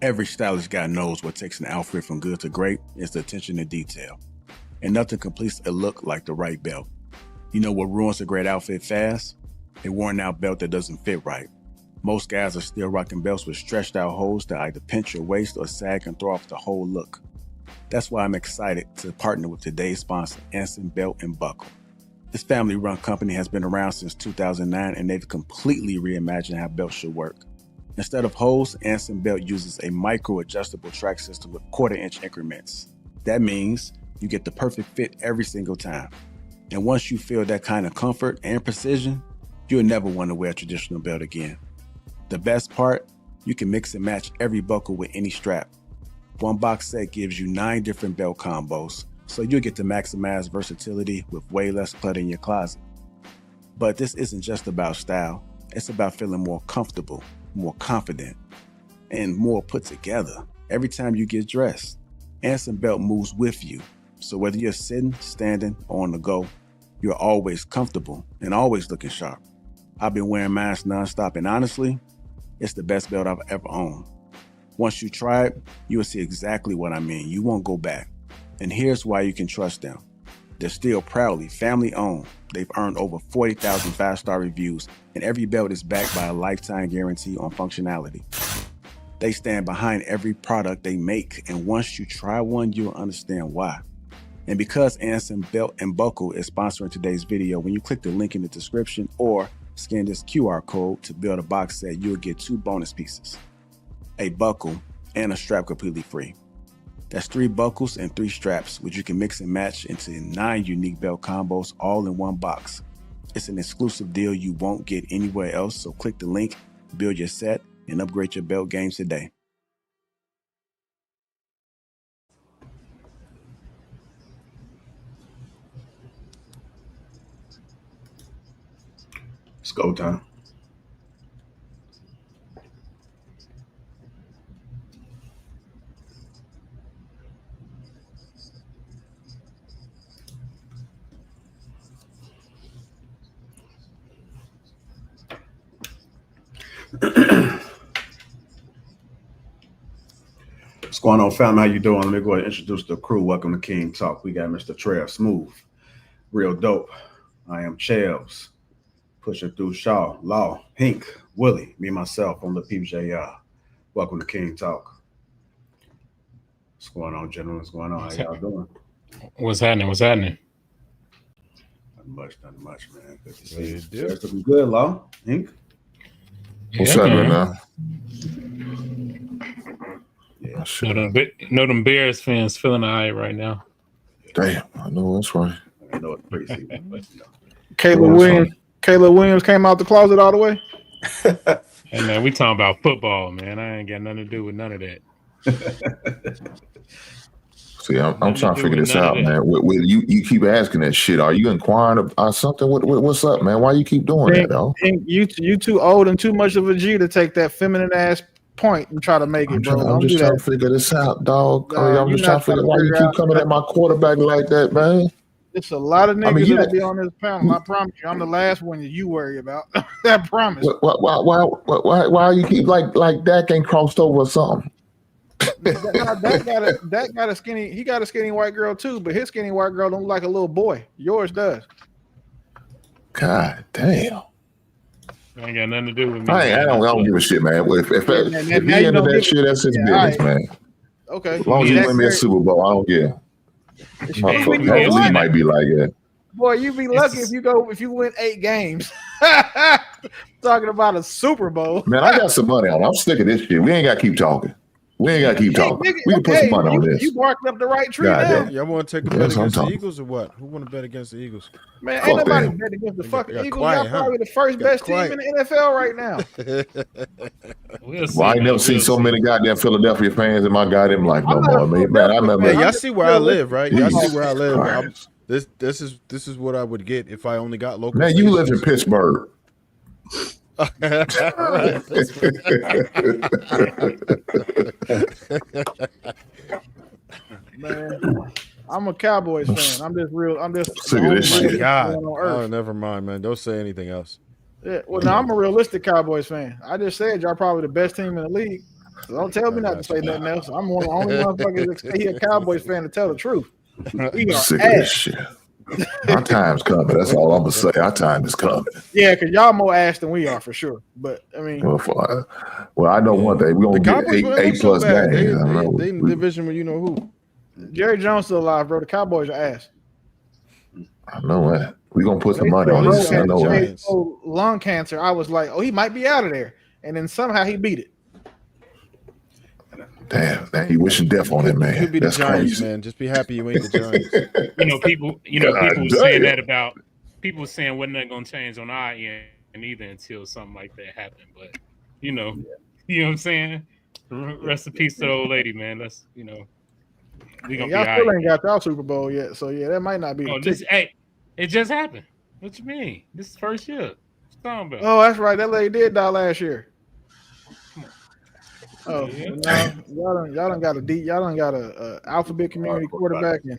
Every stylish guy knows what takes an outfit from good to great is the attention to detail. And nothing completes a look like the right belt. You know what ruins a great outfit fast? A worn out belt that doesn't fit right. Most guys are still rocking belts with stretched out holes that either pinch your waist or sag and throw off the whole look. That's why I'm excited to partner with today's sponsor, Anson Belt & Buckle. This family-run company has been around since 2009 and they've completely reimagined how belts should work. Instead of holes, Anson Belt uses a micro-adjustable track system with quarter-inch increments. That means you get the perfect fit every single time. And once you feel that kind of comfort and precision, you'll never want to wear a traditional belt again. The best part, you can mix and match every buckle with any strap. One box set gives you 9 different belt combos, so you'll get to maximize versatility with way less clutter in your closet. But this isn't just about style, it's about feeling more comfortable, more confident, and more put together every time you get dressed. Anson Belt moves with you, so whether you're sitting, standing, or on the go, you're always comfortable and always looking sharp. I've been wearing mine nonstop, and honestly, it's the best belt I've ever owned. Once you try it, you will see exactly what I mean. You won't go back. And here's why you can trust them. They're still proudly family-owned. They've earned over 40,000 5-star reviews, and every belt is backed by a lifetime guarantee on functionality. They stand behind every product they make, and once you try one, you'll understand why. And because Anson Belt & Buckle is sponsoring today's video, when you click the link in the description or scan this QR code to build a box set, you'll get 2 bonus pieces, a buckle and a strap completely free. That's 3 buckles and 3 straps, which you can mix and match into 9 unique belt combos all in one box. It's an exclusive deal you won't get anywhere else, so click the link, build your set, and upgrade your belt games today. It's go time. What's going on, fam? How you doing? Let me go ahead and introduce the crew. Welcome to King Talk. We got Mr. Trail Smooth, Real Dope. I am Chels, pushing through Shaw, Law, Pink, Willie, me, myself, on Lapeef JR. Welcome to King Talk. What's going on, gentlemen? What's going on? How y'all doing? What's happening? Nothing much, man. Good to see you. That's looking good, Law, Pink. What's happening now? Yeah, know them Bears fans feeling all right right now. Damn, I know that's right. I know it's crazy. Caleb Williams came out the closet all the way. Hey man, we talking about football, man. I ain't got nothing to do with none of that. See, I'm trying to figure this out, man. You keep asking that shit. Are you inquiring about something? What's up, man? Why you keep doing that, though? You too old and too much of a G to take that feminine ass point and try to make it, bro. I'm just trying to figure this out, dog. I'm just trying to figure out why you keep coming at my quarterback like that, man. It's a lot of niggas that be on this panel. I promise you, I'm the last one that you worry about. I promise. Why you keep like Dak ain't crossed over or something? That got a skinny. He got a skinny white girl too, but his skinny white girl don't look like a little boy. Yours does. God damn. Ain't got nothing to do with me. I don't give a shit, man. If he into that shit, that's his business, man. Okay. As long as he win me a Super Bowl, I don't care. Motherfucker, league might be like that. Boy, you'd be lucky if you win 8 games. Talking about a Super Bowl. Man, I got some money on it. I'm sick of this shit. We ain't got to keep talking. We can put some money on this. You barking up the right tree now. Y'all want to take a bet against the Eagles or what? Who want to bet against the Eagles? Man, ain't nobody bet against the fucking Eagles. Y'all probably the first best team in the NFL right now. Well, I ain't never seen so many goddamn Philadelphia fans in my goddamn life no more, man. I remember. Y'all see where I live, right? Y'all see where I live. This is what I would get if I only got local. Man, you live in Pittsburgh. Man, I'm a Cowboys fan. I'm just sick of this shit. God. Oh, never mind, man. Don't say anything else. Yeah, well, now I'm a realistic Cowboys fan. I just said y'all probably the best team in the league. So don't tell me not to say nothing else. I'm one of the only motherfuckers that say he a Cowboys fan to tell the truth. We are sick of this shit. Our time's coming. That's all I'm gonna say. Our time is coming. Yeah, because y'all more ass than we are for sure. But I mean, well, I know one thing. We're gonna get eight plus games. They in the division with you know who. Jerry Jones still alive, bro. The Cowboys are ass. I know that. We're gonna put some money on this. I know that. Lung cancer. I was like, oh, he might be out of there. And then somehow he beat it. Damn, he wishing death on him, man. Could be the That's Giants, crazy. man. Just be happy you ain't the Giants. People were saying that about people were saying wasn't that gonna change on our end either until something like that happened. But you know what I'm saying? Rest in peace to the old lady, man. Let's we gonna y'all be still ain't got y'all Super Bowl yet. So yeah, that might not be it just happened. What you mean? This is the first year. What you talking about? Oh, that's right. That lady did die last year. Oh, yeah. Y'all done got a alphabet community quarterback and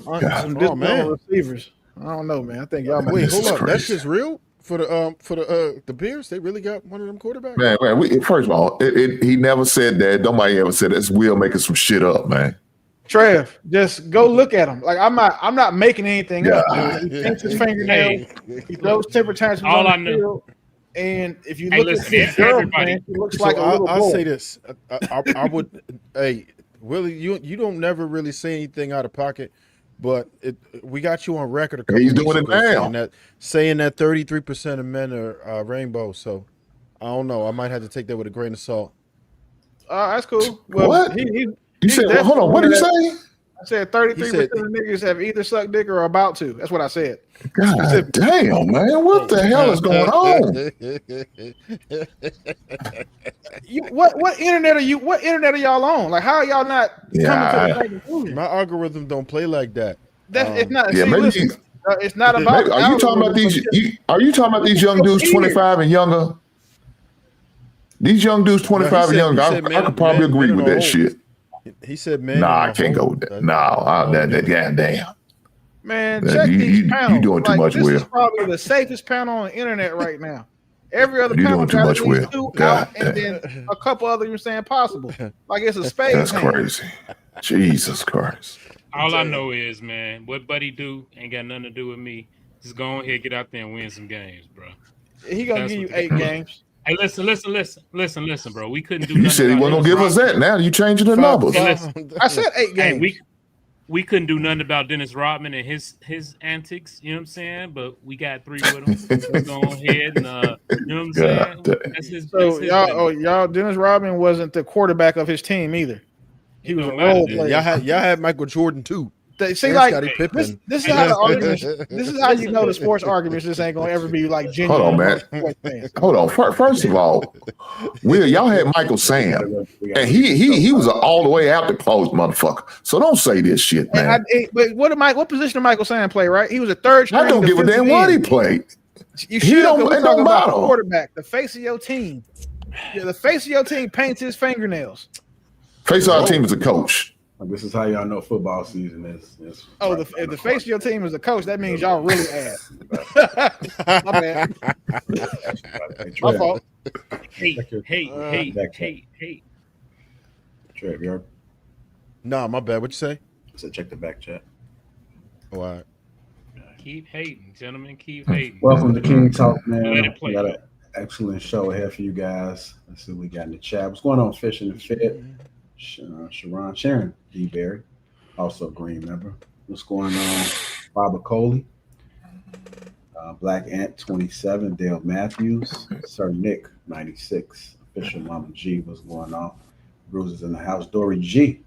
some dismal receivers. I don't know, man. I think y'all might. Wait, hold up. That's just real for the Bears. They really got one of them quarterbacks. Man, first of all, he never said that. Nobody ever said that. It's Will making some shit up, man. Trev, just go look at him. Like I'm not making anything up. He paints his fingernails. He throws temper tantrums on the field. And if you look at his girlfriend, he looks like a little boy. I'll say this. I would. Hey, Willie, you don't never really say anything out of pocket, but we got you on record a couple He's doing it now. Saying that 33% of men are rainbow. So I don't know. I might have to take that with a grain of salt. That's cool. Well, what? You said, hold on. What did you say? I said 33% of niggas have either sucked dick or are about to. That's what I said. God damn, man. What the hell is going on? What internet are y'all on? Like, how are y'all not coming to the same conclusion? My algorithm don't play like that. It's not. Yeah, listen, it's not about. Are you talking about these? Are you talking about these young dudes, 25 and younger? These young dudes, 25 and younger. I could probably agree with that shit. He said, "Man, nah, I can't go with that. That goddamn. Man, check these panels. You doing too much, Will. This is probably the safest panel on the internet right now. Every other panel doing too much, Will. And then a couple other you saying possible. Like it's a space. That's crazy. Jesus Christ. All I know is, man, what Buddy do ain't got nothing to do with me. Just go ahead, get out there and win some games, bro. He gonna give you 8 games. Hey, listen, bro. We couldn't do. You said he wasn't gonna give us that. Now you changing the numbers. I said 8 games. Hey, we couldn't do nothing about Dennis Rodman and his antics. You know what I'm saying? But we got 3 with him. Let's go ahead and you know what I'm saying? Y'all. Dennis Rodman wasn't the quarterback of his team either. He was a role player. Y'all had Michael Jordan too. See, like this is how the arguments. This is how you know the sports arguments just ain't gonna ever be like genuine. Hold on, man. Hold on. First of all, Will, y'all had Michael Sam, and he was an all the way out the close motherfucker. So don't say this shit, man. But what position did Michael Sam play? Right, he was a third string. I don't give a damn what he played. You should don't matter. Quarterback, the face of your team. Yeah, the face of your team paints his fingernails. Face of our team is a coach. This is how y'all know football season is. If the face of your team is a coach, that means y'all really ass. My bad. My fault. Hey. Trev, you heard? Nah, my bad. What you say? I said check the back chat. All right. Keep hating, gentlemen. Keep hating. Welcome to King Talk, man. We got an excellent show ahead for you guys. Let's see what we got in the chat. What's going on, Fish and the Fit? Sharon D-Berry, also a green member. What's going on? Baba Coley, Black Ant 27, Dale Matthews, Sir Nick 96, Official Mama G. What's going on? Bruises in the house. Dory G,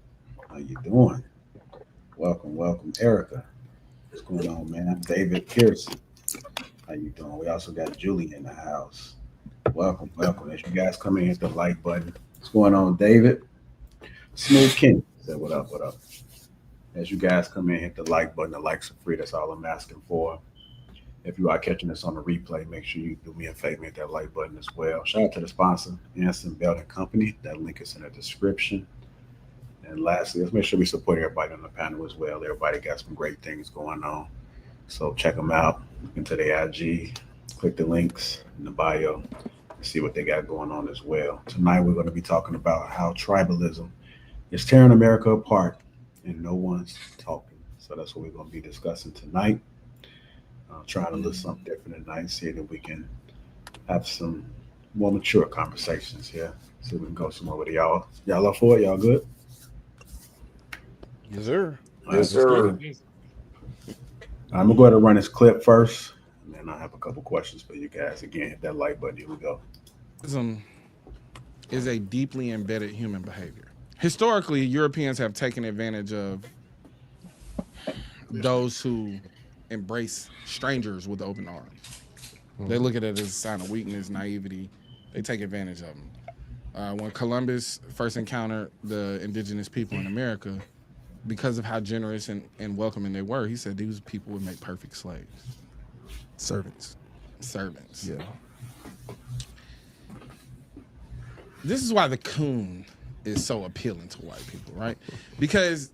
how you doing? Welcome, Erica. What's going on, man? David Pearson, how you doing? We also got Julie in the house. Welcome. As you guys come in, hit the like button. What's going on, David? Smooth King said, what up? As you guys come in, hit the like button. The likes are free. That's all I'm asking for. If you are catching this on the replay, make sure you do me a favor, hit that like button as well. Shout out to the sponsor, Anson Belt & Company. That link is in the description. And lastly, let's make sure we support everybody on the panel as well. Everybody got some great things going on. So check them out. Look into their IG. Click the links in the bio. see what they got going on as well. Tonight, we're going to be talking about how tribalism is tearing America apart and no one's talking. So that's what we're going to be discussing tonight. Trying to look something different tonight, see if we can have some more mature conversations here. See if we can go somewhere with y'all. Y'all up for it? Y'all good? Yes, sir. Yes, sir. I'm going to go ahead and run this clip first, and then I have a couple questions for you guys. Again, hit that like button. Here we go. Is a deeply embedded human behavior. Historically, Europeans have taken advantage of those who embrace strangers with open arms. They look at it as a sign of weakness, naivety. They take advantage of them. When Columbus first encountered the indigenous people in America, because of how generous and welcoming they were, he said these people would make perfect slaves. Servants. Yeah. This is why the coon is so appealing to white people, right? Because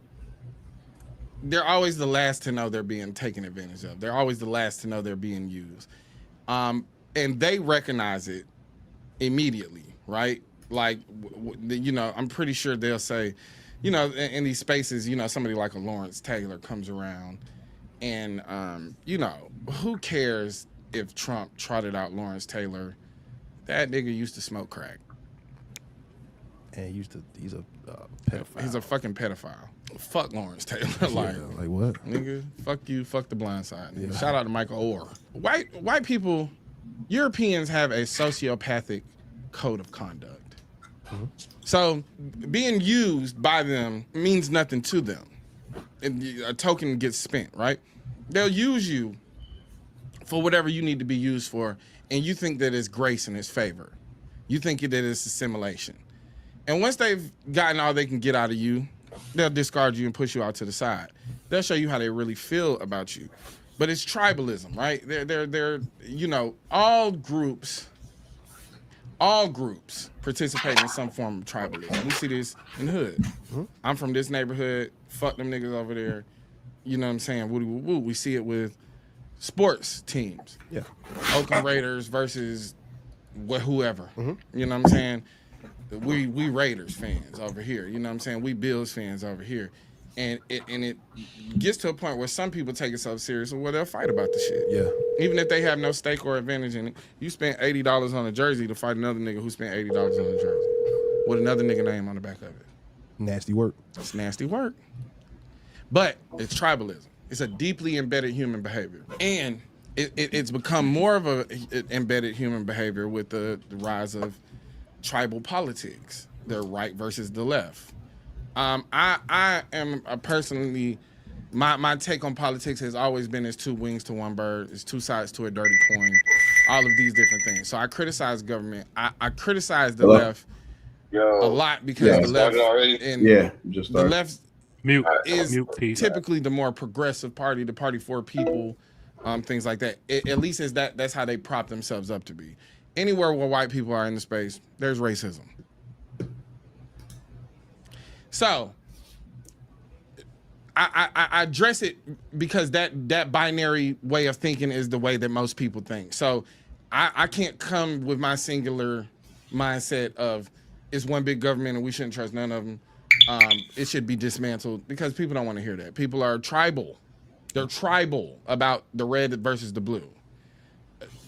they're always the last to know they're being taken advantage of. They're always the last to know they're being used. And they recognize it immediately, right? Like, I'm pretty sure they'll say, in these spaces, somebody like a Lawrence Taylor comes around and, who cares if Trump trotted out Lawrence Taylor? That nigga used to smoke crack. And he's a pedophile. He's a fucking pedophile. Fuck Lawrence Taylor. like what? Nigga, fuck you, fuck the blind side. Nigga. Yeah. Shout out to Michael Orr. White people, Europeans have a sociopathic code of conduct. Mm-hmm. So being used by them means nothing to them. A token gets spent, right? They'll use you for whatever you need to be used for, and you think that it's grace and it's favor. You think that it's assimilation. And once they've gotten all they can get out of you, they'll discard you and push you out to the side. They'll show you how they really feel about you. But it's tribalism, right? They're all groups participate in some form of tribalism. We see this in the hood. Mm-hmm. I'm from this neighborhood. Fuck them niggas over there. You know what I'm saying? Woody woo woo. We see it with sports teams. Yeah. Oakland Raiders versus whoever. Mm-hmm. You know what I'm saying? We Raiders fans over here. You know what I'm saying? We Bills fans over here. And it gets to a point where some people take it so serious where they'll fight about the shit. Yeah. Even if they have no stake or advantage in it. You spent $80 on a jersey to fight another nigga who spent $80 on a jersey with another nigga name on the back of it. Nasty work. It's nasty work. But it's tribalism. It's a deeply embedded human behavior. And it's become more of a embedded human behavior with the rise of tribal politics, the right versus the left. I am personally, my take on politics has always been it's two wings to one bird, it's two sides to a dirty coin, all of these different things. So I criticize government. I criticize the left a lot because the left the left is typically the more progressive party, the party for people, things like that. At least that's how they prop themselves up to be. Anywhere where white people are in the space, there's racism. So I address it because that binary way of thinking is the way that most people think. So I can't come with my singular mindset of it's one big government and we shouldn't trust none of them. It should be dismantled because people don't want to hear that. People are tribal. They're tribal about the red versus the blue.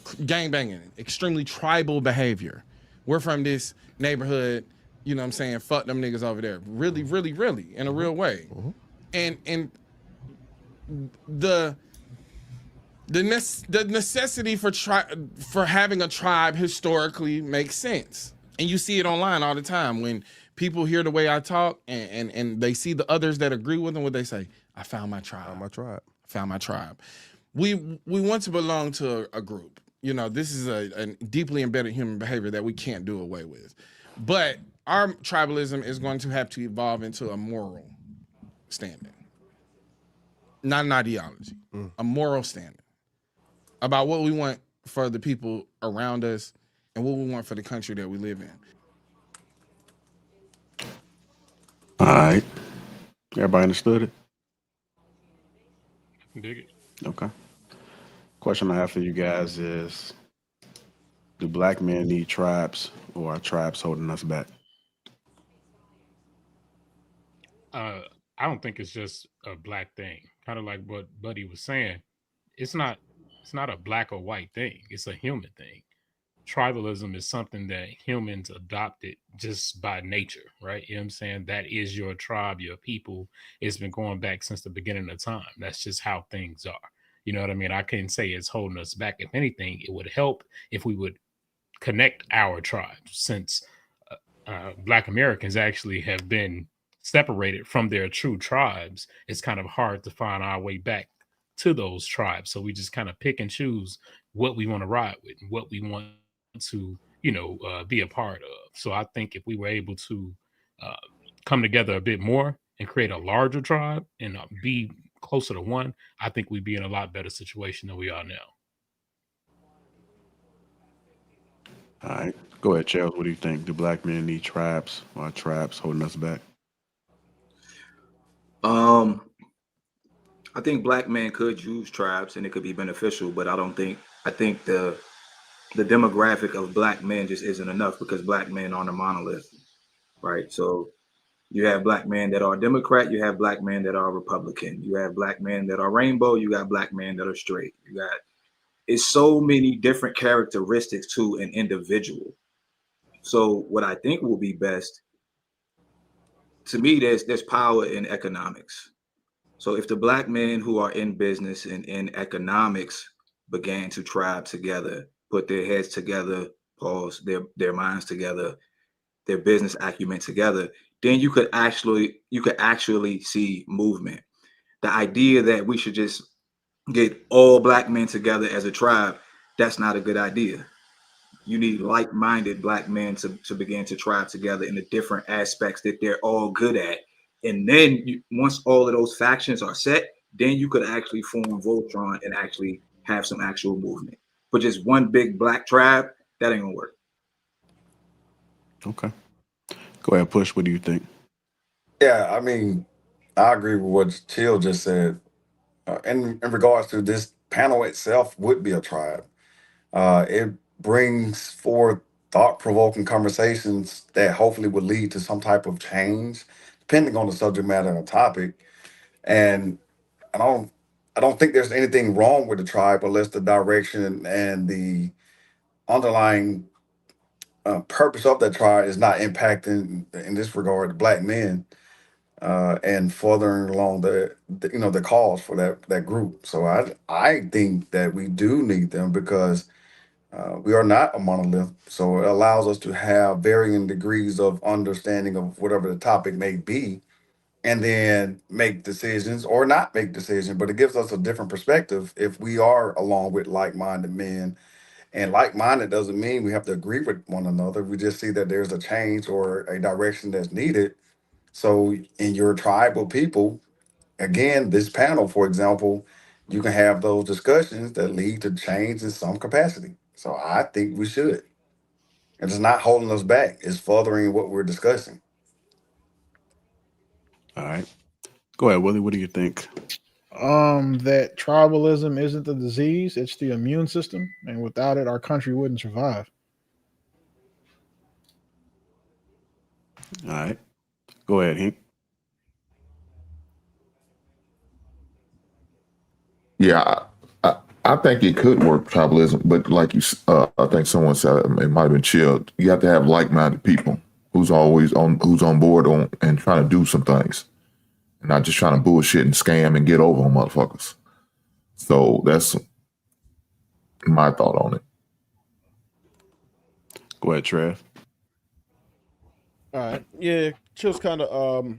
Gangbanging, extremely tribal behavior. We're from this neighborhood, you know what I'm saying? Fuck them niggas over there. Really, really, really, in a real way. Mm-hmm. And the necessity for having a tribe historically makes sense. And you see it online all the time when people hear the way I talk and they see the others that agree with them, what they say, I found my tribe. Found my tribe. We want to belong to a group. You know, this is a deeply embedded human behavior that we can't do away with. But our tribalism is going to have to evolve into a moral standing. Not an ideology, a moral standing about what we want for the people around us and what we want for the country that we live in. All right. Everybody understood it? Dig it. Okay. Question I have for you guys is, Do black men need tribes, or are tribes holding us back? Uh, I don't think it's just a black thing. Kind of like what Buddy was saying. It's not. It's not a black or white thing. It's a human thing. Tribalism is something that humans adopted just by nature, right? You know what I'm saying? That is your tribe, your people. It's been going back since the beginning of time. That's just how things are. You know what I mean? I couldn't say it's holding us back. If anything, it would help if we would connect our tribes, since Black Americans actually have been separated from their true tribes. It's kind of hard to find our way back to those tribes. So we just kind of pick and choose what we want to ride with and what we want to, be a part of. So I think if we were able to uh, come together a bit more and create a larger tribe and be closer to one, I think we'd be in a lot better situation than we are now. All right. Go ahead, Charles. What do you think? Do black men need tribes, or are tribes holding us back? Um, I think black men could use tribes and it could be beneficial, but I think the demographic of black men just isn't enough because black men aren't a monolith, right? So you have black men that are Democrat, you have black men that are Republican, you have black men that are rainbow, you got black men that are straight. It's so many different characteristics to an individual. So what I think will be best, to me, there's power in economics. So if the black men who are in business and in economics began to tribe together, put their heads together, pause, their minds together, their business acumen together, then you could actually see movement. The idea that we should just get all black men together as a tribe, that's not a good idea. You need like-minded black men to begin to tribe together in the different aspects that they're all good at. And then once all of those factions are set, then you could actually form Voltron and actually have some actual movement. But just one big black tribe, that ain't gonna work. Okay. Go ahead, Push. What do you think? Yeah, I mean, I agree with what Chill just said. In regards to this panel itself, would be a tribe. It brings forth thought-provoking conversations that hopefully would lead to some type of change, depending on the subject matter and the topic. And I don't, I don't think there's anything wrong with the tribe unless the direction and the underlying purpose of that tribe is not impacting, in this regard, the black men and furthering along the cause for that group. So I think that we do need them because we are not a monolith. So it allows us to have varying degrees of understanding of whatever the topic may be, and then make decisions or not make decisions. But it gives us a different perspective if we are along with like-minded men. And like-minded doesn't mean we have to agree with one another. We just see that there's a change or a direction that's needed. So in your tribal people, again, this panel, for example, you can have those discussions that lead to change in some capacity. So I think we should. And it's not holding us back, it's furthering what we're discussing. All right. Go ahead, Willie. What do you think? That tribalism isn't the disease, it's the immune system. And without it, our country wouldn't survive. All right. Go ahead, Hank. Yeah, I think it could work tribalism, but like I think someone said it might have been chilled. You have to have like-minded people who's on board on and trying to do some things, and not just trying to bullshit and scam and get over on motherfuckers. So that's my thought on it. Go ahead, Trev. All right. Yeah, Chill's kind of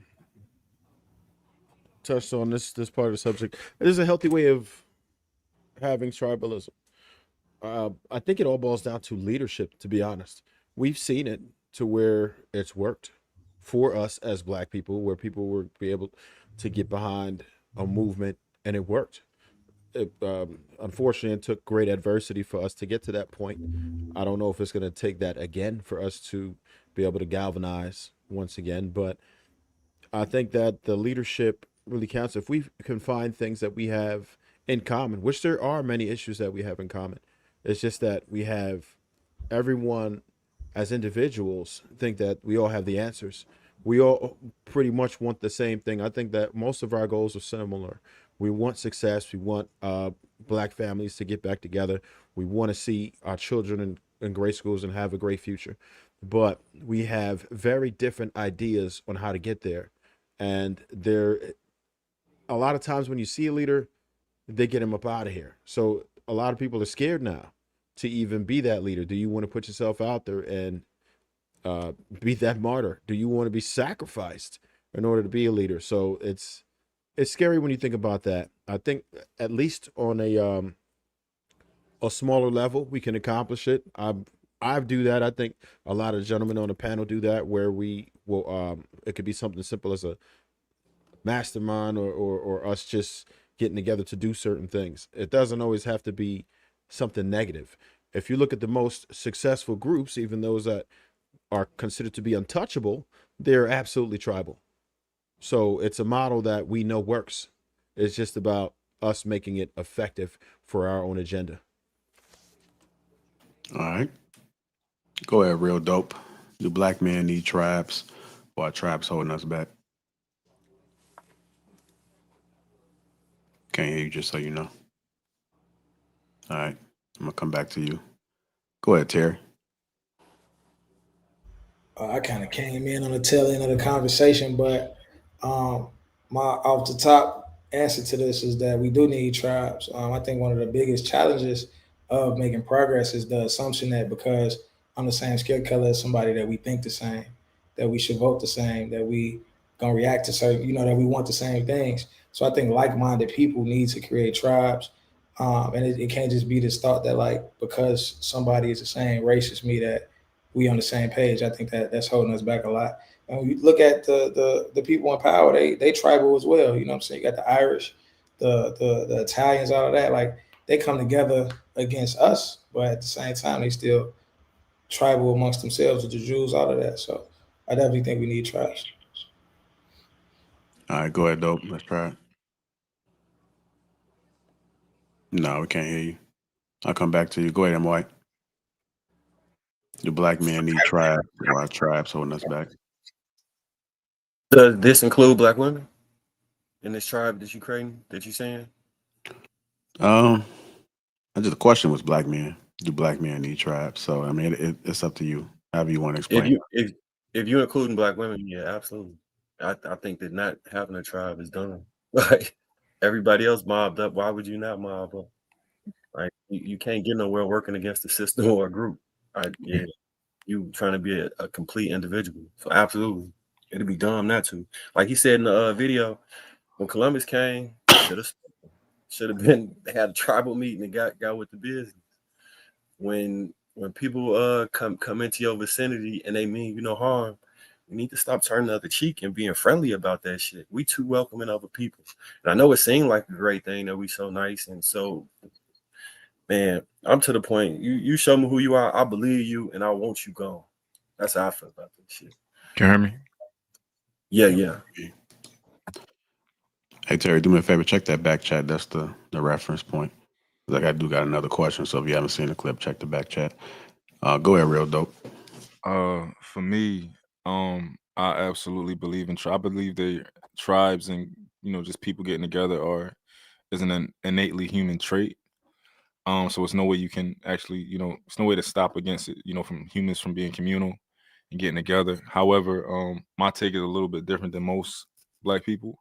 touched on this part of the subject. It is a healthy way of having tribalism. I think it all boils down to leadership, to be honest. We've seen it to where it's worked for us as black people, where people were be able to get behind a movement and it worked. Unfortunately, it took great adversity for us to get to that point. I don't know if it's going to take that again for us to be able to galvanize once again, but I think that the leadership really counts. If we can find things that we have in common, which there are many issues that we have in common, it's just that we have everyone as individuals think that we all have the answers. We all pretty much want the same thing. I think that most of our goals are similar. We want success. We want black families to get back together. We want to see our children in great schools and have a great future. But we have very different ideas on how to get there. And there, a lot of times when you see a leader, they get him up out of here. So a lot of people are scared now to even be that leader. Do you want to put yourself out there and be that martyr? Do you want to be sacrificed in order to be a leader? So it's scary when you think about that. I think at least on a smaller level we can accomplish it. I do that. I think a lot of gentlemen on the panel do that, where we will it could be something simple as a mastermind or us just getting together to do certain things. It doesn't always have to be something negative. If you look at the most successful groups, even those that are considered to be untouchable, they're absolutely tribal. So it's a model that we know works. It's just about us making it effective for our own agenda. All right. Go ahead, real dope. Do black men need tribes, or are tribes holding us back? Can't hear you, just so you know. All right. I'm going to come back to you. Go ahead, Terry. I kind of came in on the tail end of the conversation, but my off the top answer to this is that we do need tribes. I think one of the biggest challenges of making progress is the assumption that because I'm the same skin color as somebody, that we think the same, that we should vote the same, that we gonna react to certain, that we want the same things. So I think like-minded people need to create tribes. And it can't just be this thought that like because somebody is the same race as me that we on the same page. I think that that's holding us back a lot. And when you look at the people in power, they tribal as well. You know what I'm saying? You got the Irish, the Italians, all of that. Like they come together against us, but at the same time they still tribal amongst themselves with the Jews, all of that. So I definitely think we need tribes. All right, go ahead, dope. Let's try it. No, we can't hear you. I'll come back to you. Go ahead, M. White. Do black men need tribes, or are tribes holding us back? Does this include black women in this tribe that you creating? That you saying? I just the question was black men. Do black men need tribes? So I mean, it's up to you. However you want to explain. If you're including black women, yeah, absolutely. I think that not having a tribe is done. Like everybody else mobbed up. Why would you not mob up? Like you can't get nowhere working against a system or a group. Right? Yeah, you trying to be a complete individual. So absolutely, it'd be dumb not to. Like he said in the video, when Columbus came, should have been had a tribal meeting and got with the business. When people come into your vicinity and they mean you no harm, we need to stop turning the other cheek and being friendly about that shit. We too welcoming other people. And I know it seemed like a great thing that we so nice and so, man, I'm to the point. You show me who you are, I believe you, and I want you gone. That's how I feel about this shit. Can you hear me? Yeah. Hey Terry, do me a favor, check that back chat. That's the reference point. Like I do got another question, so if you haven't seen the clip, check the back chat. Go ahead, real dope. For me, I absolutely believe in I believe that tribes and just people getting together is an innately human trait. So it's no way you can actually, it's no way to stop against it, from humans from being communal and getting together. However, my take is a little bit different than most black people.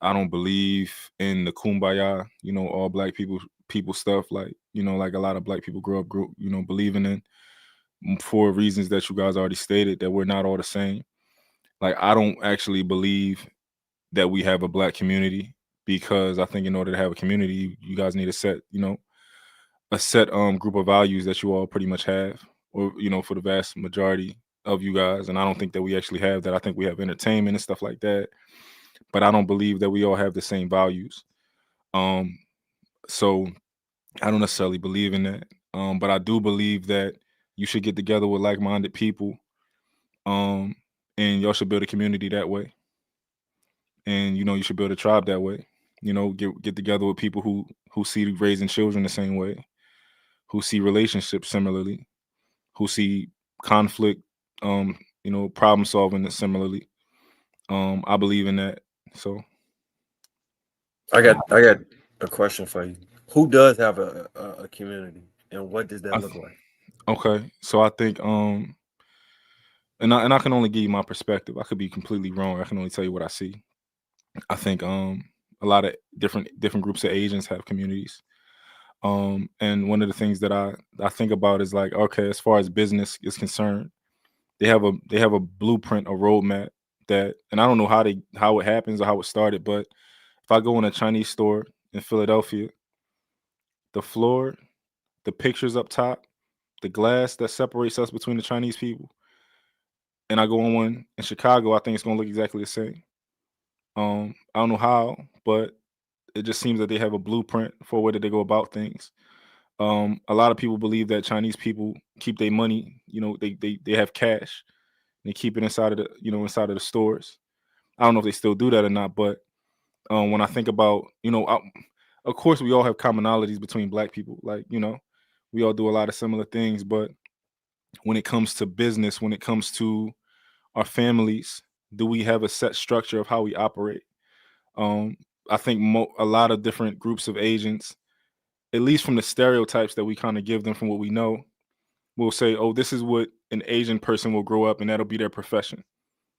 I don't believe in the kumbaya, all black people stuff, like like a lot of black people grow up believing in, for reasons that you guys already stated, that we're not all the same. Like I don't actually believe that we have a black community, because I think in order to have a community, you guys need a set group of values that you all pretty much have, or for the vast majority of you guys. And I don't think that we actually have that. I think we have entertainment and stuff like that, but I don't believe that we all have the same values. So I don't necessarily believe in that. But I do believe that you should get together with like-minded people, and y'all should build a community that way. And you should build a tribe that way. Get together with people who see raising children the same way, who see relationships similarly, who see conflict, problem solving similarly. I believe in that. So I got a question for you. Who does have a community, and what does that look like? Okay, so I think and I can only give you my perspective. I could be completely wrong. I can only tell you what I see. I think a lot of different groups of Asians have communities. And one of the things that I think about is like, okay, as far as business is concerned, they have a blueprint, a roadmap that, and I don't know how it happens or how it started, but if I go in a Chinese store in Philadelphia, the floor, the pictures up top, the glass that separates us between the Chinese people, and I go on one in Chicago, I think it's gonna look exactly the same. I don't know how, but it just seems that they have a blueprint for where they go about things. A lot of people believe that Chinese people keep their money, they have cash. They keep it inside of the stores. I don't know if they still do that or not, but when I think about, of course we all have commonalities between Black people. Like, we all do a lot of similar things, but when it comes to business, when it comes to our families, do we have a set structure of how we operate? I think a lot of different groups of Asians, at least from the stereotypes that we kind of give them from what we know, will say, oh, this is what an Asian person will grow up and that'll be their profession.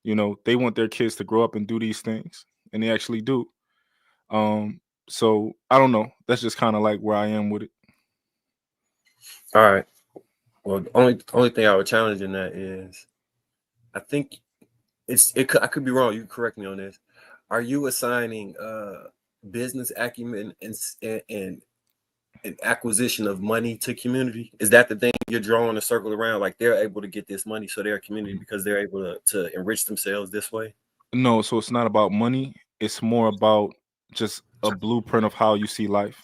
They want their kids to grow up and do these things, and they actually do. So I don't know. That's just kind of like where I am with it. All right. Well, the only thing I would challenge in that is, I think I could be wrong. You can correct me on this. Are you assigning business acumen and acquisition of money to community? Is that the thing you're drawing a circle around? Like they're able to get this money, so they're a community because they're able to enrich themselves this way? No, so it's not about money. It's more about just a blueprint of how you see life.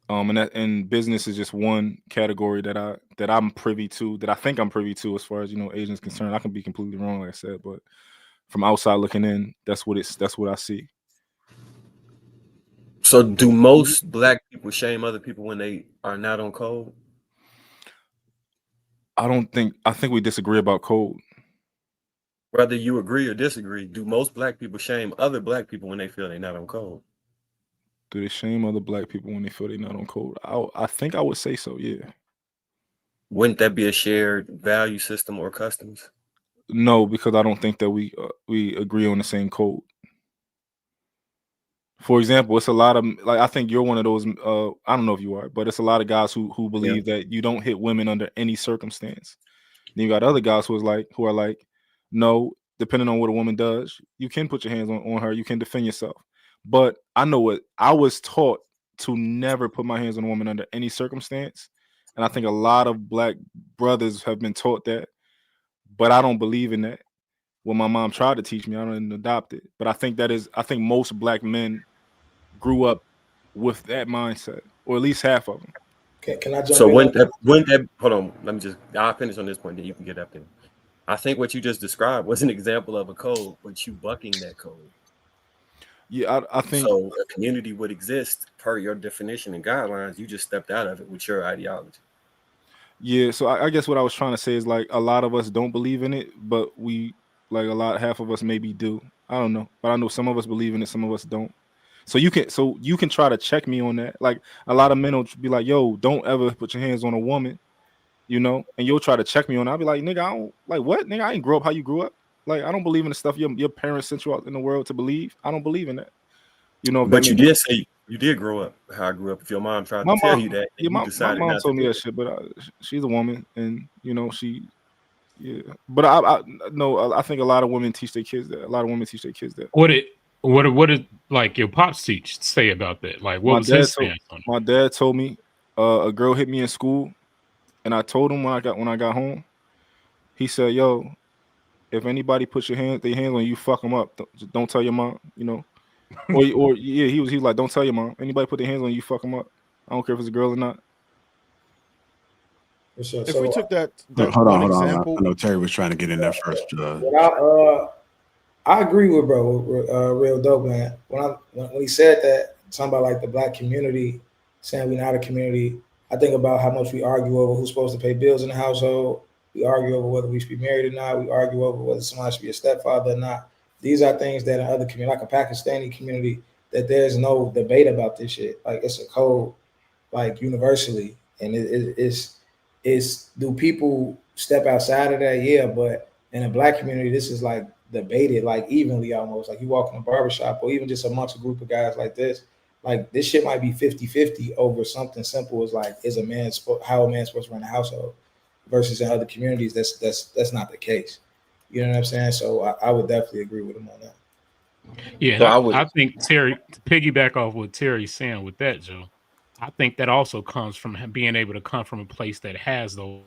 And business is just one category that I'm privy to, that I think I'm privy to as far as Asians concerned. I can be completely wrong, like I said, but from outside looking in, that's what I see. So do most Black people shame other people when they are not on code? I think we disagree about code. Whether you agree or disagree, do most Black people shame other Black people when they feel they're not on code? Do they shame other Black people when they feel they're not on code? I think I would say so, yeah. Wouldn't that be a shared value system or customs? No, because I don't think that we agree on the same code. For example, it's a lot of, like, I think you're one of those, I don't know if you are, but it's a lot of guys who believe that you don't hit women under any circumstance. Then you got other guys who are like, no, depending on what a woman does, you can put your hands on her, you can defend yourself. But I know what I was taught, to never put my hands on a woman under any circumstance. And I think a lot of Black brothers have been taught that, but I don't believe in that. When my mom tried to teach me, I didn't adopt it. But I think most Black men grew up with that mindset, or at least half of them. Can I jump in? So wouldn't that hold on, I'll finish on this point, then you can get up there. I think what you just described was an example of a code, but you bucking that code. Yeah, I think so. A community would exist per your definition and guidelines. You just stepped out of it with your ideology. Yeah, so I guess what I was trying to say is, like, a lot of us don't believe in it, but half of us maybe do. I don't know, but I know some of us believe in it, some of us don't. So you can try to check me on that. Like, a lot of men will be like, "Yo, don't ever put your hands on a woman," and you'll try to check me on it. I'll be like, "Nigga, I don't, like, what? Nigga, I ain't grow up how you grew up. Like, I don't believe in the stuff your parents sent you out in the world to believe. I don't believe in that." But you did say you did grow up how I grew up. If your mom tried to tell you that, yeah, you decided my mom not told to me do that it. shit. But she's a woman, and yeah. But I think a lot of women teach their kids that. A lot of women teach their kids that. What did like your pops say about that? Like, what was his stance on it? My dad told me a girl hit me in school, and I told him when I got home. He said, "Yo, if anybody puts their hands on you, fuck them up. Don't tell your mom, or yeah, he was like, don't tell your mom. Anybody put their hands on you, fuck them up. I don't care if it's a girl or not." If we took that hold on. example, I know Terry was trying to get in there first. I agree with bro, real dope, man. When he said that, talking about like the Black community, saying we're not a community, I think about how much we argue over who's supposed to pay bills in the household. We argue over whether we should be married or not. We argue over whether somebody should be a stepfather or not. These are things that in other communities, like a Pakistani community, that there's no debate about this shit. Like it's a code, like universally, and it's do people step outside of that? Yeah, but in a black community, this is like debated like evenly almost. Like you walk in a barbershop or even just amongst a group of guys like this shit might be 50-50 over something simple as like how a man's supposed to run a household versus in other communities that's not the case. You know what I'm saying? So I would definitely agree with him on that. Yeah, So I think Terry, to piggyback off what Terry's saying with that, Joe, I think that also comes from being able to come from a place that has those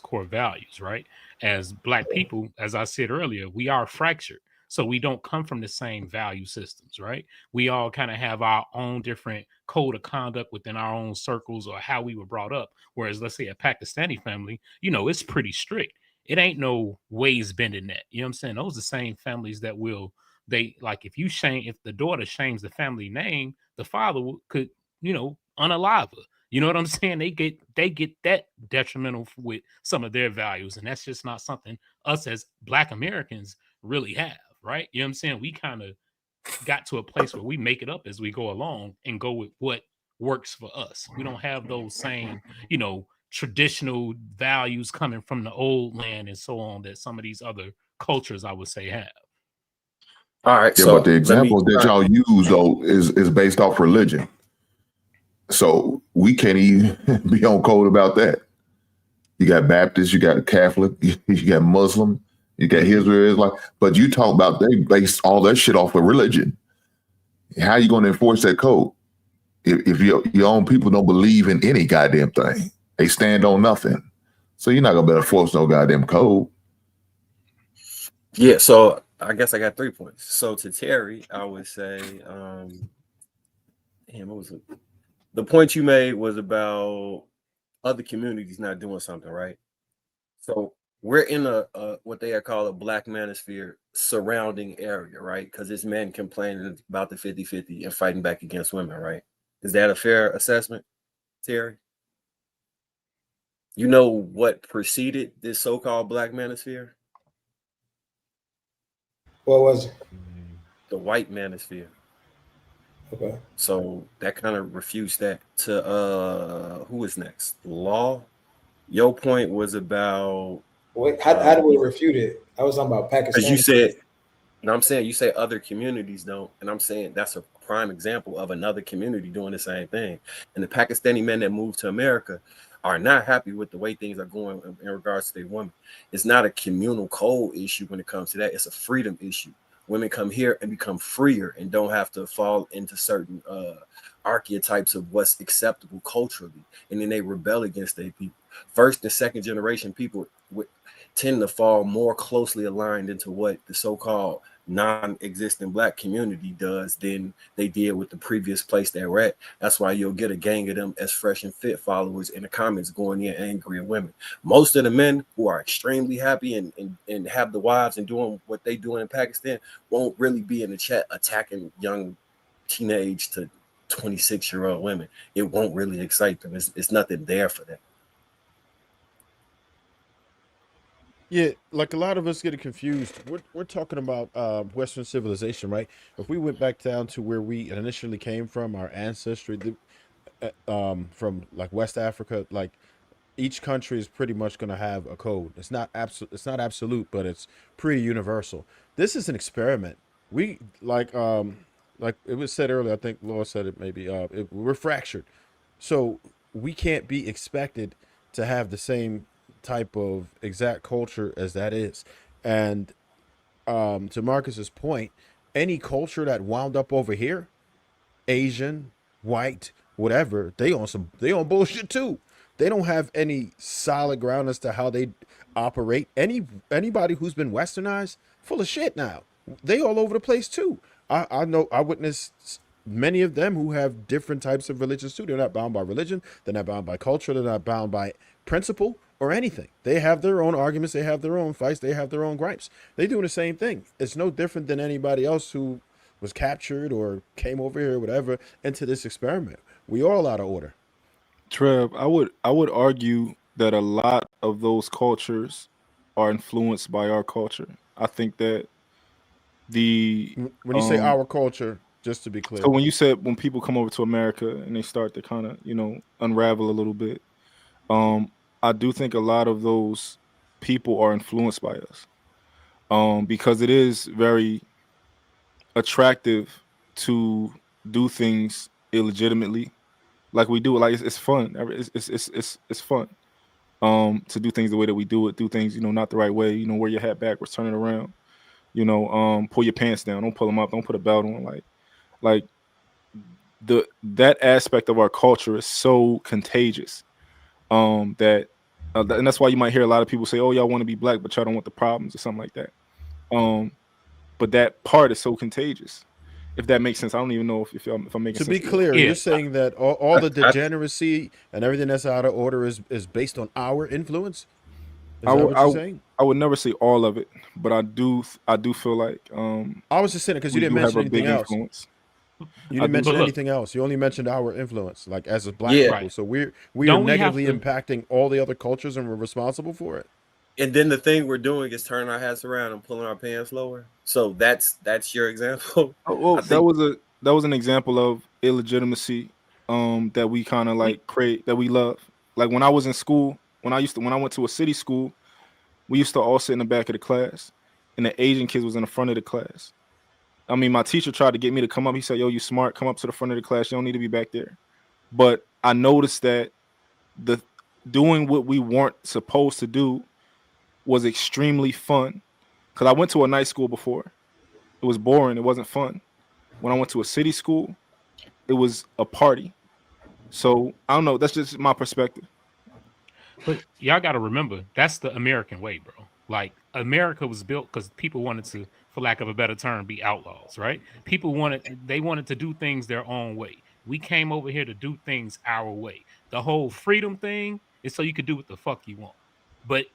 core values, right? As black people, as I said earlier, we are fractured. So we don't come from the same value systems, right? We all kind of have our own different code of conduct within our own circles or how we were brought up. Whereas, let's say a Pakistani family, it's pretty strict. It ain't no ways bending that. You know what I'm saying? Those are the same families that will like if the daughter shames the family name, the father could unalive her. You know what I'm saying? They get that detrimental with some of their values, and that's just not something us as Black Americans really have, right? You know what I'm saying? We kind of got to a place where we make it up as we go along and go with what works for us. We don't have those same traditional values coming from the old land and so on that some of these other cultures, I would say, have. All right. Yeah, So but the example that y'all use though is based off religion. So we can't even be on code about that. You got Baptist, you got Catholic, you got Muslim, you got Israel, but you talk about they base all that shit off of religion. How you going to enforce that code if your own people don't believe in any goddamn thing? They stand on nothing. So you're not gonna be able to force no goddamn code. Yeah, so I guess I got 3 points. So to Terry, I would say, what was it? The point you made was about other communities not doing something, right? So we're in a what they call a Black manosphere surrounding area, right? Because it's men complaining about the 50-50 and fighting back against women, right? Is that a fair assessment, Terry? You know what preceded this so-called Black manosphere? What was it? The white manosphere. Okay. So that kind of refutes that. To who is next? Law. Your point was about. Wait, how do we refute it? I was talking about Pakistan. Because you said, no, I'm saying you say other communities don't, and I'm saying that's a prime example of another community doing the same thing. And the Pakistani men that moved to America are not happy with the way things are going in regards to their women. It's not a communal code issue when it comes to that. It's a freedom issue. Women come here and become freer and don't have to fall into certain archetypes of what's acceptable culturally, and then they rebel against their people. First and second generation people tend to fall more closely aligned into what the so-called non-existent Black community does than they did with the previous place they were at. That's why you'll get a gang of them as fresh and fit followers in the comments going in angry at women. Most of the men who are extremely happy and have the wives and doing what they doing in Pakistan won't really be in the chat attacking young teenage to 26-year-old women. It won't really excite them. It's nothing there for them. Yeah, like a lot of us get confused. We're talking about Western civilization, right? If we went back down to where we initially came from, our ancestry, from like West Africa, like each country is pretty much going to have a code. It's not absolute, but it's pretty universal. This is an experiment. We like it was said earlier. I think Laura said it. Maybe we're fractured, so we can't be expected to have the same type of exact culture as that is. And to Marcus's point, any culture that wound up over here, Asian, white, whatever, they on bullshit too. They don't have any solid ground as to how they operate. Anybody who's been westernized, full of shit now. They all over the place too. I know I witnessed many of them who have different types of religions too. They're not bound by religion. They're not bound by culture. They're not bound by principle or anything. They have their own arguments. They have their own fights. They have their own gripes. They do the same thing. It's no different than anybody else who was captured or came over here or whatever into this experiment. We all out of order. Trev, I would argue that a lot of those cultures are influenced by our culture. I think that the When you say our culture, just to be clear. so when you said when people come over to America and they start to kind of, unravel a little bit, I do think a lot of those people are influenced by us. Because it is very attractive to do things illegitimately like we do it. Like it's fun. It's fun. To do things the way that we do it, do things, not the right way, wear your hat backwards, turn it around, pull your pants down, don't pull them up, don't put a belt on. Like that aspect of our culture is so contagious. That and that's why you might hear a lot of people say, "Oh, y'all want to be black, but y'all don't want the problems," or something like that. But that part is so contagious. If that makes sense, I don't even know if I'm making sense. To be clear, you're saying that all the degeneracy and everything that's out of order is based on our influence. Is that what you're saying? I would never say all of it, but I do feel like I was just saying it because you didn't mention anything else. Influence. You didn't mention anything else. You only mentioned our influence, like as a black people. Right. So we are negatively impacting all the other cultures, and we're responsible for it. And then the thing we're doing is turning our hats around and pulling our pants lower. So that's your example. Well, that was an example of illegitimacy that we kind of like create, that we love. Like when I was in school, when I went to a city school, we used to all sit in the back of the class, and the Asian kids was in the front of the class. I mean, my teacher tried to get me to come up. He said, "Yo, you smart, come up to the front of the class. You don't need to be back there." But I noticed that the doing what we weren't supposed to do was extremely fun, because I went to a night school before. It was boring. It wasn't fun. When I went to a city school, it was a party. So I don't know. That's just my perspective. But y'all got to remember, that's the American way, bro. Like America was built because people wanted to, for lack of a better term, be outlaws, right? People wanted to do things their own way. We came over here to do things our way. The whole freedom thing is so you could do what the fuck you want. But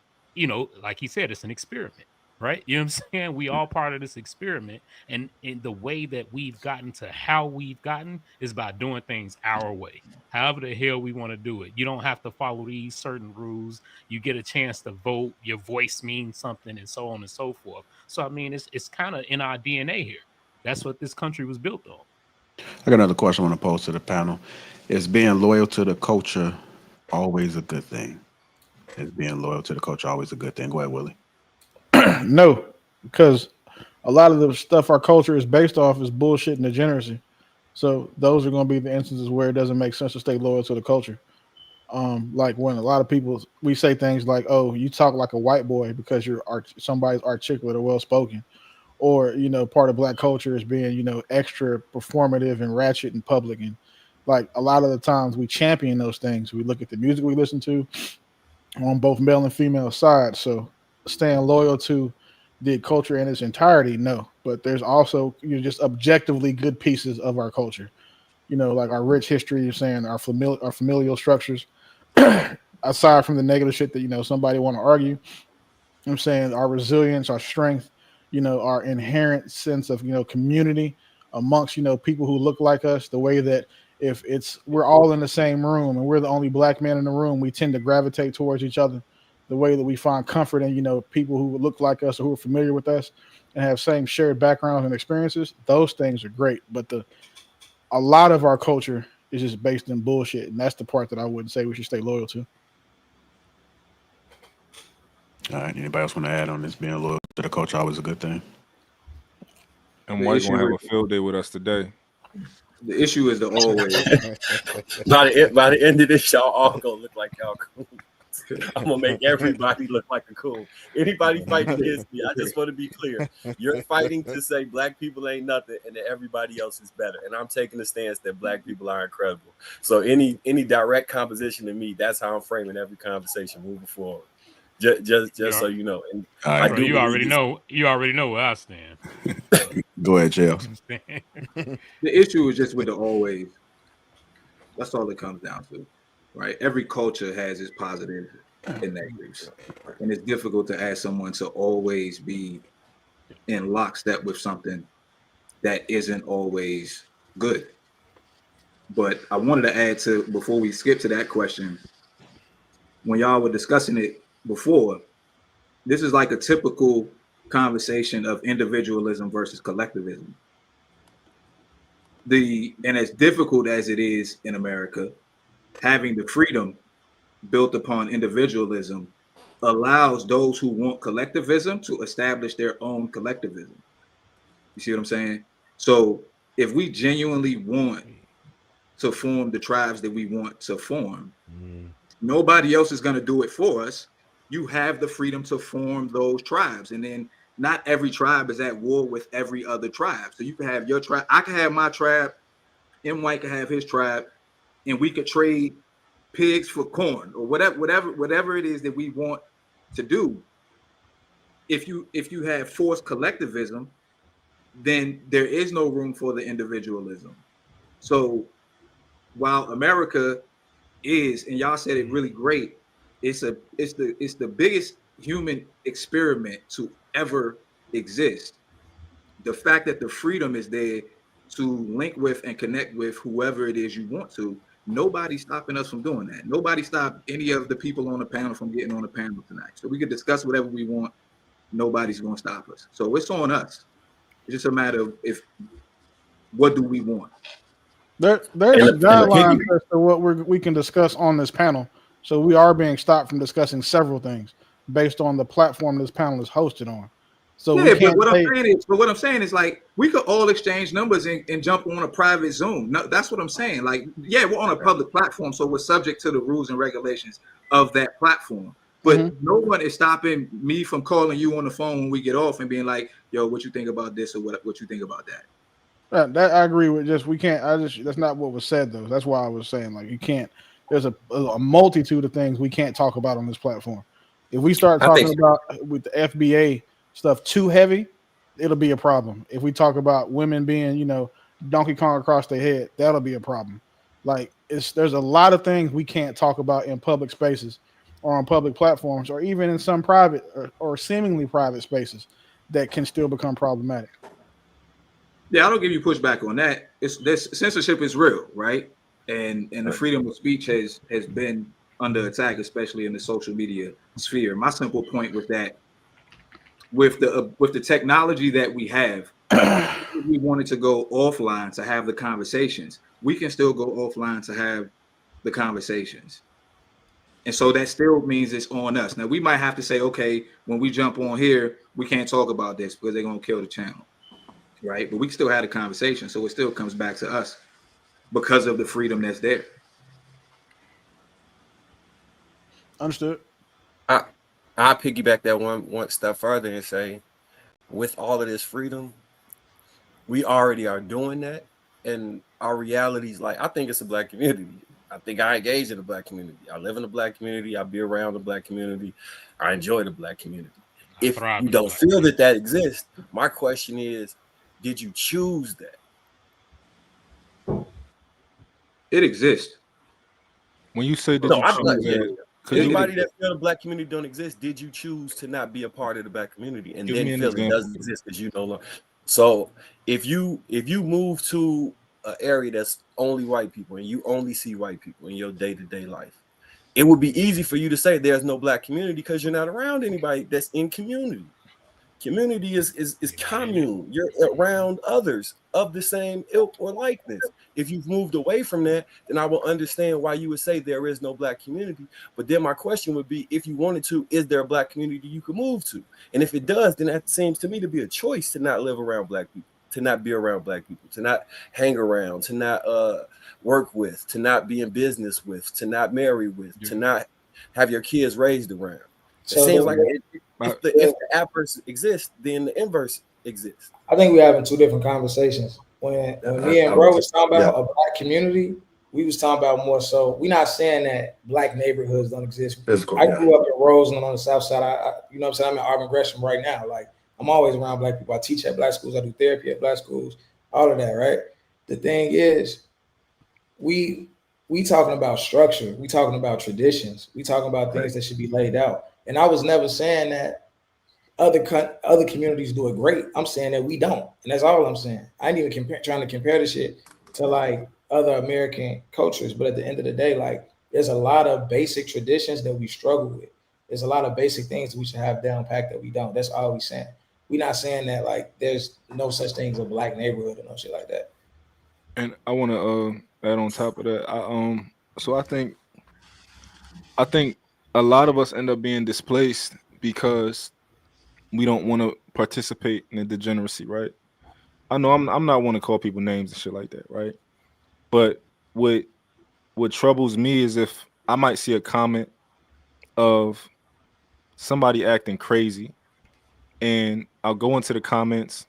like he said, it's an experiment, right? You know what I'm saying? We all part of this experiment, and in the way that we've gotten to how we've gotten is by doing things our way. However the hell we want to do it. You don't have to follow these certain rules. You get a chance to vote. Your voice means something, and so on and so forth. So I mean, it's kind of in our DNA here. That's what this country was built on. I got another question I want to pose to the panel. Is being loyal to the culture always a good thing? Is being loyal to the culture always a good thing? Go ahead, Willie. No, because a lot of the stuff our culture is based off is bullshit and degeneracy. So those are going to be the instances where it doesn't make sense to stay loyal to the culture. Like when a lot of people, we say things like, "Oh, you talk like a white boy because you're somebody's articulate or well spoken," or part of black culture is being extra performative and ratchet in public. And like a lot of the times we champion those things. We look at the music we listen to on both male and female sides. So staying loyal to the culture in its entirety, no. But there's also just objectively good pieces of our culture. Like our rich history, you're saying our familial structures, aside from the negative shit that somebody want to argue. I'm saying our resilience, our strength, our inherent sense of community amongst people who look like us. The way that if we're all in the same room and we're the only black man in the room, we tend to gravitate towards each other. The way that we find comfort in people who look like us or who are familiar with us and have same shared backgrounds and experiences, those things are great. But a lot of our culture is just based in bullshit, and that's the part that I wouldn't say we should stay loyal to. All right. Anybody else want to add on this? Being loyal to the culture always a good thing. And Mike gonna have a field day with us today. The issue is the always. by the end of this, y'all all gonna look like y'all cool. I'm gonna make everybody look like a cool. Anybody fighting against me, I just want to be clear. You're fighting to say black people ain't nothing and that everybody else is better. And I'm taking the stance that black people are incredible. So any direct composition to me, that's how I'm framing every conversation moving forward. Just so you know. And right, you already know where I stand. Go ahead, Charles. The issue is just with the always. That's all it comes down to. Right, every culture has its positives and negatives, and it's difficult to ask someone to always be in lockstep with something that isn't always good. But I wanted to add to, before we skip to that question, when y'all were discussing it before, this is like a typical conversation of individualism versus collectivism. And as difficult as it is in America, having the freedom built upon individualism allows those who want collectivism to establish their own collectivism. You see what I'm saying? So if we genuinely want to form the tribes that we want to form, nobody else is going to do it for us. You have the freedom to form those tribes. And then not every tribe is at war with every other tribe. So you can have your tribe. I can have my tribe. M. White can have his tribe. And we could trade pigs for corn or whatever it is that we want to do. If you have forced collectivism, then there is no room for the individualism. So while America is, and y'all said it really great, it's the biggest human experiment to ever exist. The fact that the freedom is there to link with and connect with whoever it is you want to, nobody's stopping us from doing that. Nobody stopped any of the people on the panel from getting on the panel tonight. So we could discuss whatever we want. Nobody's going to stop us. So it's on us. It's just a matter of what do we want? There's guidelines as to what we can discuss on this panel. So we are being stopped from discussing several things based on the platform this panel is hosted on. So yeah, but what I'm saying is like we could all exchange numbers and jump on a private Zoom. No, that's what I'm saying. Like, yeah, we're on a public platform, so we're subject to the rules and regulations of that platform. But no one is stopping me from calling you on the phone when we get off and being like, "Yo, what you think about this or what you think about that?" That I agree with. We can't. That's not what was said though. That's why I was saying like you can't. There's a multitude of things we can't talk about on this platform. If we start talking about with the FBA stuff too heavy, it'll be a problem. If we talk about women being, Donkey Kong across their head, that'll be a problem. Like there's a lot of things we can't talk about in public spaces or on public platforms or even in some private or seemingly private spaces that can still become problematic. Yeah, I don't give you pushback on that. This censorship is real, right? And the freedom of speech has been under attack, especially in the social media sphere. My simple point was that with the technology that we have, we wanted to go offline to have the conversations. We can still go offline to have the conversations. And so that still means it's on us. Now we might have to say, okay, when we jump on here, we can't talk about this because they're going to kill the channel. Right. But we can still have a conversation. So it still comes back to us because of the freedom that's there. Understood. I piggyback that one step further and say, with all of this freedom, we already are doing that. And our reality is like, I think it's a Black community. I think I engage in the Black community. I live in the Black community. I be around the Black community. I enjoy the Black community. If you don't feel that exists, my question is, did you choose that? It exists. When you say did you choose that, anybody that feel the Black community don't exist, did you choose to not be a part of the Black community and then feel it doesn't exist because you no longer? So if you move to an area that's only white people and you only see white people in your day-to-day life, it would be easy for you to say there's no Black community because you're not around anybody that's in community. Community is commune. You're around others of the same ilk or likeness. If you've moved away from that, then I will understand why you would say there is no Black community. But then my question would be, if you wanted to, is there a Black community you could move to? And if it does, then that seems to me to be a choice to not live around Black people, to not be around Black people, to not hang around, to not work with, to not be in business with, to not marry with, to not have your kids raised around. It seems like if the adverse exists, then the inverse exists. I think we're having two different conversations. When me and bro was talking about a Black community, we was talking about more so. We're not saying that Black neighborhoods don't exist. I grew up in Roseland on the south side. You know what I'm saying? I'm in Auburn Gresham right now. Like I'm always around Black people. I teach at Black schools. I do therapy at Black schools. All of that, right? The thing is, we talking about structure. We talking about traditions. We talking about things that should be laid out. And I was never saying that other communities do it great. I'm saying that we don't, and that's all I'm saying. I ain't even trying to compare the shit to like other American cultures. But at the end of the day, like there's a lot of basic traditions that we struggle with. There's a lot of basic things that we should have down packed that we don't. That's all we saying. We're not saying that like there's no such thing as a black neighborhood or no shit like that. And I want to add on top of that. So I think a lot of us end up being displaced because we don't want to participate in the degeneracy, right? I know I'm not want to call people names and shit like that, right? But what troubles me is if I might see a comment of somebody acting crazy, and I'll go into the comments,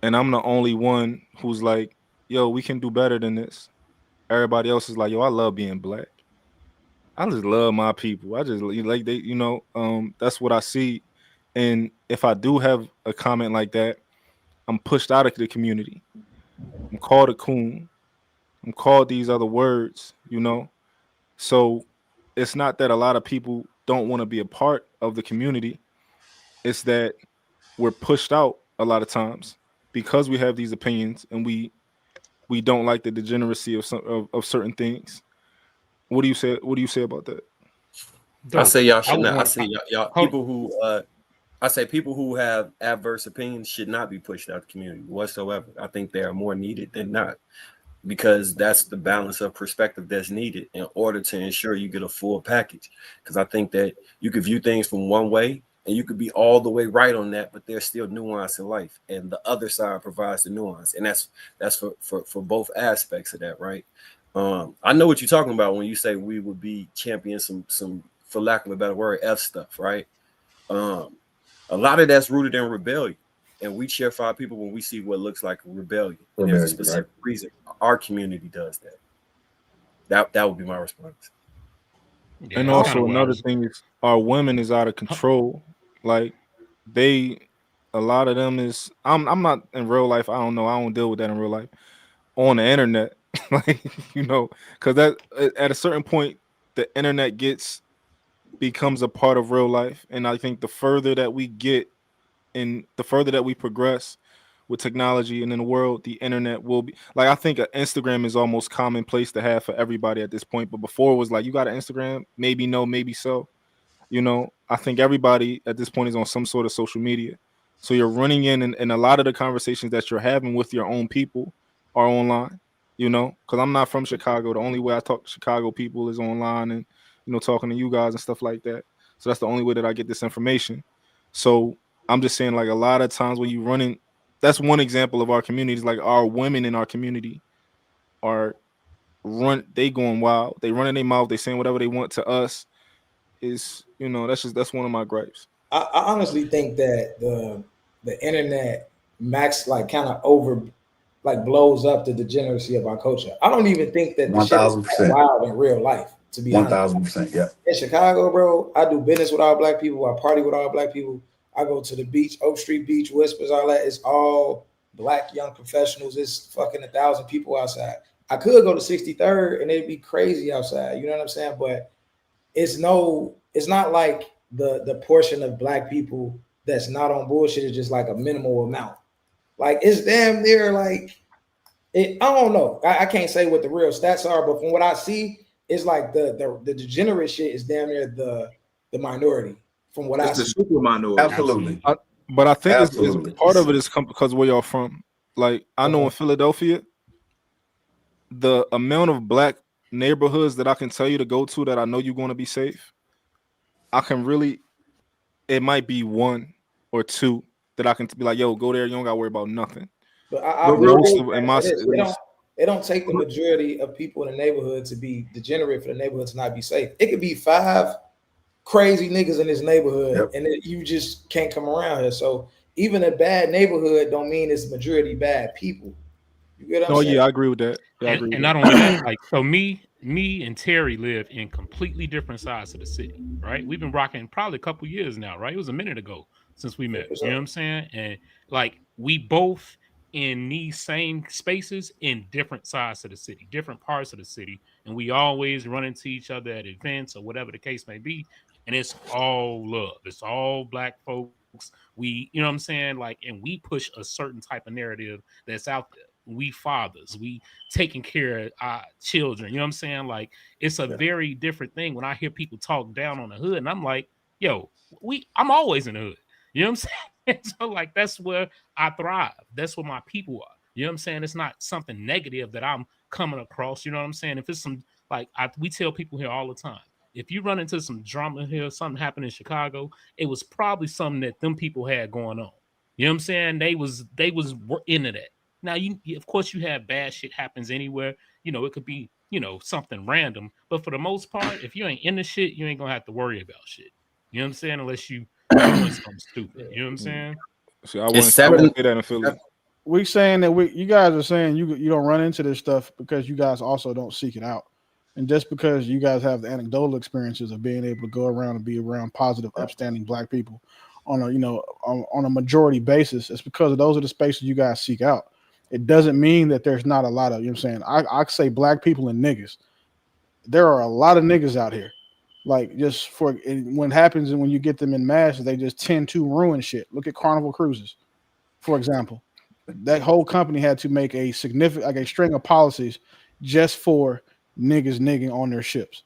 and I'm the only one who's like, "Yo, we can do better than this." Everybody else is like, "Yo, I love being black. I just love my people. I just like they, that's what I see." And if I do have a comment like that, I'm pushed out of the community. I'm called a coon. I'm called these other words, So it's not that a lot of people don't want to be a part of the community. It's that we're pushed out a lot of times because we have these opinions and we don't like the degeneracy of certain things. What do you say? What do you say about that? I say y'all should not. I say y'all people who I say people who have adverse opinions should not be pushed out of the community whatsoever. I think they are more needed than not, because that's the balance of perspective that's needed in order to ensure you get a full package. Because I think that you could view things from one way and you could be all the way right on that, but there's still nuance in life, and the other side provides the nuance, and that's for both aspects of that, right? I know what you're talking about when you say we would be champion some for lack of a better word, F stuff, right? A lot of that's rooted in rebellion, and we cheer for our people when we see what looks like a rebellion. There's a specific reason our community does that. That would be my response. Yeah, and also another thing is our women is out of control. Like a lot of them is. I'm not in real life. I don't know. I don't deal with that in real life. On the internet, like because that at a certain point, the internet becomes a part of real life, and I think the further that we get and the further that we progress with technology and in the world, the internet will be like, I think Instagram is almost commonplace to have for everybody at this point. But before it was like, you got an Instagram, maybe no, maybe so. I think everybody at this point is on some sort of social media. So you're running in, and a lot of the conversations that you're having with your own people are online, because I'm not from Chicago. The only way I talk to Chicago people is online and, talking to you guys and stuff like that. So that's the only way that I get this information. So I'm just saying, like, a lot of times when you running, that's one example of our communities. Like, our women in our community they going wild. They running their mouth. They saying whatever they want to us. Is that's one of my gripes. I honestly think that the internet like kind of over like blows up the degeneracy of our culture. I don't even think that the shit is wild in real life. To be honest, 1,000%, yeah. In Chicago, bro, I do business with all black people. I party with all black people. I go to the beach, Oak Street Beach, Whispers, all that. It's all black young professionals. It's fucking 1,000 people outside. I could go to 63rd and it'd be crazy outside. You know what I'm saying? But it's not like the portion of black people that's not on bullshit is just like a minimal amount. Like it's damn near like I don't know. I can't say what the real stats are, but from what I see, it's like the degenerate shit is damn near the minority. From what I see, the super minority. Absolutely. But I think it's part of it is because where y'all from. Like I know in Philadelphia, the amount of black neighborhoods that I can tell you to go to that I know you're going to be safe, it might be one or two that I can be like, yo, go there, you don't got to worry about nothing. But it don't take the majority of people in the neighborhood to be degenerate for the neighborhood to not be safe. It could be 5 crazy niggas in this neighborhood, and you just can't come around here. So even a bad neighborhood don't mean it's majority bad people. You get what I'm saying? Yeah, I agree with that. Yeah, and not only that, like, so me and Terry live in completely different sides of the city, right? We've been rocking probably a couple years now, right? It was a minute ago since we met. You know what I'm saying? And like we both in these same spaces in different sides of the city, different parts of the city, and we always run into each other at events or whatever the case may be. And it's all love. It's all black folks. We, you know what I'm saying? Like, and we push a certain type of narrative that's out there. we fathers, we taking care of our children. You know what I'm saying? Like it's a very different thing when I hear people talk down on the hood, and I'm like, yo, I'm always in the hood. You know what I'm saying? So like that's where I thrive. That's where my people are. You know what I'm saying? It's not something negative that I'm coming across. You know what I'm saying? If it's some like we tell people here all the time, if you run into some drama here, something happened in Chicago, it was probably something that them people had going on. You know what I'm saying? They was into that. Now of course you have bad shit happens anywhere. You know, it could be, something random, but for the most part, if you ain't in the shit, you ain't gonna have to worry about shit. You know what I'm saying? Unless you doing something stupid. You know what I'm saying? See, I wouldn't say that in Philly. We saying that you guys are saying you don't run into this stuff because you guys also don't seek it out. And just because you guys have the anecdotal experiences of being able to go around and be around positive, upstanding Black people on a majority basis, it's because those are the spaces you guys seek out. It doesn't mean that there's not a lot of, you know what I'm saying? I say Black people and niggas. There are a lot of niggas out here. Like just when happens and when you get them in mass, they just tend to ruin shit. Look at Carnival Cruises, for example. That whole company had to make a string of policies just for niggas nigging on their ships.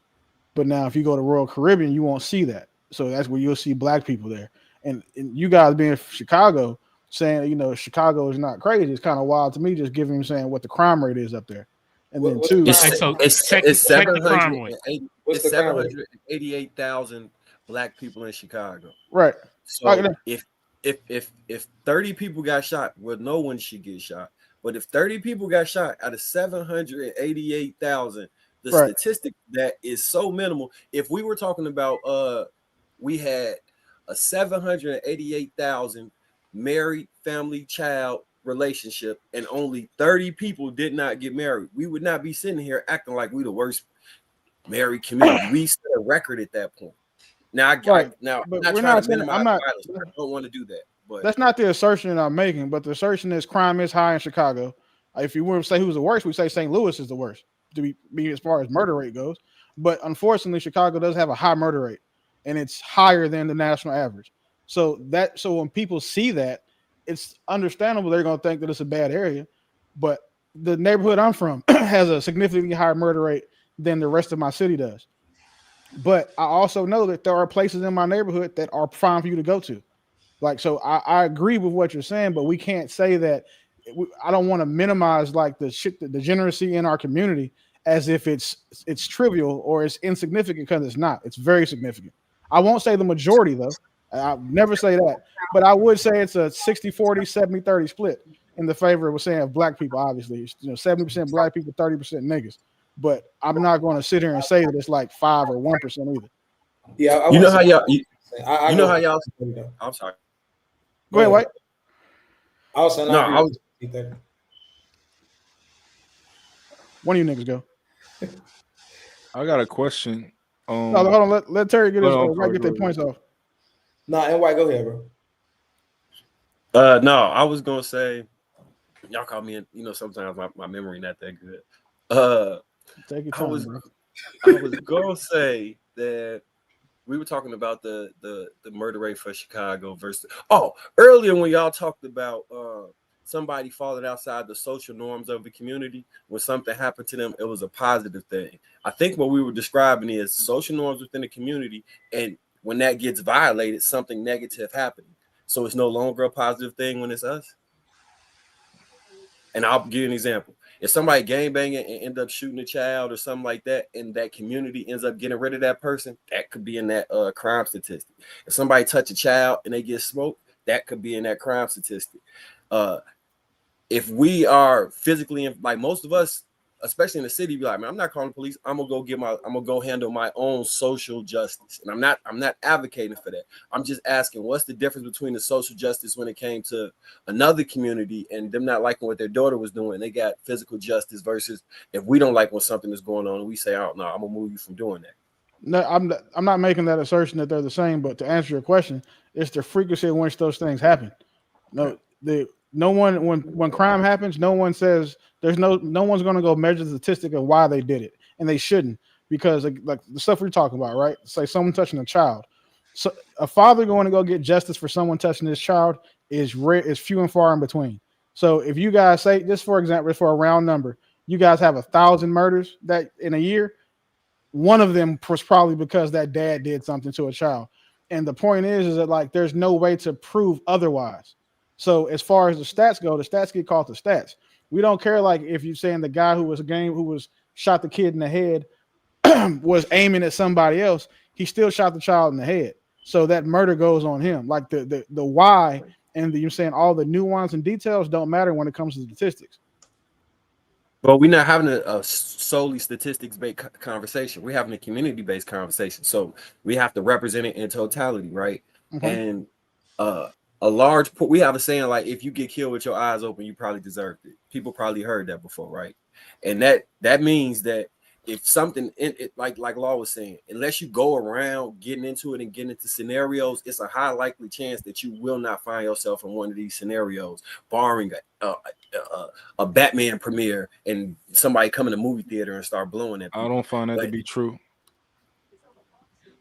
But now if you go to Royal Caribbean, you won't see that. So that's where you'll see Black people there. And you guys being from Chicago saying, Chicago is not crazy. It's kind of wild to me, just giving them saying what the crime rate is up there. And then it's 788,000 Black people in Chicago. Right. So if 30 people got shot, well, no one should get shot. But if 30 people got shot out of 788,000, the statistic that is so minimal. If we were talking about we had a 788,000 married family child relationship and only 30 people did not get married, we would not be sitting here acting like we the worst married community. We set a record at that point. Now, I'm not trying to minimize violence. I don't want to do that. But that's not the assertion that I'm making. But the assertion is crime is high in Chicago. If you want to say who's the worst, we say St. Louis is the worst to be as far as murder rate goes. But unfortunately, Chicago does have a high murder rate, and it's higher than the national average. So when people see that, it's understandable they're going to think that it's a bad area. But the neighborhood I'm from has a significantly higher murder rate than the rest of my city does. But I also know that there are places in my neighborhood that are fine for you to go to. Like, so I agree with what you're saying, but we can't say that. I don't want to minimize like the degeneracy in our community as if it's trivial or it's insignificant, because it's not. It's very significant. I won't say the majority though. I'll never say that, but I would say it's a 60-40, 70-30 split in the favor of saying of Black people. Obviously, 70% Black people, 30% niggas. But I'm not going to sit here and say that it's like 5 or 1% either. Yeah, you know how y'all. You know how y'all. I'm sorry. Go ahead, White. I was saying, one of you niggas go. I got a question. No, hold on. Let Terry get get their points off. No, and White, go ahead, bro. No, I was gonna say, y'all call me. Sometimes my memory not that good. Take your time, I was gonna say that we were talking about the murder rate for Chicago versus earlier when y'all talked about somebody falling outside the social norms of the community. When something happened to them, it was a positive thing. I think what we were describing is social norms within the community, and when that gets violated, something negative happening. So it's no longer a positive thing when it's us. And I'll give you an example. If somebody gangbanging and end up shooting a child or something like that, and that community ends up getting rid of that person, that could be in that crime statistic. If somebody touch a child and they get smoked, that could be in that crime statistic. If we are physically, like most of us, especially in the city, be like, man, I'm not calling the police. I'm gonna go handle my own social justice. And I'm not advocating for that. I'm just asking, what's the difference between the social justice when it came to another community and them not liking what their daughter was doing? They got physical justice versus if we don't like when something is going on and we say, oh no, I'm gonna move you from doing that. No, I'm not making that assertion that they're the same, but to answer your question, it's the frequency in which those things happen. No one, when crime happens, no one says no one's going to go measure the statistic of why they did it, and they shouldn't, because like the stuff we're talking about, right? Say someone touching a child, so a father going to go get justice for someone touching his child is few and far in between. So if you guys say, just for example, for a round number, you guys have 1,000 murders that in a year, one of them was probably because that dad did something to a child. And the point is that like there's no way to prove otherwise. So as far as the stats go, the stats get called the stats. We don't care like if you're saying the guy who was shot the kid in the head was aiming at somebody else, he still shot the child in the head. So that murder goes on him. Like the why and you're saying all the nuance and details don't matter when it comes to statistics. But we're not having a solely statistics-based conversation. We're having a community-based conversation. So we have to represent it in totality, right? Mm-hmm. And we have a saying like, if you get killed with your eyes open, you probably deserved it. People probably heard that before, right? And that means that if something like Law was saying, unless you go around getting into it and getting into scenarios, it's a high likely chance that you will not find yourself in one of these scenarios, barring a Batman premiere and somebody come in the movie theater and start blowing at people. I don't find that to be true.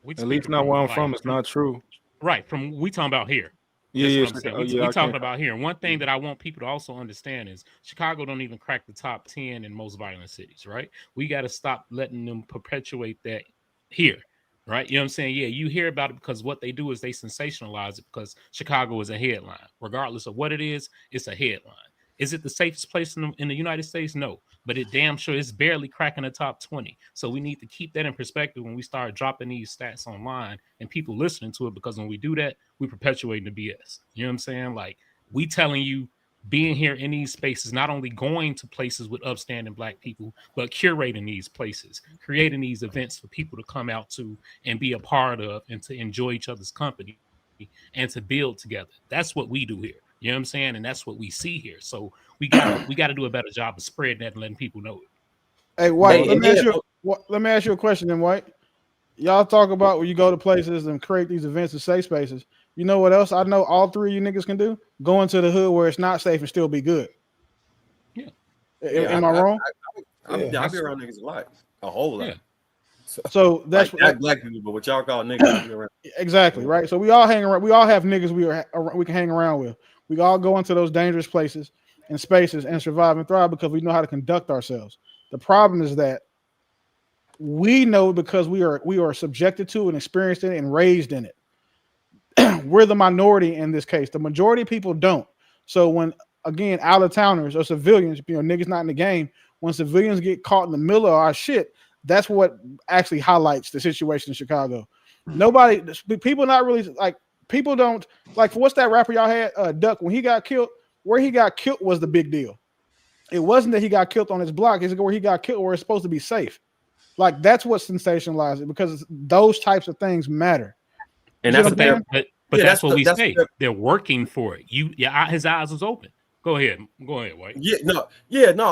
At least not where I'm from. It's not true. Right. We talking about here. Yeah, That's what I'm saying. We talking about here. And one thing that I want people to also understand is Chicago don't even crack the top 10 in most violent cities, right? We got to stop letting them perpetuate that here, right? You know what I'm saying? Yeah, you hear about it because what they do is they sensationalize it because Chicago is a headline. Regardless of what it is, it's a headline. Is it the safest place in the United States? No, but it damn sure is barely cracking the top 20. So we need to keep that in perspective when we start dropping these stats online and people listening to it, because when we do that, we perpetuating the BS. You know what I'm saying? Like, we telling you being here in these spaces, not only going to places with upstanding Black people, but curating these places, creating these events for people to come out to and be a part of and to enjoy each other's company and to build together. That's what we do here. You know what I'm saying? And that's what we see here. So we gotta do a better job of spreading that and letting people know it. Hey, White, let me ask you a question then, White. Y'all talk about when you go to places and create these events and safe spaces. You know what else I know all three of you niggas can do? Go into the hood where it's not safe and still be good. Yeah. Am I wrong? I be around niggas a lot. A whole lot. Yeah. So that's like, not Black people, but what y'all call niggas. Exactly, right? So we all hang around. We all have niggas we can hang around with. We all go into those dangerous places and spaces and survive and thrive because we know how to conduct ourselves. The problem is that we know because we are subjected to and experienced it and raised in it. We're the minority in this case. The majority of people don't. So when, again, out-of-towners or civilians, niggas not in the game, when civilians get caught in the middle of our shit, that's what actually highlights the situation in Chicago. People not really, like, people don't, like, what's that rapper y'all had, Duck, when he got killed, where he got killed was the big deal. It wasn't that he got killed on his block. It's where he got killed where it's supposed to be safe. Like, that's what sensationalized it, because those types of things matter. And that's that's what we say. They're working for it. His eyes was open. Go ahead, White. No.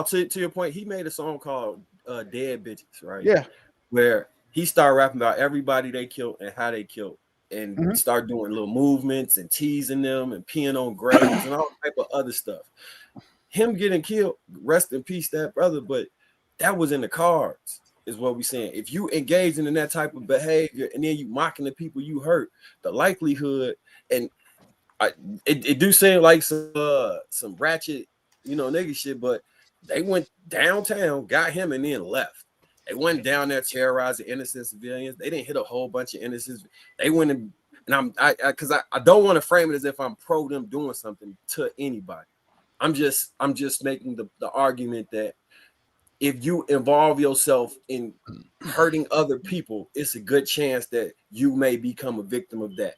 To your point, he made a song called "Dead Bitches," right? Yeah, where he started rapping about everybody they killed and how they killed, and start doing little movements and teasing them and peeing on graves and all type of other stuff. Him getting killed, rest in peace, that brother. But that was in the cards. Is what we're saying. If you engaging in that type of behavior and then you mocking the people you hurt, the likelihood, and it do seem like some ratchet, nigga shit, but they went downtown, got him, and then left. They went down there terrorizing innocent civilians. They didn't hit a whole bunch of innocents. They went in, and because I don't want to frame it as if I'm pro them doing something to anybody. I'm just making the argument that if you involve yourself in hurting other people, it's a good chance that you may become a victim of that.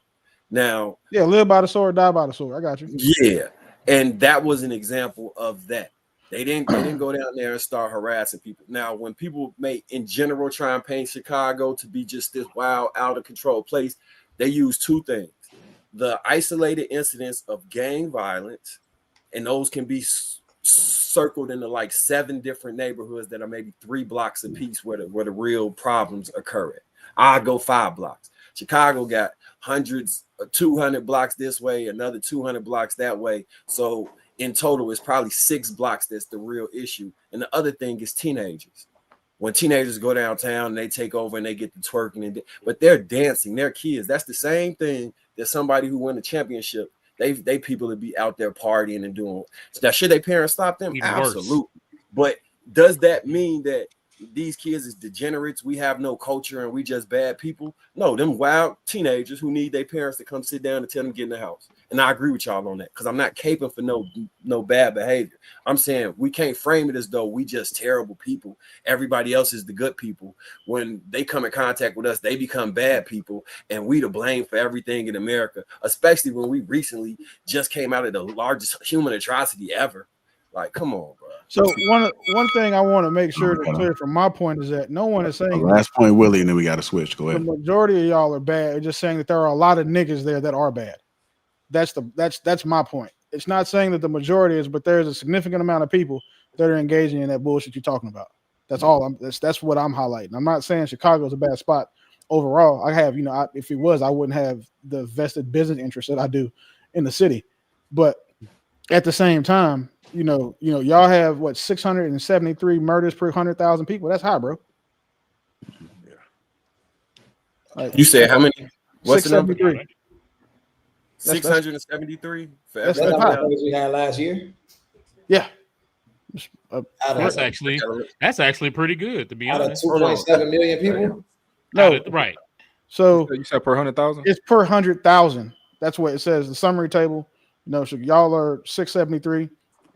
Now, live by the sword, die by the sword. I got you. Yeah, and that was an example of that. They didn't go down there and start harassing people. Now, when people may, in general, try and paint Chicago to be just this wild, out of control place, they use two things: the isolated incidents of gang violence, and those can be circled into like 7 different neighborhoods that are maybe 3 blocks apiece where the real problems occur at. I go 5 blocks. Chicago got hundreds, 200 blocks this way, another 200 blocks that way. So in total, it's probably 6 blocks that's the real issue. And the other thing is teenagers. When teenagers go downtown and they take over and they get to twerking, but they're dancing, they're kids. That's the same thing that somebody who won the championship They people that be out there partying and doing. Now, should their parents stop them? Even worse. Absolutely. But does that mean that these kids is degenerates? We have no culture and we just bad people? No, them wild teenagers who need their parents to come sit down and tell them to get in the house. And I agree with y'all on that, because I'm not caping for no bad behavior. I'm saying we can't frame it as though we just terrible people. Everybody else is the good people. When they come in contact with us, they become bad people, and we to blame for everything in America, especially when we recently just came out of the largest human atrocity ever. Like, come on, bro. So one thing I want to make sure to clear from my point is that no one is saying last point, Willie, and then we got to switch. Go ahead. The majority of y'all are bad. They're just saying that there are a lot of niggas there that are bad. That's my point. It's not saying that the majority is, but there's a significant amount of people that are engaging in that bullshit you're talking about. That's all. That's what I'm highlighting. I'm not saying Chicago is a bad spot overall. I have, if it was, I wouldn't have the vested business interest that I do in the city. But at the same time, y'all have 673 murders per 100,000 people. That's high, bro. Like, you said how many? What's the number? 673 for that's the numbers we had last year. Yeah, that's actually pretty good, to be honest. 2.7 million people. No, right. So you said per 100,000? It's per 100,000. That's what it says. The summary table. So y'all are 673.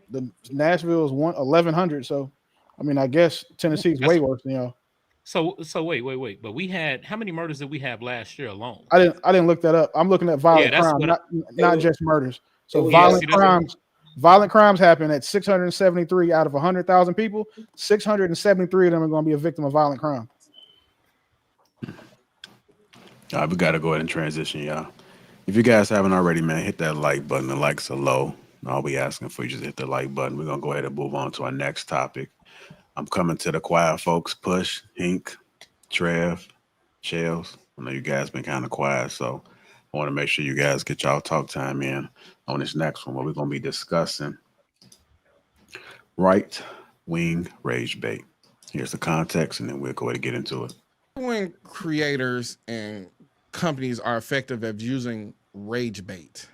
The Nashville is 1,100. So, I mean, I guess Tennessee's way worse than y'all. So wait. But we had, how many murders did we have last year alone? I didn't look that up. I'm looking at violent crime, not just murders. So violent crimes happen at 673 out of 100,000 people. 673 of them are going to be a victim of violent crime. All right, we got to go ahead and transition, y'all. If you guys haven't already, man, hit that like button. The likes are low. All we asking for you just hit the like button. We're going to go ahead and move on to our next topic. I'm coming to the quiet folks. Push, Hink, Trev, Shells. I know you guys been kind of quiet, so I want to make sure you guys get y'all talk time in on this next one, where we're going to be discussing right-wing rage bait. Here's the context, and then we'll go ahead and get into it. When creators and companies are effective at using rage bait,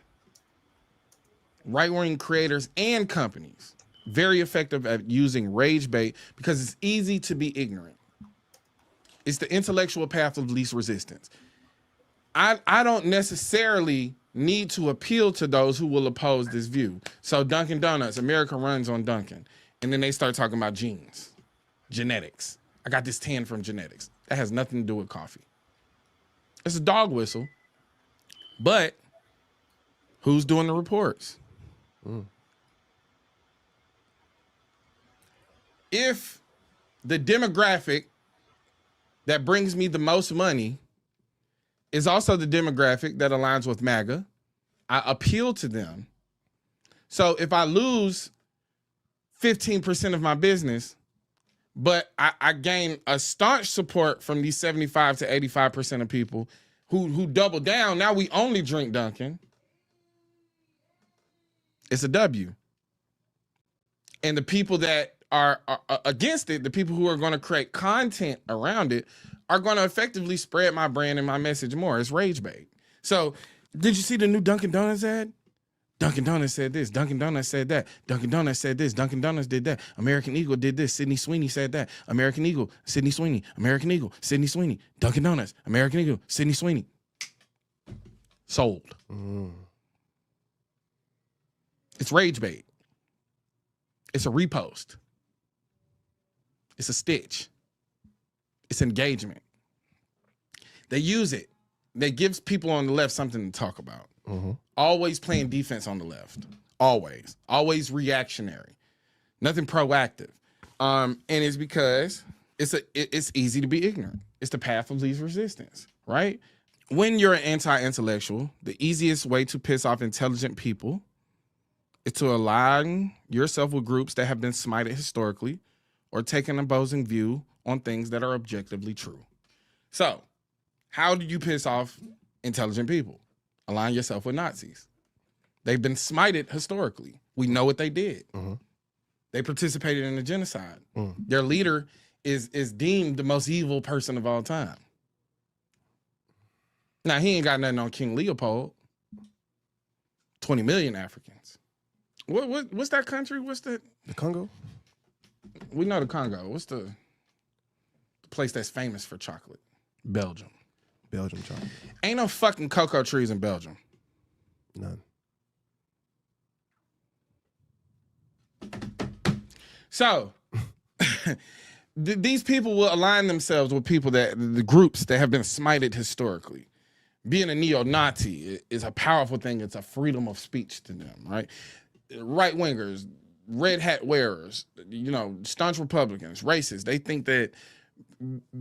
right-wing creators and companies very effective at using rage bait because it's easy to be ignorant. It's the intellectual path of least resistance. I don't necessarily need to appeal to those who will oppose this view. So Dunkin' Donuts, America runs on Dunkin', and then they start talking about genes, genetics. I got this tan from genetics. That has nothing to do with coffee. It's a dog whistle, but who's doing the reports? If the demographic that brings me the most money is also the demographic that aligns with MAGA, I appeal to them. So if I lose 15% of my business, but I gain a staunch support from these 75 to 85% of people who double down, now we only drink Dunkin', it's a W. And the people that are against it, the people who are going to create content around it, are going to effectively spread my brand and my message more. It's rage bait. So, did you see the new Dunkin' Donuts ad? Dunkin' Donuts said this. Dunkin' Donuts said that. Dunkin' Donuts said this. Dunkin' Donuts did that. American Eagle did this. Sydney Sweeney said that. American Eagle, Sydney Sweeney. American Eagle, Sydney Sweeney. Dunkin' Donuts, American Eagle, Sydney Sweeney. Sold. It's rage bait. It's a repost. It's a stitch. It's engagement. They use it. They gives people on the left something to talk about. Always playing defense on the left. Always reactionary. Nothing proactive. And it's because it's easy to be ignorant. It's the path of least resistance, right? When you're an anti-intellectual, the easiest way to piss off intelligent people is to align yourself with groups that have been smited historically or take an opposing view on things that are objectively true. So, how do you piss off intelligent people? Align yourself with Nazis. They've been smited historically. We know what they did. They participated in a genocide. Their leader is deemed the most evil person of all time. Now, he ain't got nothing on King Leopold. 20 million Africans. What's that country? What's the Congo? We know the Congo. What's the place that's famous for chocolate? Belgium. Belgium chocolate. Ain't no fucking cocoa trees in Belgium. None. So these people will align themselves with people the groups that have been smited historically. Being a neo-Nazi is a powerful thing. It's a freedom of speech to them, right? Right-wingers, red hat wearers, staunch Republicans, racists, they think that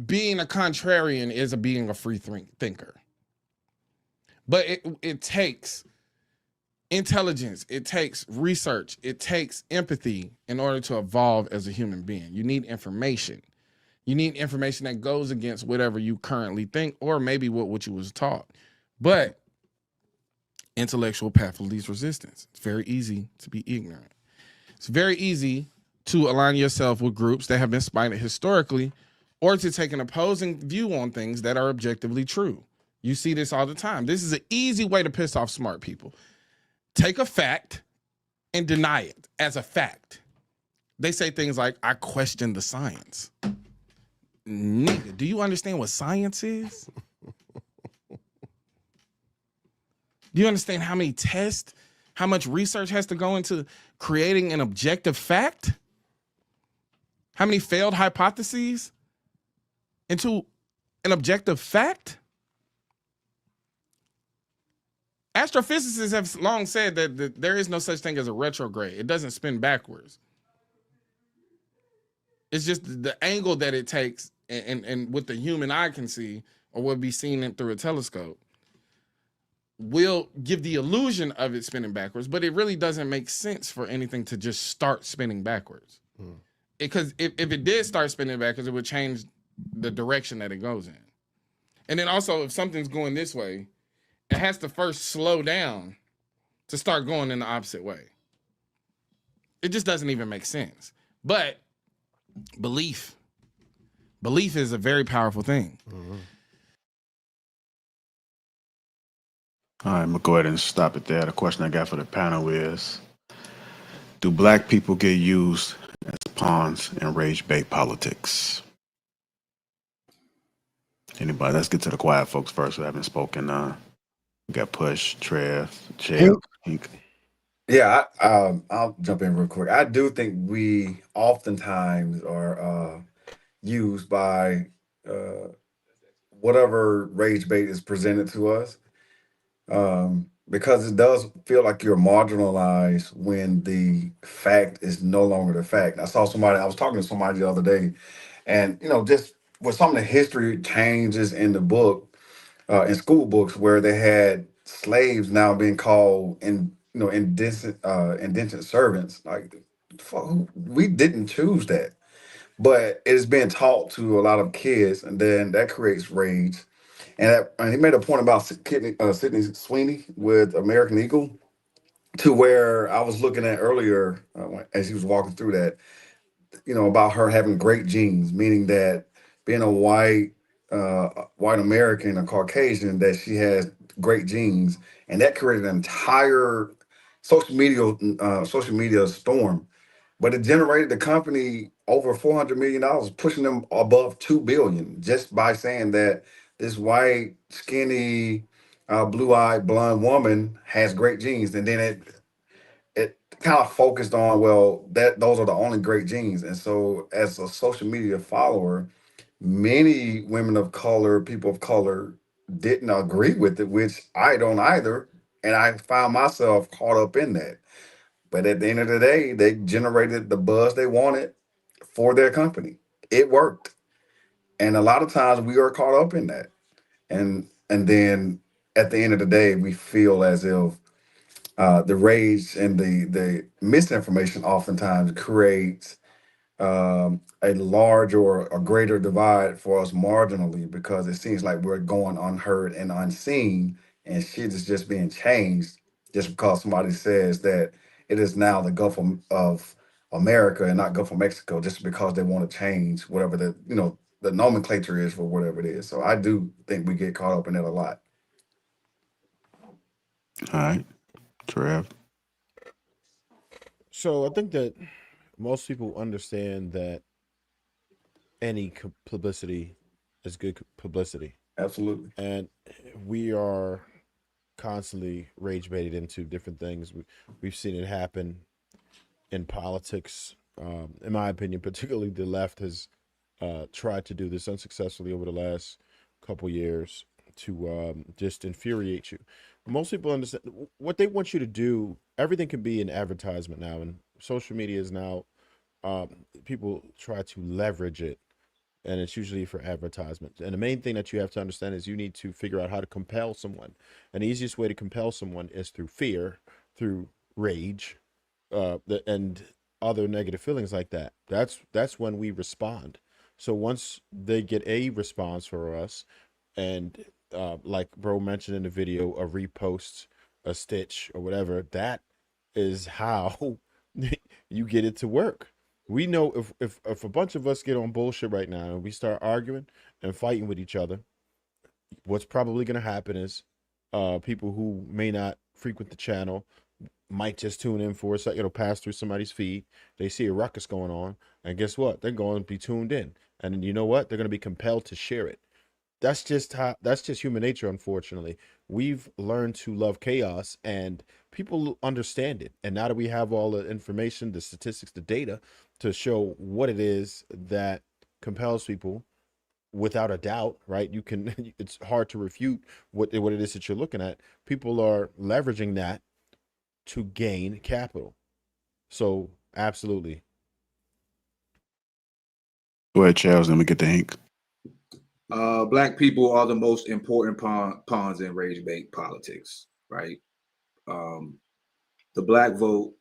being a contrarian is being a free thinker. But it takes intelligence, it takes research, it takes empathy in order to evolve as a human being. You need information. You need information that goes against whatever you currently think, or maybe what you was taught. But intellectual path of least resistance. It's very easy to be ignorant. It's very easy to align yourself with groups that have been spited historically, or to take an opposing view on things that are objectively true. You see this all the time. This is an easy way to piss off smart people. Take a fact and deny it as a fact. They say things like, I question the science. Nigga, do you understand what science is? Do you understand how many tests, how much research has to go into creating an objective fact? How many failed hypotheses into an objective fact? Astrophysicists have long said that there is no such thing as a retrograde. It doesn't spin backwards. It's just the angle that it takes and what the human eye can see, or will be seen through a telescope, will give the illusion of it spinning backwards, but it really doesn't make sense for anything to just start spinning backwards. Because if it did start spinning backwards, it would change the direction that it goes in. And then also, if something's going this way, it has to first slow down to start going in the opposite way. It just doesn't even make sense. But belief is a very powerful thing. Mm-hmm. All right, I'm going to go ahead and stop it there. The question I got for the panel is, do black people get used as pawns in rage bait politics? Anybody? Let's get to the quiet folks first who haven't spoken. We got Push, Trev, Jay. Yeah, I'll jump in real quick. I do think we oftentimes are used by whatever rage bait is presented to us, because it does feel like you're marginalized when the fact is no longer the fact. I was talking to somebody the other day, and just with some of the history changes in the book, in school books, where they had slaves now being called indentured servants. Like, we didn't choose that, but it is being taught to a lot of kids, and then that creates rage. And he made a point about Sydney Sweeney with American Eagle, to where I was looking at earlier as he was walking through that, about her having great genes, meaning that being a white American, a Caucasian, that she has great genes, and that created an entire social media storm. But it generated the company over $400 million, pushing them above $2 billion, just by saying that this white, skinny, blue-eyed, blonde woman has great genes. And then it kind of focused on, well, those are the only great genes. And so as a social media follower, many women of color, people of color, didn't agree with it, which I don't either. And I found myself caught up in that. But at the end of the day, they generated the buzz they wanted for their company. It worked. And a lot of times we are caught up in that. And then at the end of the day, we feel as if the rage and the misinformation oftentimes creates a large or a greater divide for us marginally, because it seems like we're going unheard and unseen, and shit is just being changed just because somebody says that it is now the Gulf of America and not Gulf of Mexico, just because they want to change whatever the nomenclature is for whatever it is. So I do think we get caught up in it a lot. All right. Trev. So I think that most people understand that any publicity is good publicity. Absolutely. And we are constantly rage baited into different things. We've seen it happen in politics. In my opinion, particularly the left has tried to do this unsuccessfully over the last couple years to just infuriate you. Most people understand what they want you to do. Everything can be an advertisement now, and social media is now, people try to leverage it, and it's usually for advertisement. And the main thing that you have to understand is you need to figure out how to compel someone. And the easiest way to compel someone is through fear, through rage, and other negative feelings like that. That's when we respond. So once they get a response for us, and like bro mentioned in the video, a repost, a stitch, or whatever, that is how you get it to work. We know if a bunch of us get on bullshit right now and we start arguing and fighting with each other, what's probably going to happen is people who may not frequent the channel might just tune in for a second. It'll pass through somebody's feed. They see a ruckus going on, and guess what? They're going to be tuned in, and you know what? They're going to be compelled to share it. That's just human nature. Unfortunately, we've learned to love chaos, and people understand it. And now that we have all the information, the statistics, the data to show what it is that compels people, without a doubt, right? You can. It's hard to refute what it is that you're looking at. People are leveraging that to gain capital. So absolutely. Go ahead, Charles. Let me get the ink. Black people are the most important pawns in rage bait politics, right? The black vote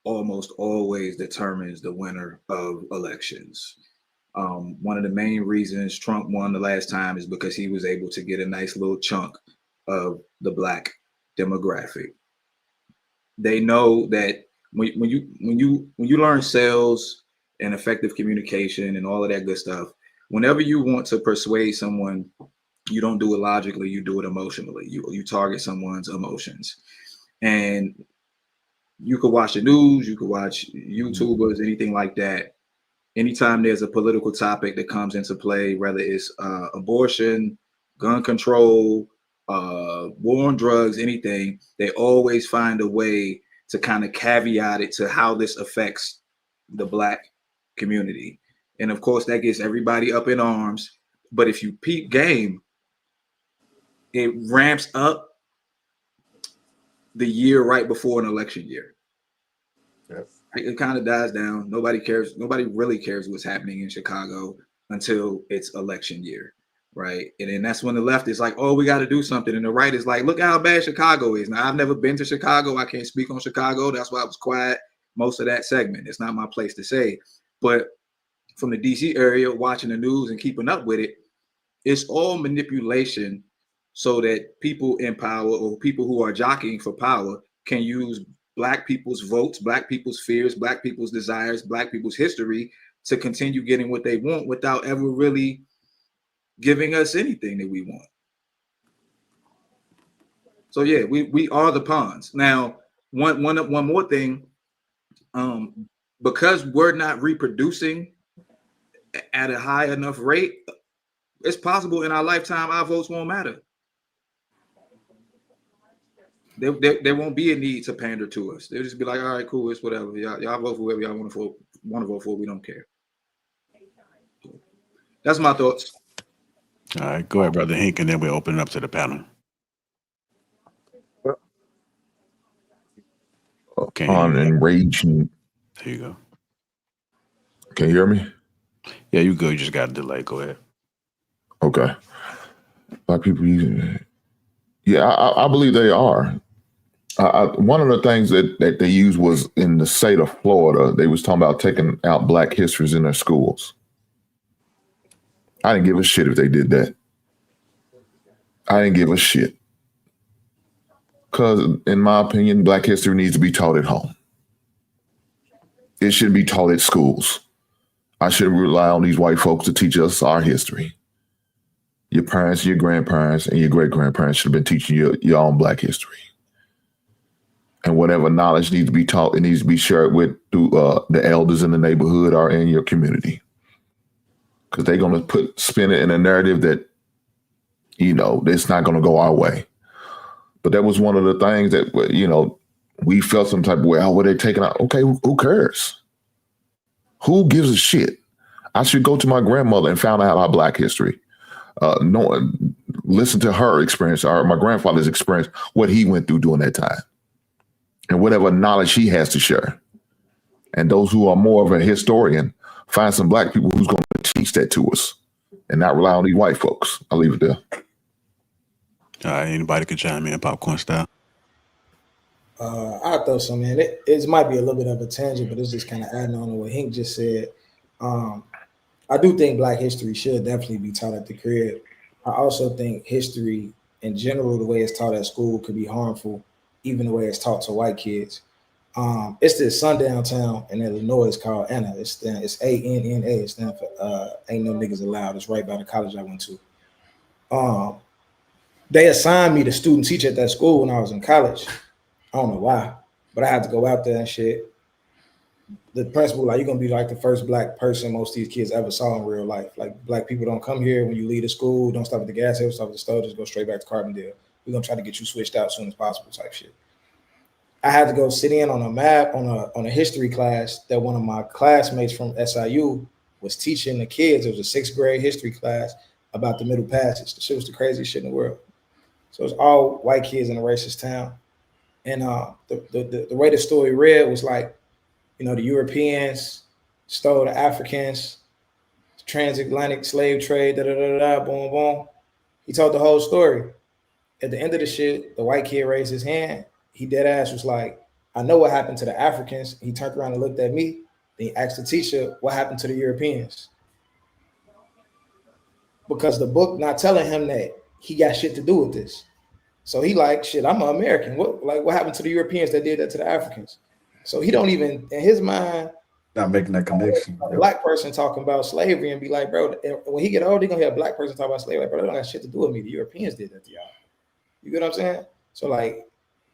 almost always determines the winner of elections. One of the main reasons Trump won the last time is because he was able to get a nice little chunk of the black demographic. They know that when you learn sales and effective communication and all of that good stuff, whenever you want to persuade someone, you don't do it logically, you do it emotionally. You target someone's emotions. And you could watch the news, you could watch YouTubers, anything like that. Anytime there's a political topic that comes into play, whether it's abortion, gun control, war on drugs, anything, they always find a way to kind of caveat it to how this affects the black community. And of course, that gets everybody up in arms. But if you peep game, it ramps up the year right before an election year. Yes. It kind of dies down. Nobody cares. Nobody really cares what's happening in Chicago until it's election year, right? And then that's when the left is like, oh, we got to do something. And the right is like, look how bad Chicago is. Now, I've never been to Chicago. I can't speak on Chicago. That's why I was quiet most of that segment. It's not my place to say. But from the DC area, watching the news and keeping up with it, it's all manipulation so that people in power or people who are jockeying for power can use Black people's votes, Black people's fears, Black people's desires, Black people's history to continue getting what they want without ever really giving us anything that we want. So yeah, we are the pawns. Now, one more thing, because we're not reproducing at a high enough rate, it's possible in our lifetime our votes won't matter. There won't be a need to pander to us. They'll just be like, all right, cool, it's whatever. Y'all vote for whoever y'all want to vote for. We don't care. That's my thoughts. All right, go ahead, Brother Hink, and then we'll open it up to the panel. On enraging. There you go. Can you hear me? Yeah, you good. You just got a delay. Go ahead. Okay. Black people using it. Yeah, I believe they are. One of the things that they used was in the state of Florida, they was talking about taking out Black histories in their schools. I didn't give a shit if they did that. I didn't give a shit. Because in my opinion, Black history needs to be taught at home. It should be taught at schools. I shouldn't rely on these white folks to teach us our history. Your parents, your grandparents, and your great-grandparents should have been teaching you your own Black history. And whatever knowledge needs to be taught, it needs to be shared with through the elders in the neighborhood or in your community. Because they're going to spin it in a narrative that, it's not going to go our way. But that was one of the things that, we felt some type of way. Oh, what are they taking out? Okay, who cares? Who gives a shit? I should go to my grandmother and find out about Black history. Listen to her experience or my grandfather's experience, what he went through during that time. And whatever knowledge he has to share. And those who are more of a historian, find some Black people who's going to teach that to us and not rely on these white folks. I'll leave it there. All right, anybody could chime in, popcorn style. I'll throw some in. It might be a little bit of a tangent, but it's just kind of adding on to what Hank just said. I do think Black history should definitely be taught at the crib. I also think history in general, the way it's taught at school, could be harmful, even the way it's taught to white kids. It's this sundown town in Illinois. It's called Anna. It's ANNA. It stands for Ain't No Niggas Allowed. It's right by the college I went to. They assigned me to student teacher at that school when I was in college. I don't know why, but I had to go out there and shit. The principal, like, you're gonna be like the first Black person most of these kids ever saw in real life. Like, Black people don't come here when you leave the school. Don't stop at the gas station, stop at the store, just go straight back to Carbondale. We're gonna try to get you switched out as soon as possible, type shit. I had to go sit in on a history class that one of my classmates from SIU was teaching the kids. It was a 6th grade history class about the Middle Passage. The shit was the craziest shit in the world. So it's all white kids in a racist town. And the way the story read was like, the Europeans stole the Africans, transatlantic slave trade, boom, boom. He told the whole story. At the end of the shit, the white kid raised his hand. He dead ass was like, I know what happened to the Africans. He turned around and looked at me. Then he asked the teacher, what happened to the Europeans? Because the book not telling him that he got shit to do with this. So he like, shit, I'm an American. What happened to the Europeans that did that to the Africans? So he don't even, in his mind, not making that connection. A Black person talking about slavery and be like, bro, when he get older, he gonna hear a Black person talk about slavery. Like, bro, that don't got shit to do with me. The Europeans did that to y'all. You get what I'm saying? So like,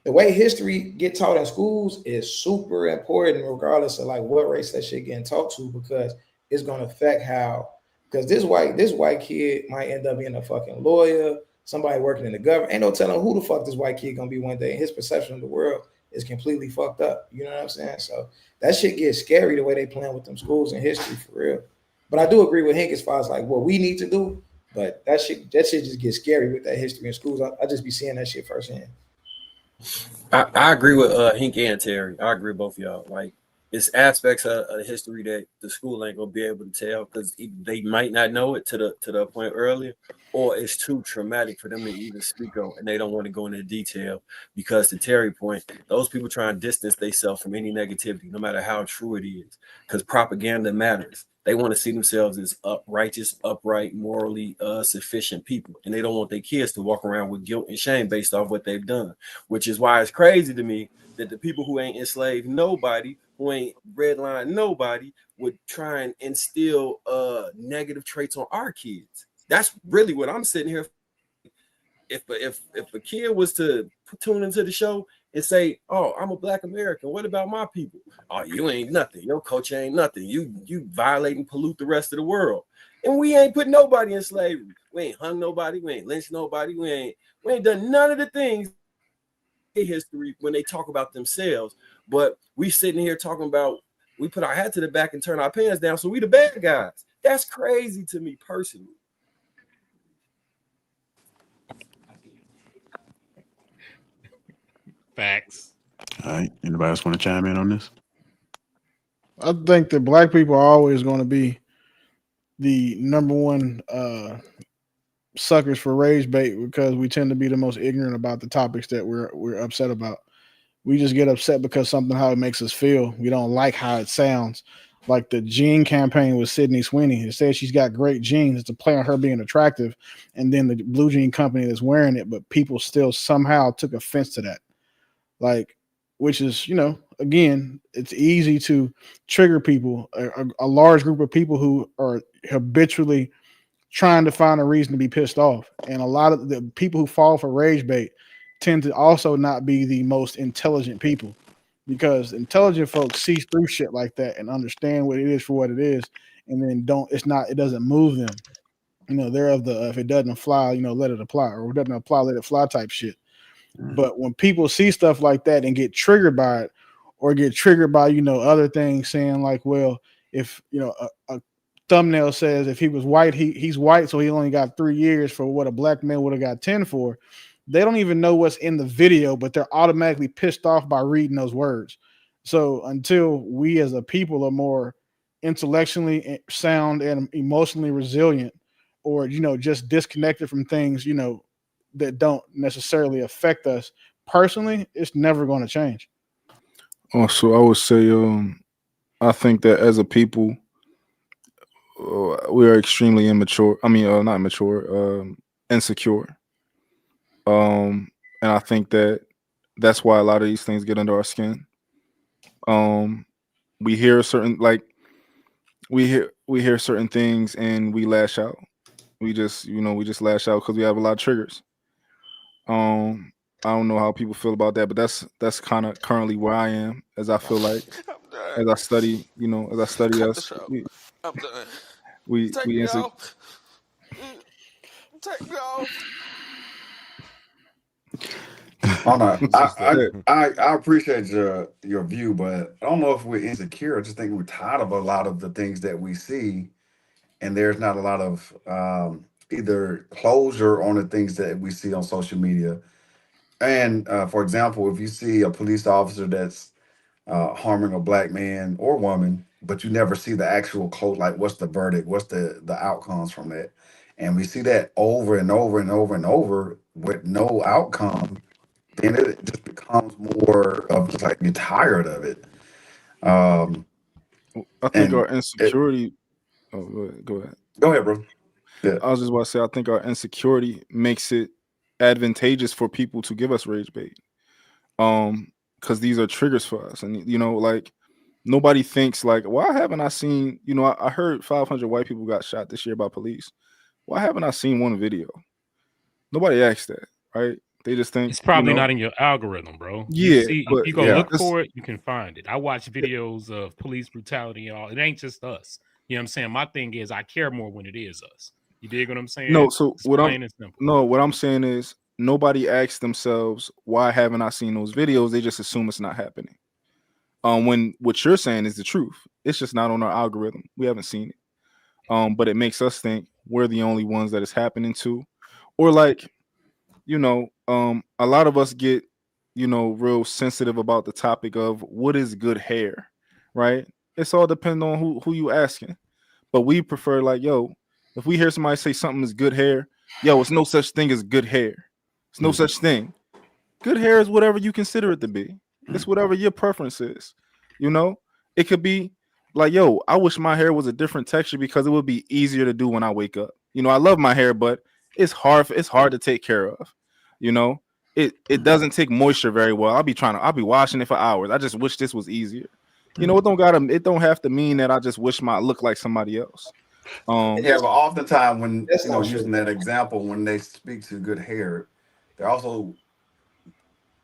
the way history get taught in schools is super important, regardless of like what race that shit getting taught to, because it's gonna affect how. Because this white kid might end up being a fucking lawyer, somebody working in the government. Ain't no telling who the fuck this white kid gonna be one day. And his perception of the world is completely fucked up. You know what I'm saying? So that shit gets scary the way they playing with them schools and history for real. But I do agree with Hank as far as like what we need to do. But that shit just gets scary with that history in schools. I just be seeing that shit firsthand. I agree with Hank and Terry. I agree with both of y'all. Like, it's aspects of the history that the school ain't gonna be able to tell because they might not know it to the point earlier, or it's too traumatic for them to even speak on, and they don't want to go into detail because, to Terry's point, those people try and distance themselves from any negativity, no matter how true it is, because propaganda matters. They want to see themselves as righteous, upright, morally sufficient people, and they don't want their kids to walk around with guilt and shame based off what they've done, which is why it's crazy to me that the people who ain't enslaved nobody, who ain't redline nobody, would try and instill negative traits on our kids. That's really what I'm sitting here. If a kid was to tune into the show and say, "Oh, I'm a Black American. What about my people?" "Oh, you ain't nothing. Your culture ain't nothing. You violate and pollute the rest of the world." And we ain't put nobody in slavery. We ain't hung nobody. We ain't lynched nobody. We ain't done none of the things in history when they talk about themselves. But we sitting here talking about we put our hat to the back and turn our pants down, so we the bad guys. That's crazy to me personally. Facts. All right. Anybody else want to chime in on this? I think that Black people are always going to be the number one suckers for rage bait because we tend to be the most ignorant about the topics that we're upset about. We just get upset because something how it makes us feel. We don't like how it sounds. Like the jean campaign with Sydney Sweeney. It says she's got great jeans. It's a play on her being attractive. And then the blue jean company that's wearing it, but people still somehow took offense to that. Like, which is, again, it's easy to trigger people, a large group of people who are habitually trying to find a reason to be pissed off. And a lot of the people who fall for rage bait tend to also not be the most intelligent people, because intelligent folks see through shit like that and understand what it is for what it is, and then it doesn't move them. They're of the if it doesn't fly, let it apply, or if it doesn't apply, let it fly type shit. But when people see stuff like that and get triggered by it, or get triggered by other things, saying like, well, if a thumbnail says if he was white, he's white, so he only got 3 years for what a black man would have got 10 for. They don't even know what's in the video, but they're automatically pissed off by reading those words. So until we as a people are more intellectually sound and emotionally resilient, or just disconnected from things that don't necessarily affect us personally, it's never going to change. So I would say, I think that as a people, we are extremely immature. I mean, not immature, insecure. And I think that that's why a lot of these things get under our skin. We hear certain we hear certain things and we lash out. We just lash out because we have a lot of triggers. I don't know how people feel about that, but that's kind of currently where I am, as I feel like as I study, us. I'm done. We Take we me insecure. off. Take me off. Oh no, I appreciate your view, but I don't know if we're insecure. I just think we're tired of a lot of the things that we see, and there's not a lot of either closure on the things that we see on social media. And for example, if you see a police officer that's harming a black man or woman, but you never see the actual code, like what's the verdict, what's the outcomes from that, and we see that over and over and over and over with no outcome, then it just becomes more of just like you're tired of it. I think our insecurity. Go ahead. Go ahead, bro. Yeah. I was just about to say, I think our insecurity makes it advantageous for people to give us rage bait. Because these are triggers for us, and like nobody thinks like, why haven't I seen? I heard 500 white people got shot this year by police. Why haven't I seen one video? Nobody asked that, right? They just think it's probably not in your algorithm, bro. Yeah, if you go look for it, you can find it. I watch videos of police brutality and all. It ain't just us. You know what I'm saying? My thing is, I care more when it is us. You dig what I'm saying? No, so it's what I'm saying is nobody asks themselves, why haven't I seen those videos? They just assume it's not happening. When what you're saying is the truth, it's just not on our algorithm. We haven't seen it. But it makes us think we're the only ones that it's happening to, or like, a lot of us get, real sensitive about the topic of what is good hair, right? It's all depending on who you asking, but we prefer like, yo, if we hear somebody say something is good hair, yo, it's no such thing as good hair. It's no such thing. Good hair is whatever you consider it to be. It's whatever your preference is. It could be like, yo, I wish my hair was a different texture because it would be easier to do when I wake up. I love my hair, but it's hard to take care of. It doesn't take moisture very well. I'll be washing it for hours. I just wish this was easier. It don't have to mean that I just wish I look like somebody else. Yeah, but oftentimes when using that example, when they speak to good hair, they're also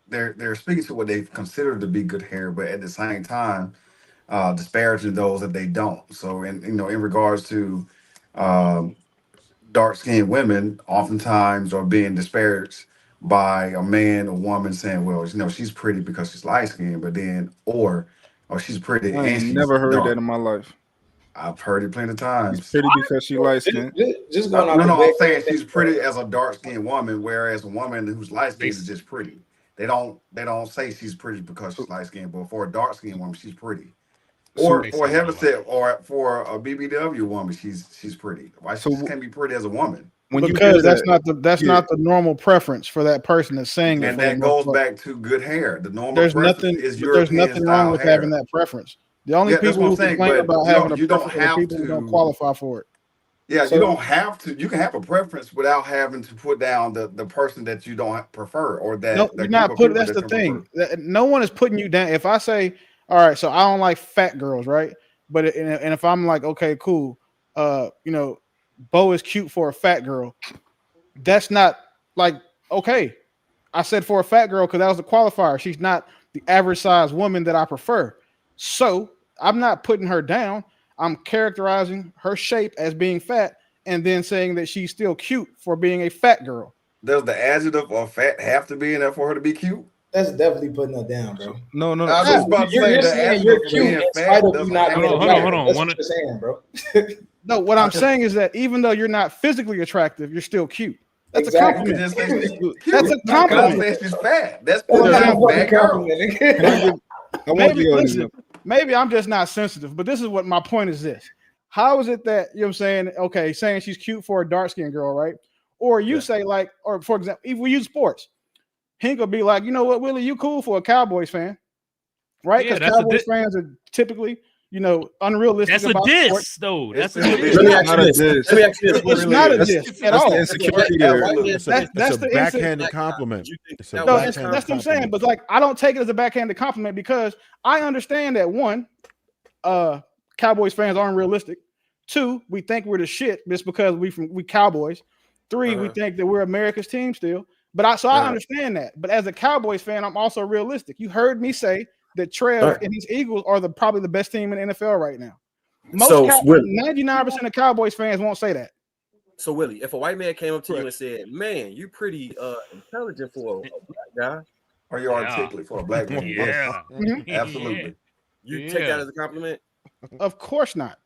they're speaking to what they consider to be good hair, but at the same time, disparaging those that they don't. So in regards to dark-skinned women, oftentimes are being disparaged by a man or woman saying, well, she's pretty because she's light-skinned, but then or she's pretty I and she's never heard dark. that in my life. I've heard it plenty of times. She's pretty because she light skinned. Just going No, I'm saying she's pretty as a dark skinned woman, whereas a woman who's light skinned is just pretty. They don't say she's pretty because she's light skinned, but for a dark skinned woman, she's pretty. Or for a heavyset, or for a BBW woman, she's pretty. Why she just can't be pretty as a woman? Because that's not the normal preference for that person that's saying it. And that goes back to good hair. The normal there's preference nothing. is There's nothing wrong with having that preference. The only people who complain about having a preference are people who don't qualify for it. Yeah, you don't have to. You can have a preference without having to put down the person that you don't prefer, or that. No, you're not putting. That's the thing. No one is putting you down. If I say, all right, so I don't like fat girls, right? But and if I'm like, okay, cool, Bo is cute for a fat girl. That's not like okay. I said for a fat girl because that was the qualifier. She's not the average size woman that I prefer. So I'm not putting her down. I'm characterizing her shape as being fat and then saying that she's still cute for being a fat girl. Does the adjective of fat have to be in there for her to be cute? That's definitely putting her down, bro. No. I was just about to say You're the saying you're adjective for cute being in fat spite of you doesn't not have being to a be black. there. Hold on. That's what you're saying, bro. No, what I'm saying is that even though you're not physically attractive, you're still cute. That's Exactly. a You compliment. can just say she's cute. That's a Not 'cause compliment. I say she's fat. That's That's putting not her a fucking fat girl. compliment. Can I give? I want to Maybe, give you an listen, example. maybe I'm just not sensitive, but this is what my point is this. How is it that, you know what I'm saying, okay, saying she's cute for a dark-skinned girl, right? Or you say like, or for example, if we use sports, Hink will be like, you know what, Willie, you cool for a Cowboys fan, right? Yeah, Because that's a Cowboys fans are typically, you know, unrealistic That's a about diss, sports. though. That's a It's diss. Let me ask Not you a this. diss. Let me ask you this. It's not a That's diss at that's all. the insecurity there. That's a the backhanded compliment. It's a No, backhanded that's what I'm saying. compliment. But like, I don't take it as a backhanded compliment because I understand that one, Cowboys fans aren't realistic. Two, we think we're the shit just because we Cowboys. Three, we think that we're America's team still. But I understand that. But as a Cowboys fan, I'm also realistic. You heard me say that Trev and his Eagles are probably the best team in the NFL right now. Most 99% of Cowboys fans won't say that. So Willie, if a white man came up to you and said, "Man, you're pretty intelligent for a black guy," Or you're articulate for a black man. Yeah. Yes. Absolutely. You take that as a compliment? Of course not.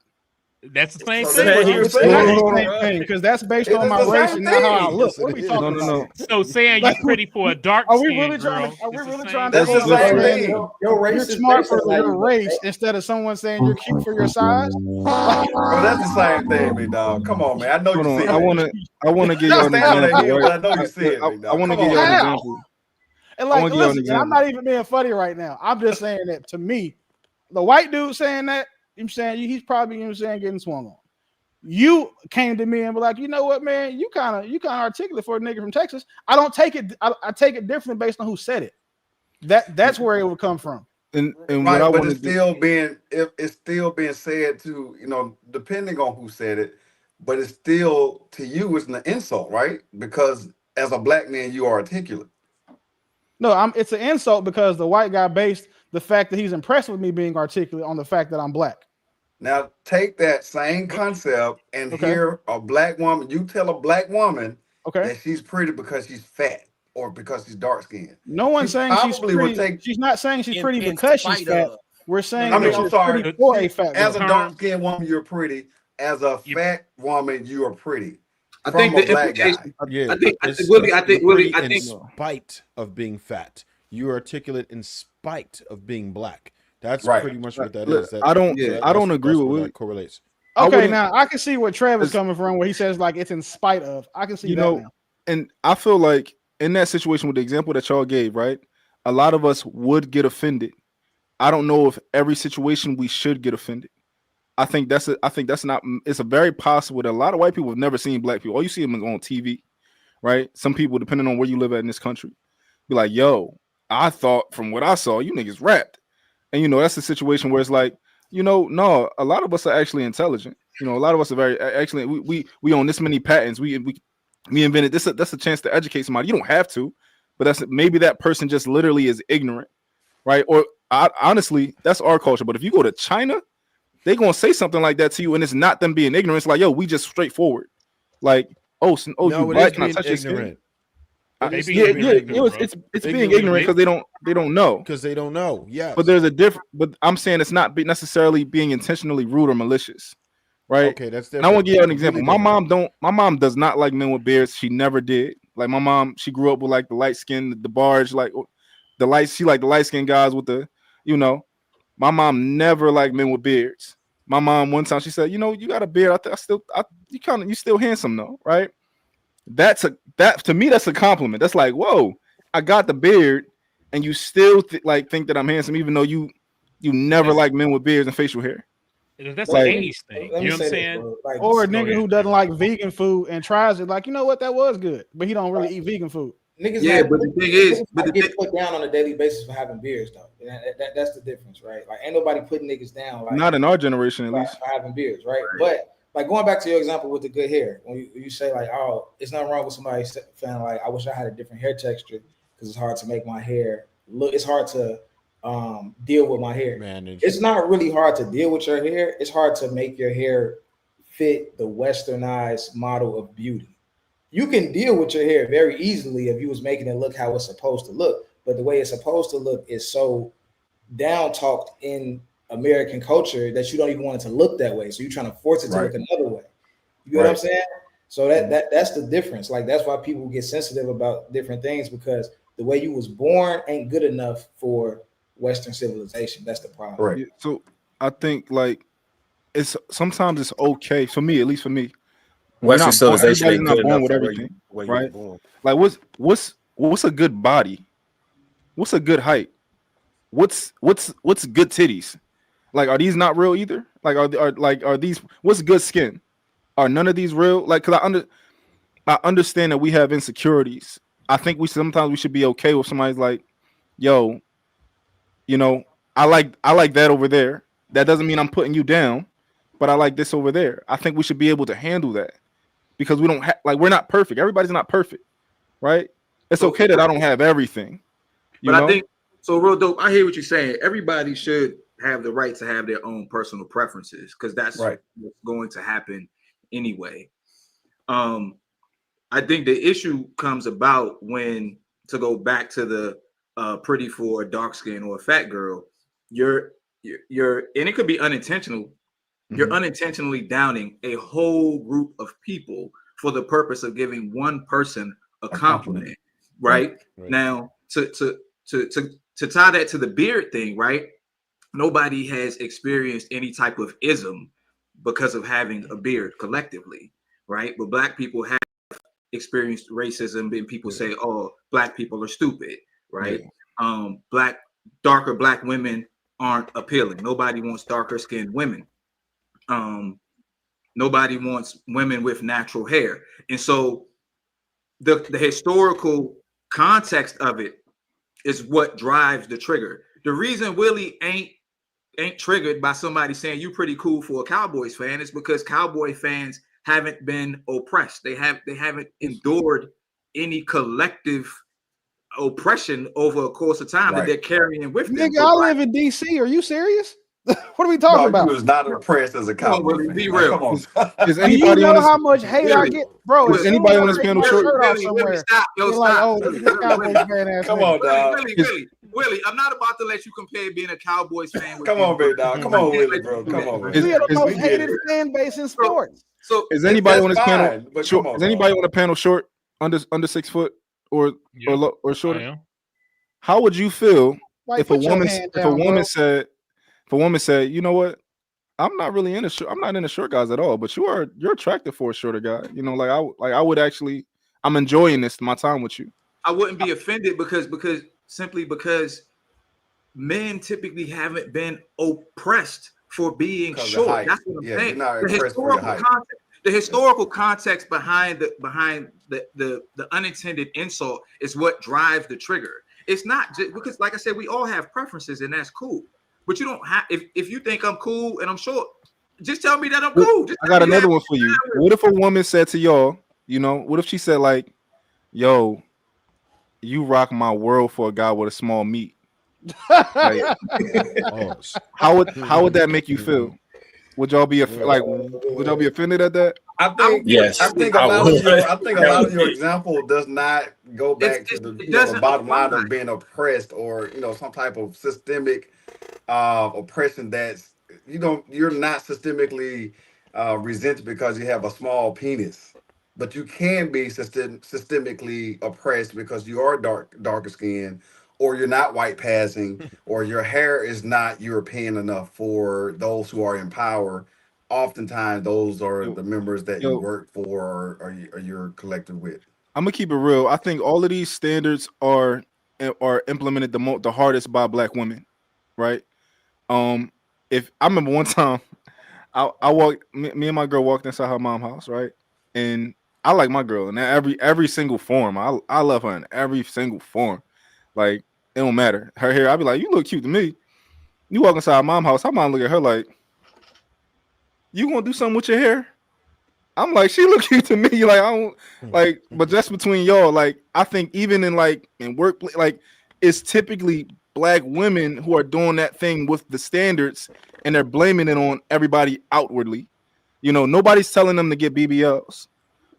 That's the same So thing. that's what It's you're not saying. the same thing because that's based It's on my the race same and not how I thing. look. What are we talking No. about? So saying you're pretty for a dark Are we skinned really girl. trying to? Are we is the really same trying to? That's the same thing. Your race You're is smart based on for how your you look, race bro. instead of someone saying you're cute for your size. Like, Bro, that's the same thing, big dog. Come on, man. I know Hold you on. said I it. want to give Y'all y'all an stand on that example. hill, Right? but I know you said it, big I dog. want to Come give y'all on, an man. example. and I like, wanna give y'all an listen, and I'm example. not even being funny right now. I'm just saying that to me, the white dude saying that, I'm saying he's probably, you know what I'm saying, getting swung on. You came to me and were like, you know what, man, you kind of articulate for a nigga from Texas. I don't take it. I take it different based on who said it. That's where it would come from. And what Right, I but want it's to do. still being said to, you know, depending on who said it, but it's still to you it's an insult, right? Because as a black man, you are articulate. No, it's an insult because the white guy based the fact that he's impressed with me being articulate on the fact that I'm black. Now take that same concept and hear a black woman. You tell a black woman that she's pretty because she's fat or because she's dark skinned. No one's saying she's pretty. She's not saying she's pretty because she's fat. We're saying I mean, that I'm she's sorry. pretty for a fat As a girl. dark skinned woman, you're pretty. As a fat woman, you are pretty. I think From the a black guy. implication. Yeah, I think you're Willie. pretty in spite of being fat. You articulate in spite of being black. That's pretty much what that is. I don't agree with Willie. That correlates. Okay, now I can see where Travis coming from, where he says like it's in spite of. I can see You that know, now. and I feel like in that situation with the example that y'all gave, right? A lot of us would get offended. I don't know if every situation we should get offended. I think that's not. It's a very possible that a lot of white people have never seen black people. All you see them on TV, right? Some people, depending on where you live at in this country, be like, "Yo, I thought from what I saw, you niggas rapped," and you know that's the situation where it's like, you know, no, a lot of us are actually intelligent. You know, a lot of us are very actually. We own this many patents. We invented this. That's a chance to educate somebody. You don't have to, but that's maybe that person just literally is ignorant, right? Or honestly, that's our culture. But if you go to China, they gonna say something like that to you, and it's not them being ignorant. It's like, yo, we just straightforward. Like, no, you black, can I touch your skin? It's being ignorant because they don't know. Because they don't know. Yeah. But there's a different. But I'm saying it's not necessarily being intentionally rude or malicious, right? Okay, that's different. And I want to give you an example. My mom does not like men with beards. She never did. Like my mom, she grew up with like the light skin, the barge, like the light. She like the light skinned guys with the, you know. My mom never liked men with beards. My mom one time she said, you know, you got a beard. You still handsome though, right? That to me that's a compliment. That's like, whoa, I got the beard, and you still think that I'm handsome, even though you never like men with beards and facial hair. That's like, an age thing. You know what I'm saying? Or a nigga who doesn't like vegan food and tries it, like, you know what, that was good, but he don't really eat vegan food. Niggas but the thing is, get put down on a daily basis for having beards, though. That's the difference, right? Like, ain't nobody putting niggas down. Like, not in our generation, at least, for having beards, right? But like going back to your example with the good hair, when you say like, oh, it's nothing wrong with somebody feeling like, I wish I had a different hair texture because it's hard to make my hair look. It's hard to deal with my hair. It's not really hard to deal with your hair. It's hard to make your hair fit the westernized model of beauty. You can deal with your hair very easily if you was making it look how it's supposed to look, but the way it's supposed to look is so down talked in American culture that you don't even want it to look that way. So you're trying to force it to look another way. You get what I'm saying? So that's the difference. Like that's why people get sensitive about different things, because the way you was born ain't good enough for Western civilization. That's the problem. Right. Yeah, so I think like sometimes it's okay for me, at least for me. Western civilization Everybody's ain't not good born enough with for everything, where you were right? born. Like what's a good body? What's a good height? What's good titties? Like, are these not real either? Like, are these, what's good skin? Are none of these real? Like, because I understand that we have insecurities. I think sometimes we should be okay with somebody's like, yo, you know, I like that over there. That doesn't mean I'm putting you down, but I like this over there. I think we should be able to handle that, because we don't we're not perfect. Everybody's not perfect, right? It's okay that I don't have everything. But I think so. Real dope. I hear what you're saying. Everybody should have the right to have their own personal preferences, because that's what's going to happen anyway. I think the issue comes about when, to go back to the pretty for a dark skin or a fat girl, you're and it could be unintentional. You're unintentionally downing a whole group of people for the purpose of giving one person a compliment, right? Now, to tie that to the beard thing, right? Nobody has experienced any type of ism because of having a beard collectively, right? But Black people have experienced racism, and people say, "Oh, Black people are stupid," right? Darker Black women aren't appealing. Nobody wants darker skinned women. Nobody wants women with natural hair. And so the historical context of it is what drives the trigger. The reason Willie ain't triggered by somebody saying you pretty cool for a Cowboys fan is because Cowboy fans haven't been oppressed. They haven't endured any collective oppression over a course of time that they're carrying with them. Nigga, I live in DC. Are you serious? What are we talking about? You was not oppressed as a Cowboy fan. Be real. Come on. Is Do anybody you on know this, how much hate I get, bro? is anybody on this panel short? Stop. Like, oh, this Cowboys fan ass. Come on, dog. Willie, I'm not about to let you compare being a Cowboys fan with Come on, big dog. Come on, Willie, bro. Come on. We are the most hated fan base in sports. So is anybody on this panel short? Is anybody on the panel short, under 6 foot or shorter? How would you feel if a woman said, you know what, I'm not really I'm not into short guys at all, but you're attractive for a shorter guy. You know, I would actually, I'm enjoying my time with you. I wouldn't be offended because men typically haven't been oppressed for being short. That's what I'm saying. The historical context behind the unintended insult is what drives the trigger. It's not just because, like I said, we all have preferences, and that's cool. But you don't have, if you think I'm cool and I'm short, just tell me that I'm cool. I got another one for you. What if a woman said to y'all, you know, what if she said like, yo, you rock my world for a guy with a small meat? Like, how would that make you feel? Would y'all be would y'all be offended at that? I think yes. I think a lot of your example does not go back to the bottom line of being oppressed, or some type of systemic oppression that's you're not systemically resented because you have a small penis, but you can be systemically oppressed because you are darker skinned, or you're not white passing, or your hair is not European enough for those who are in power. Oftentimes, those are the members that you work for or you're collected with. I'm gonna keep it real. I think all of these standards are implemented the hardest by Black women, right? If I remember one time, I walked, me and my girl walked inside her mom's house, right? And I like my girl in every single form. I love her in every single form. Like, it don't matter. Her hair, I'd be like, you look cute to me. You walk inside mom's house, her mom look at her like, you gonna do something with your hair? I'm like, she look cute to me. Like, I don't like, but just between y'all, like, I think even in workplace, like, it's typically black women who are doing that thing with the standards, and they're blaming it on everybody outwardly. You know, nobody's telling them to get BBLs.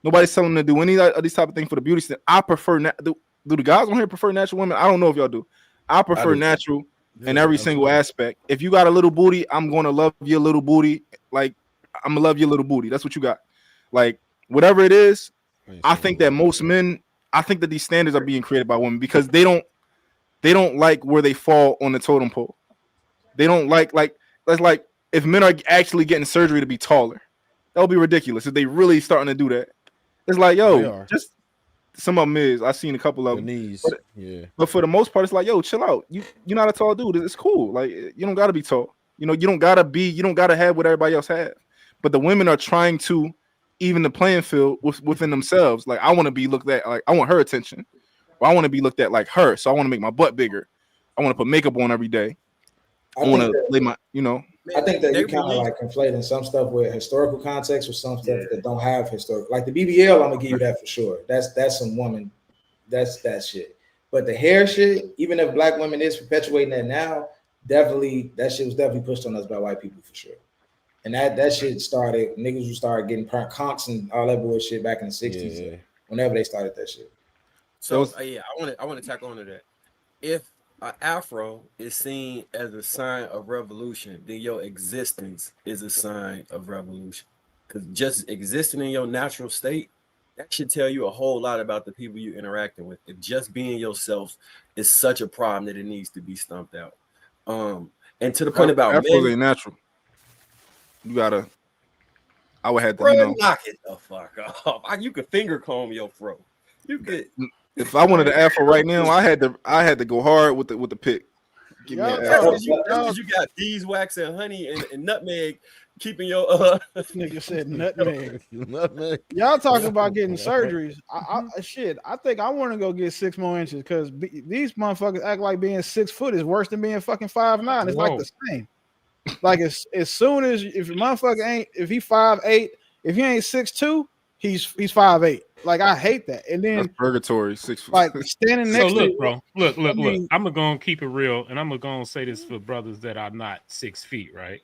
Nobody's telling them to do any of these type of things for the beauty stand. I prefer do the guys on here prefer natural women? I don't know if y'all do. I prefer natural in every single aspect. If you got a little booty, I'm gonna love your little booty. Like, I'm gonna love your little booty. That's what you got. Like, whatever it is, I think that most men, I think that these standards are being created by women because they don't like where they fall on the totem pole. They don't like that's like if men are actually getting surgery to be taller, that would be ridiculous if they really starting to do that. It's like, yo, just some of them is. I've seen a couple of them. Knees, but for the most part, it's like, yo, chill out. You're not a tall dude. It's cool. Like, you don't gotta be tall. You know, you don't gotta have what everybody else have. But the women are trying to even the playing field within themselves. Like, I want to be looked at like I want her attention, or I want to be looked at like her. So I want to make my butt bigger. I want to put makeup on every day. I want to lay my, you know. I think that you kind of like conflating some stuff with historical context with some stuff that don't have historical. Like the BBL, I'm gonna give you that for sure. That's some woman. That's that shit. But the hair shit, even if black women is perpetuating that now, definitely that shit was definitely pushed on us by white people for sure. And that shit started, niggas who started getting conks and all that bullshit back in the 60s. Whenever they started that shit. So I want to tackle onto that. If an afro is seen as a sign of revolution, then your existence is a sign of revolution. Because just existing in your natural state, that should tell you a whole lot about the people you're interacting with. If just being yourself is such a problem that it needs to be stumped out. And to the point about Afros ain't natural. You gotta. I would have to, knock it the fuck off. You could finger comb your fro. You could. If I wanted an afro right now, I had to go hard with the pick. Give me you got beeswax and honey and nutmeg keeping your nigga said nutmeg. Y'all talking about getting surgeries. I think I want to go get 6 more inches because these motherfuckers act like being 6 foot is worse than being fucking 5'9". It's like the same. Like as soon as if motherfucker ain't, if he 5'8", if he ain't 6'2", he's 5'8". Like, I hate that. And then that's purgatory 6 foot. Like standing next to look, bro. Look. I'm gonna keep it real, and I'm gonna say this for brothers that are not 6 feet, right?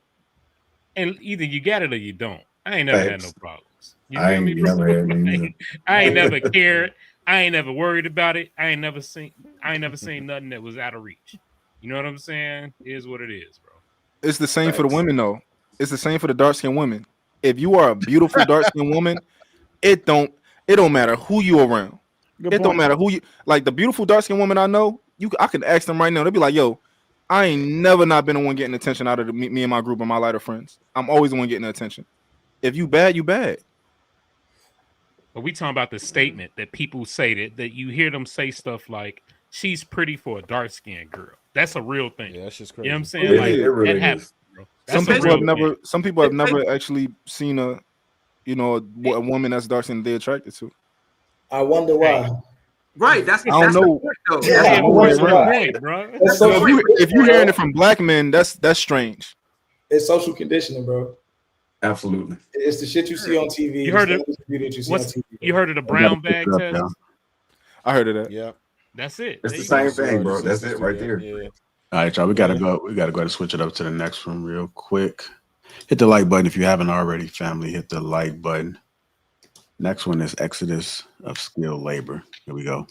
And either you got it or you don't. I ain't never had no problems. You feel me, bro? I ain't never cared. I ain't never worried about it. I ain't never seen nothing that was out of reach. You know what I'm saying? It is what it is, bro. It's the same for the women, though. It's the same for the dark-skinned women. If you are a beautiful dark-skinned woman, it don't matter who you around. Don't matter who you like. The beautiful dark-skinned woman I know, I can ask them right now. They'll be like, "Yo, I ain't never not been the one getting attention out of me and my group and my lighter friends. I'm always the one getting the attention. If you bad, you bad." But we talking about the statement that people say that you hear them say stuff like, "She's pretty for a dark-skinned girl." That's a real thing. Yeah, that's just crazy. You know what I'm saying? It really that happens, bro. Some people have never actually seen a woman that's dark skinned they're attracted to. I wonder why. Right, that's I don't know. Point, bro. If you're hearing it from black men, that's strange. It's social conditioning, bro. Absolutely. It's the shit you see on TV. You heard it. You heard of the brown bag test? I heard of that. Yeah. That's it. It's the same thing, bro. That's it right there. Yeah. All right, y'all. We gotta go to switch it up to the next one real quick. Hit the like button if you haven't already, family. Hit the like button. Next one is Exodus of Skilled Labor. Here we go.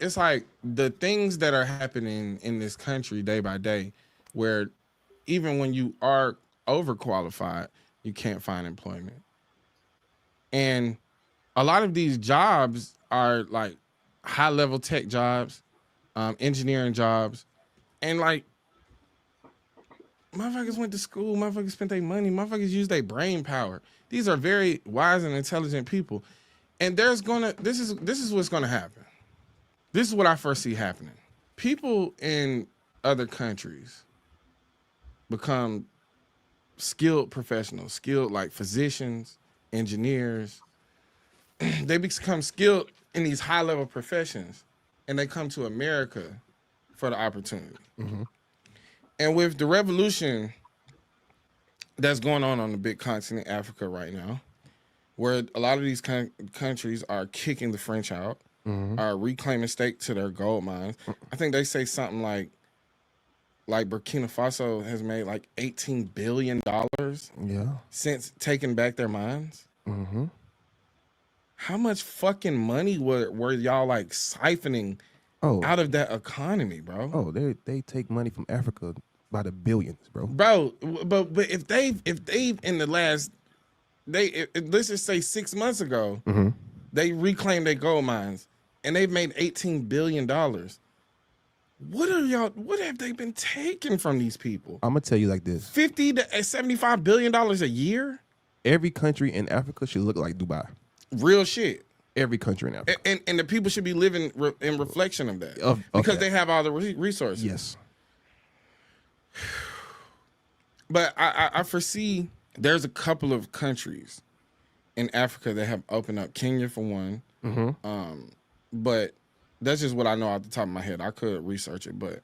It's like the things that are happening in this country day by day, where even when you are overqualified, you can't find employment. And a lot of these jobs are like high-level tech jobs, engineering jobs, and like motherfuckers went to school, motherfuckers spent their money, motherfuckers use their brain power. These are very wise and intelligent people. And this is what's gonna happen. This is what I first see happening. People in other countries become skilled professionals, skilled like physicians, engineers. They become skilled in these high-level professions, and they come to America for the opportunity. Mm-hmm. And with the revolution that's going on the big continent, Africa, right now, where a lot of these countries are kicking the French out, are reclaiming stake to their gold mines. I think they say something like Burkina Faso has made like $18 billion since taking back their mines. How much fucking money were y'all like siphoning out of that economy, bro? Oh, they take money from Africa by the billions, bro. Bro, but if they in the last let's just say 6 months ago, they reclaimed their gold mines and they've made $18 billion. What have they been taking from these people? I'm gonna tell you like this: $50 to $75 billion a year. Every country in Africa should look like Dubai. Real shit. Every country in Africa, and the people should be living in reflection of that because they have all the resources. Yes. But I foresee there's a couple of countries in Africa that have opened up. Kenya for one. But that's just what I know off the top of my head. I could research it, but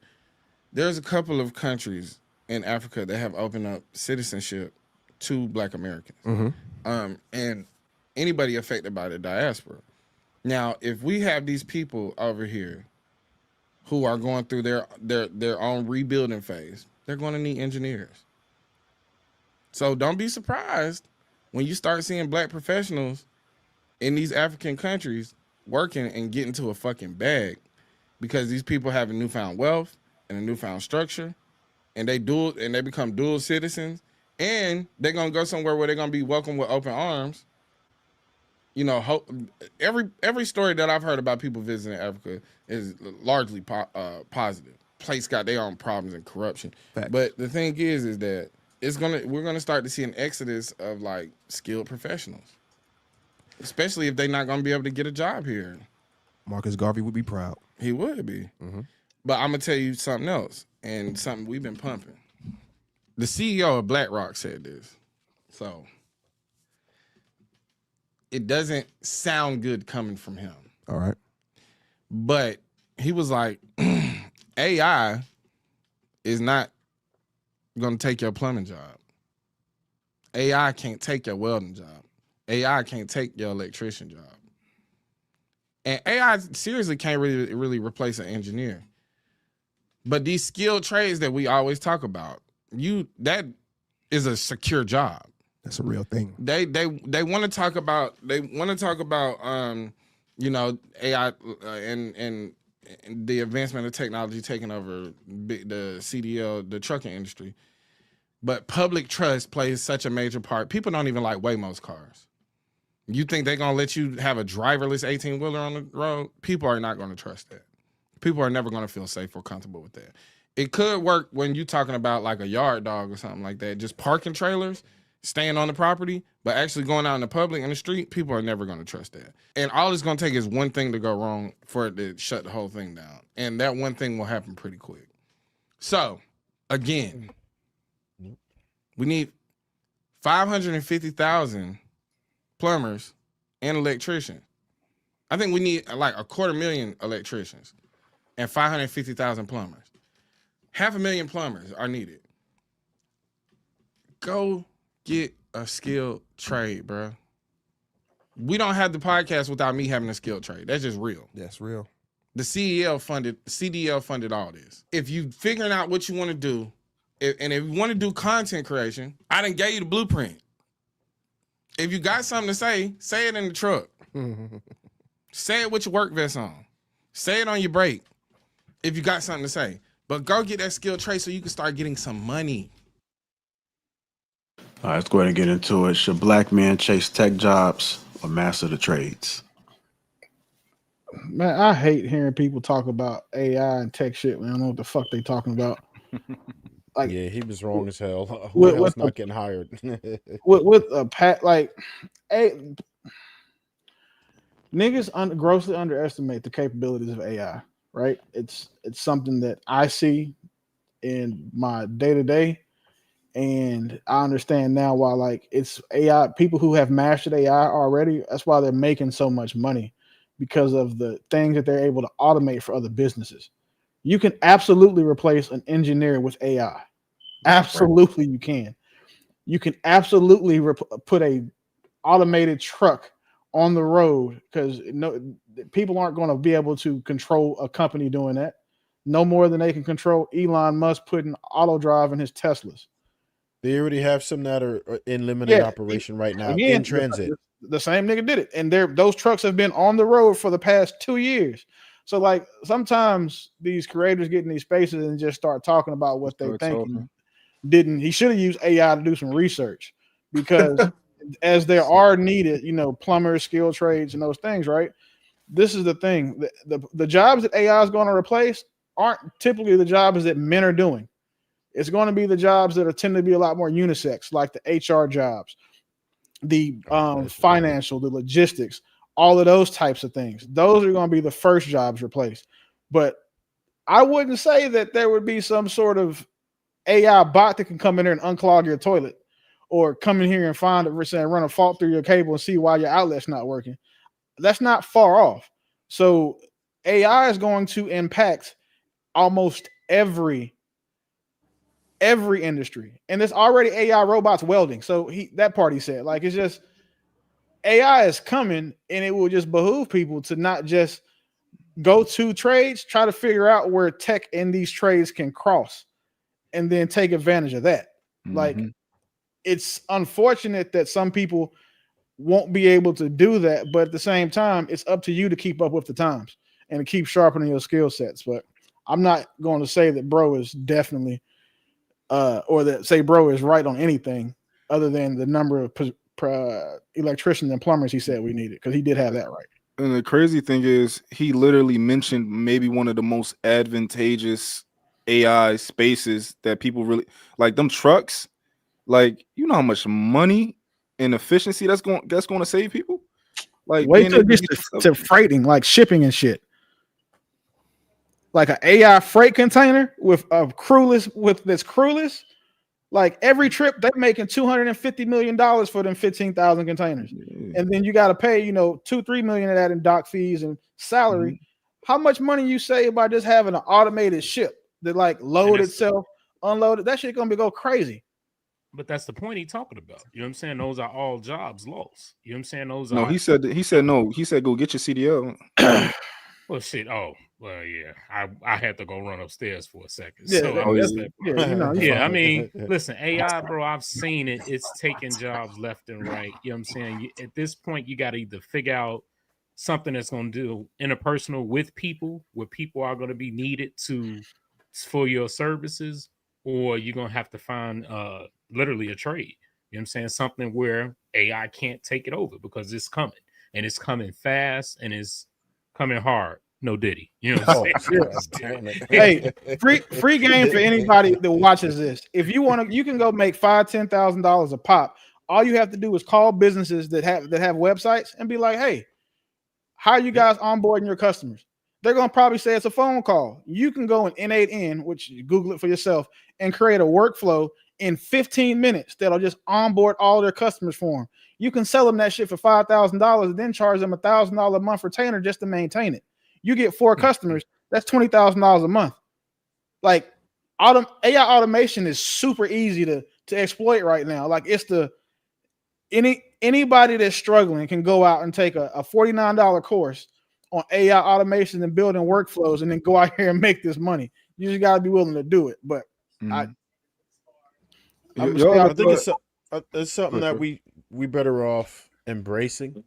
there's a couple of countries in Africa that have opened up citizenship to Black Americans. And anybody affected by the diaspora. Now, if we have these people over here who are going through their own rebuilding phase, they're going to need engineers. So don't be surprised when you start seeing Black professionals in these African countries working and getting to a fucking bag, because these people have a newfound wealth and a newfound structure, and they become dual citizens, and they're gonna go somewhere where they're gonna be welcomed with open arms. You know, every story that I've heard about people visiting Africa is largely positive. Place got their own problems and corruption. Facts. But the thing is that we're gonna start to see an exodus of like skilled professionals, especially if they're not gonna be able to get a job here. Marcus Garvey would be proud. He would be. But I'm gonna tell you something else, and something we've been pumping. The CEO of BlackRock said this, so it doesn't sound good coming from him. All right. But he was like, AI is not going to take your plumbing job. AI can't take your welding job. AI can't take your electrician job. And AI seriously can't really replace an engineer. But these skilled trades that we always talk about, that is a secure job. That's a real thing. They want to talk about you know, AI and the advancement of technology taking over the CDL, the trucking industry. But public trust plays such a major part. People don't even like Waymo's cars. You think they're gonna let you have a driverless 18-wheeler on the road? People are not gonna trust that. People are never gonna feel safe or comfortable with that. It could work when you're talking about like a yard dog or something like that, just parking trailers, staying on the property, but actually going out in the public, in the street, people are never going to trust that. And all it's going to take is one thing to go wrong for it to shut the whole thing down. And that one thing will happen pretty quick. So, again, we need 550,000 plumbers and electricians. I think we need like 250,000 electricians and 550,000 plumbers. 500,000 plumbers are needed. Go get a skilled trade, bro. We don't have the podcast without me having a skilled trade. That's just real. That's real. The CDL funded all this. If you figuring out what you want to do, and if you want to do content creation, I done gave you the blueprint. If you got something to say it in the truck. Say it with your work vest on. Say it on your break. If you got something to say. But go get that skilled trade so you can start getting some money. All right, let's go ahead and get into it. Should Black men chase tech jobs or master the trades? Man, I hate hearing people talk about AI and tech shit when I don't know what the fuck they talking about. Like, yeah, he was wrong as hell. Who else not getting hired? with a pat like, niggas grossly underestimate the capabilities of AI. Right? It's something that I see in my day to day. And I understand now why, like, it's AI, people who have mastered AI already, that's why they're making so much money, because of the things that they're able to automate for other businesses. You can absolutely replace an engineer with AI. Absolutely, you can. You can absolutely put a automated truck on the road, because people aren't going to be able to control a company doing that no more than they can control Elon Musk putting auto drive in his Teslas. They already have some that are in limited operation right now in transit. The same nigga did it, and those trucks have been on the road for the past 2 years. So like sometimes these creators get in these spaces and just start talking about what they think. He should have used AI to do some research, because as there are needed, plumbers, skilled trades, and those things, right? This is the thing. The jobs that AI is going to replace aren't typically the jobs that men are doing. It's going to be the jobs that are tend to be a lot more unisex, like the HR jobs, the financial, the logistics, all of those types of things. Those are going to be the first jobs replaced. But I wouldn't say that there would be some sort of AI bot that can come in there and unclog your toilet, or come in here and run a fault through your cable and see why your outlet's not working. That's not far off. So AI is going to impact almost every industry, and there's already AI robots welding. So that part he said, like, it's just AI is coming, and it will just behoove people to not just go to trades, try to figure out where tech in these trades can cross, and then take advantage of that. Like, it's unfortunate that some people won't be able to do that, but at the same time, it's up to you to keep up with the times and to keep sharpening your skill sets. But I'm not going to say that bro is definitely or that say bro is right on anything other than the number of electricians and plumbers he said we needed, because he did have that right. And the crazy thing is, he literally mentioned maybe one of the most advantageous AI spaces that people really like. Them trucks, like, you know how much money and efficiency that's going to save people. Like, wait till it gets to freighting, like shipping and shit. Like an AI freight container with a crewless, like every trip they're making $250 million for them 15,000 containers, and then you got to pay $2-3 million of that in dock fees and salary. How much money you save by just having an automated ship that like load itself, unload it? That shit gonna go crazy. But that's the point he's talking about. You know what I'm saying? Those are all jobs lost. You know what I'm saying? Those no, are. He said no. He said go get your CDL. Well, shit. Oh, well, yeah. I had to go run upstairs for a second. Yeah, So I mean, fine. listen, AI, bro. I've seen it. It's taking jobs left and right. You know what I'm saying? At this point, you got to either figure out something that's going to do interpersonal with people, where people are going to be needed for your services, or you're going to have to find literally a trade. You know what I'm saying? Something where AI can't take it over, because it's coming, and it's coming fast, and it's coming hard. No Diddy. You know what I'm saying? Hey, free game for anybody that watches this. If you want to, you can go make $5,000-$10,000 a pop. All you have to do is call businesses that have websites and be like, hey, how are you guys onboarding your customers? They're going to probably say it's a phone call. You can go in N8N, which you Google it for yourself, and create a workflow in 15 minutes that'll just onboard all their customers for them. You can sell them that shit for $5,000 and then charge them $1,000 a month retainer just to maintain it. You get 4 customers, that's $20,000 a month. Like, AI automation is super easy to exploit right now. Like, it's anybody that's struggling can go out and take a $49 course on AI automation and building workflows, and then go out here and make this money. You just got to be willing to do it. But I think it's something that we better off embracing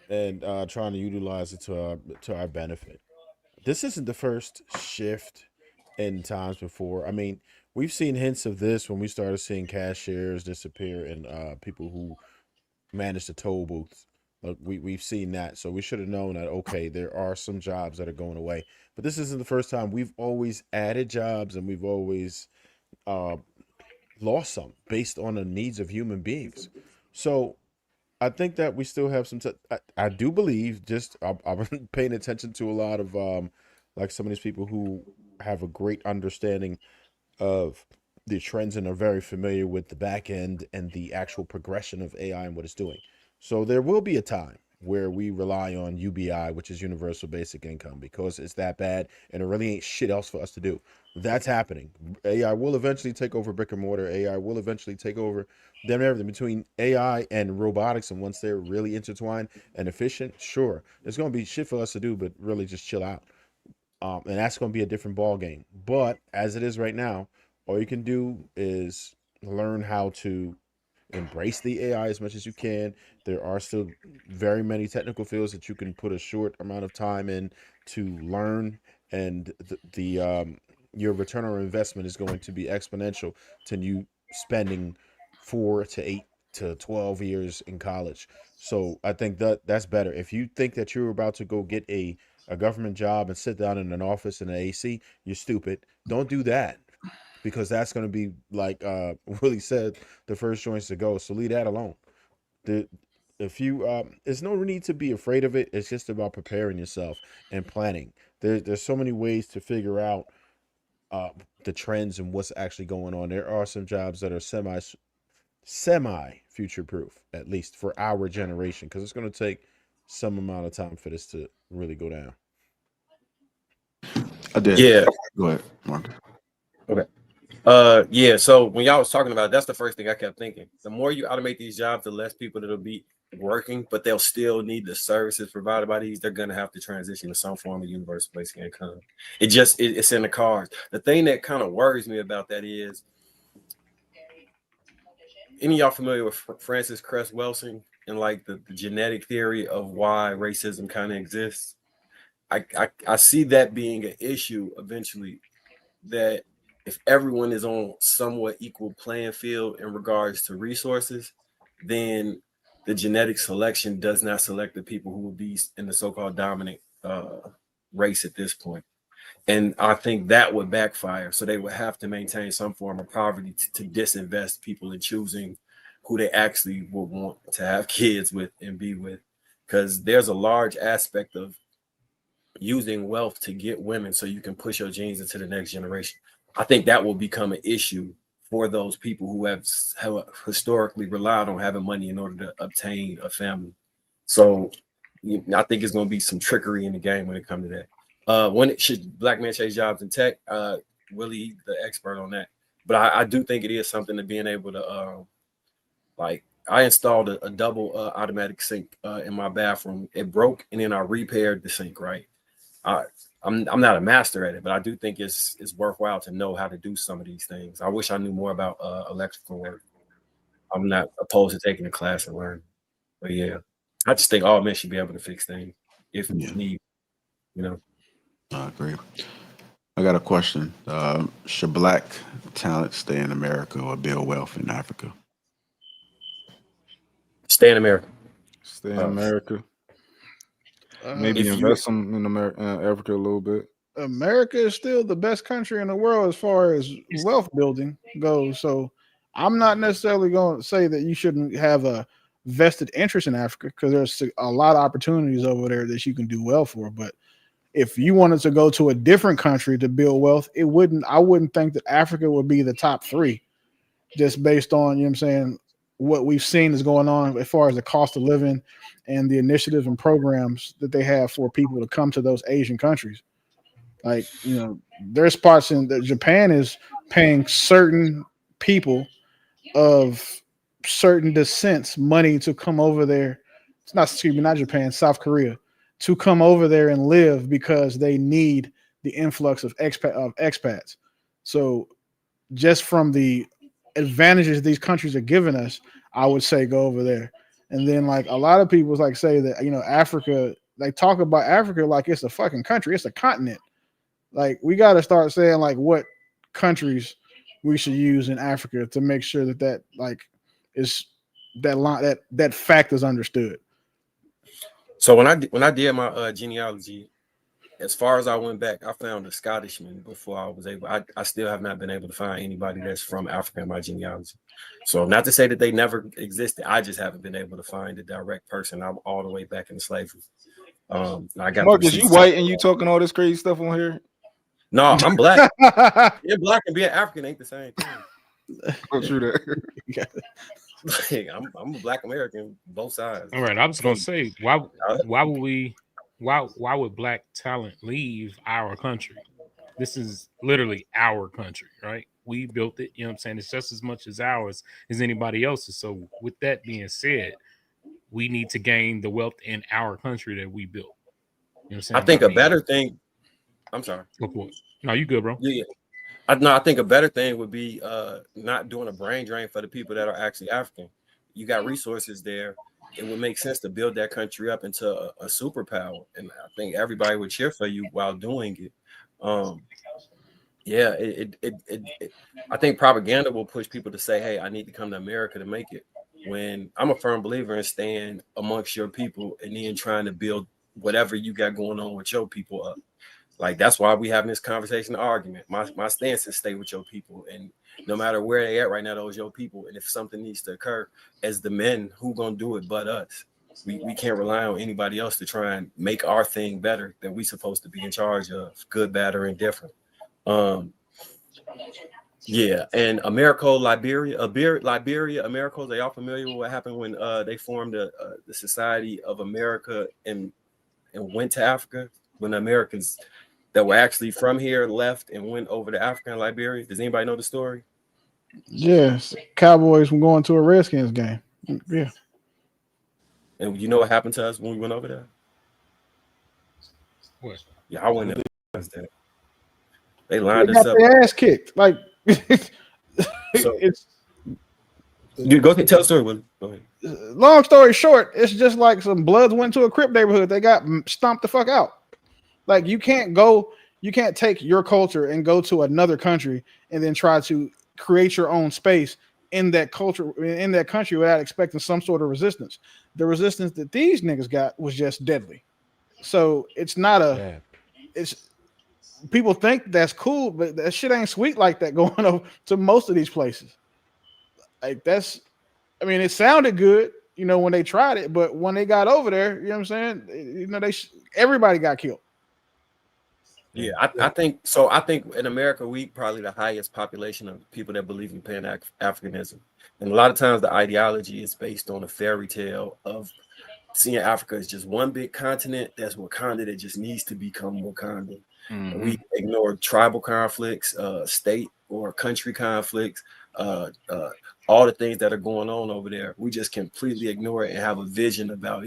and trying to utilize it to our benefit. This isn't the first shift in times before. I mean, we've seen hints of this when we started seeing cashiers disappear and people who manage the toll booths. We've seen that, so we should have known that, okay, there are some jobs that are going away. But this isn't the first time. We've always added jobs, and we've always lost some based on the needs of human beings. So I think that we still have some. I do believe. I've been paying attention to a lot of like some of these people who have a great understanding of the trends and are very familiar with the back end and the actual progression of AI and what it's doing. So there will be a time where we rely on UBI, which is universal basic income, because it's that bad and it really ain't shit else for us to do. That's happening. AI will eventually take over brick and mortar. AI will eventually take over them everything. Between AI and robotics, and once they're really intertwined and efficient, sure, there's going to be shit for us to do, but really just chill out. And that's going to be a different ball game. But as it is right now, all you can do is learn how to embrace the AI as much as you can. There are still very many technical fields that you can put a short amount of time in to learn, and your return on investment is going to be exponential to you spending 4 to 8 to 12 years in college. So I think that's better. If you think that you're about to go get a government job and sit down in an office in an AC, you're stupid. Don't do that, because that's going to be like Willie said, the first joints to go. So leave that alone. If you there's no need to be afraid of it. It's just about preparing yourself and planning. There's so many ways to figure out the trends and what's actually going on. There are some jobs that are semi future proof, at least for our generation, because it's going to take some amount of time for this to really go down. I did. Yeah. Go ahead, Mark. Okay. Yeah. So when y'all was talking about it, that's the first thing I kept thinking. The more you automate these jobs, the less people that'll be working, but they'll still need the services provided by these. They're gonna have to transition to some form of universal basic income. It's in the cards. The thing that kind of worries me about that is, any of y'all familiar with Francis Cress Welsing and like the genetic theory of why racism kind of exists? I see that being an issue eventually, that if everyone is on somewhat equal playing field in regards to resources, then the genetic selection does not select the people who will be in the so-called dominant race at this point. And I think that would backfire. So they would have to maintain some form of poverty to disinvest people in choosing who they actually would want to have kids with and be with. Because there's a large aspect of using wealth to get women so you can push your genes into the next generation. I think that will become an issue for those people who have historically relied on having money in order to obtain a family. So I think it's going to be some trickery in the game when it comes to that. When it should black men chase jobs in tech, Willie, the expert on that. But I do think it is something to being able to, like, I installed a double automatic sink in my bathroom. It broke, and then I repaired the sink, right? I'm not a master at it, but I do think it's worthwhile to know how to do some of these things. I wish I knew more about electrical work. I'm not opposed to taking a class and learning. But yeah, I just think all men should be able to fix things if need, you know. I agree. I got a question. Should black talent stay in America or build wealth in Africa? Stay in America. Stay in America. Maybe invest some in Africa a little bit. America is still the best country in the world as far as wealth building goes. So I'm not necessarily going to say that you shouldn't have a vested interest in Africa, because there's a lot of opportunities over there that you can do well for. But if you wanted to go to a different country to build wealth, I wouldn't think that Africa would be the top 3, just based on, you know what I'm saying, what we've seen is going on as far as the cost of living and the initiatives and programs that they have for people to come to those Asian countries. Like, you know, there's parts in that Japan is paying certain people of certain descents money to come over there. It's not Japan, South Korea, to come over there and live because they need the influx of expats. So just from the advantages these countries are giving us, I would say go over there. And then, like, a lot of people like say that, you know, Africa, they talk about Africa like it's a fucking country, it's a continent. Like, we got to start saying like what countries we should use in Africa to make sure that like is that line that fact is understood. So when I did my genealogy, as far as I went back, I found a Scottishman before I was able. I still have not been able to find anybody that's from Africa in my genealogy. So not to say that they never existed. I just haven't been able to find a direct person. I'm all the way back in slavery. I got Marcus, you white and you talking all this crazy stuff on here? No, I'm black. Being black and being African ain't the same thing. Don't do that. Like, I'm a Black American, both sides. All right, I was gonna say, why would Black talent leave our country? This is literally our country, right? We built it, you know what I'm saying? It's just as much as ours as anybody else's. So with that being said, we need to gain the wealth in our country that we built. You know what I'm saying? I think a better thing. I'm sorry. Go for it. No, you good, bro. Yeah. I think a better thing would be not doing a brain drain for the people that are actually African. You got resources there. It would make sense to build that country up into a superpower, and I think everybody would cheer for you while doing it. Yeah, I think propaganda will push people to say, "Hey, I need to come to America to make it." When I'm a firm believer in staying amongst your people and then trying to build whatever you got going on with your people up. Like, that's why we having this conversation, argument. My stance is stay with your people, and no matter where they at right now, those your people. And if something needs to occur, as the men, who gonna do it but us? We can't rely on anybody else to try and make our thing better that we supposed to be in charge of, good, bad, or indifferent. Yeah, and Liberia, America, they all familiar with what happened when they formed the Society of America and went to Africa, when the Americans that were actually from here left and went over to Africa and Liberia. Does anybody know the story? Yes, Cowboys from going to a Redskins game. Yeah. And you know what happened to us when we went over there? What? Yeah, I went there. They lined us got up. Their ass kicked. Like, so, you go ahead, tell the story, Willie. Go ahead. Long story short, it's just like some Bloods went to a Crip neighborhood. They got stomped the fuck out. Like, you can't take your culture and go to another country and then try to create your own space in that culture, in that country, without expecting some sort of resistance. The resistance that these niggas got was just deadly. So it's not it's people think that's cool, but that shit ain't sweet like that going over to most of these places. Like, it sounded good, when they tried it, but when they got over there, you know what I'm saying? Everybody got killed. Yeah, I think so. I think in America, we probably the highest population of people that believe in Pan-Africanism. And a lot of times the ideology is based on a fairy tale of seeing Africa as just one big continent that's Wakanda that just needs to become Wakanda. Mm-hmm. And we ignore tribal conflicts, state or country conflicts, all the things that are going on over there. We just completely ignore it and have a vision about,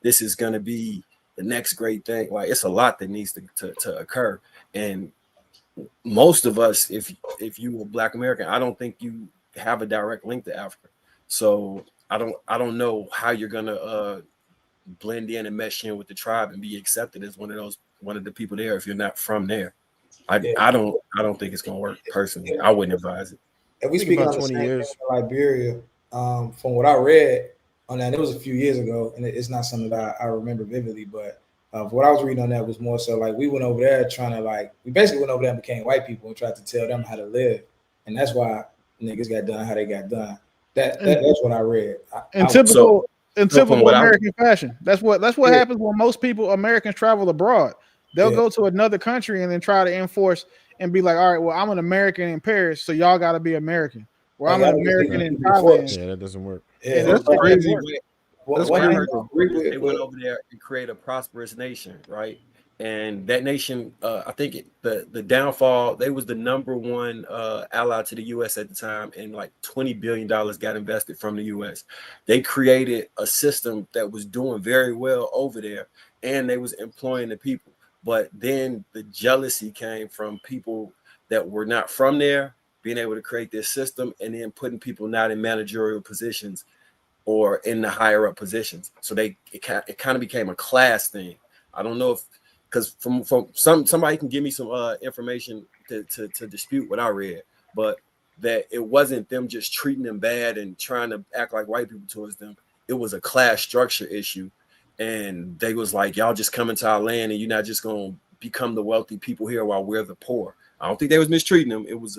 this is going to be the next great thing. Like, it's a lot that needs to occur. And most of us, if you were Black American, I don't think you have a direct link to Africa. So I don't know how you're gonna blend in and mesh in with the tribe and be accepted as one of the people there if you're not from there. I don't think it's gonna work personally. I wouldn't advise it. If we speak on 20 years Liberia, from what I read on that, it was a few years ago, and it's not something that I remember vividly, but what I was reading on that was more so like we went over there we basically went over there and became white people and tried to tell them how to live, and that's why niggas got done how they got done. That's what I read. In typical American fashion. That's what happens when most Americans travel abroad. They'll go to another country and then try to enforce and be like, all right, well, I'm an American in Paris, so y'all got to be American. Or I'm an American in Thailand. Yeah, that doesn't work. Yeah, that's crazy. They went over there and create a prosperous nation, right? And that nation, I think the downfall, they was the number one ally to the U.S. at the time, and like $20 billion got invested from the U.S. They created a system that was doing very well over there, and they was employing the people. But then the jealousy came from people that were not from there, being able to create this system and then putting people not in managerial positions or in the higher up positions. So it kind of became a class thing. I don't know if, because from somebody can give me some information to dispute what I read, but that it wasn't them just treating them bad and trying to act like white people towards them. It was a class structure issue. And they was like, y'all just come into our land and you're not just going to become the wealthy people here while we're the poor. I don't think they was mistreating them. It was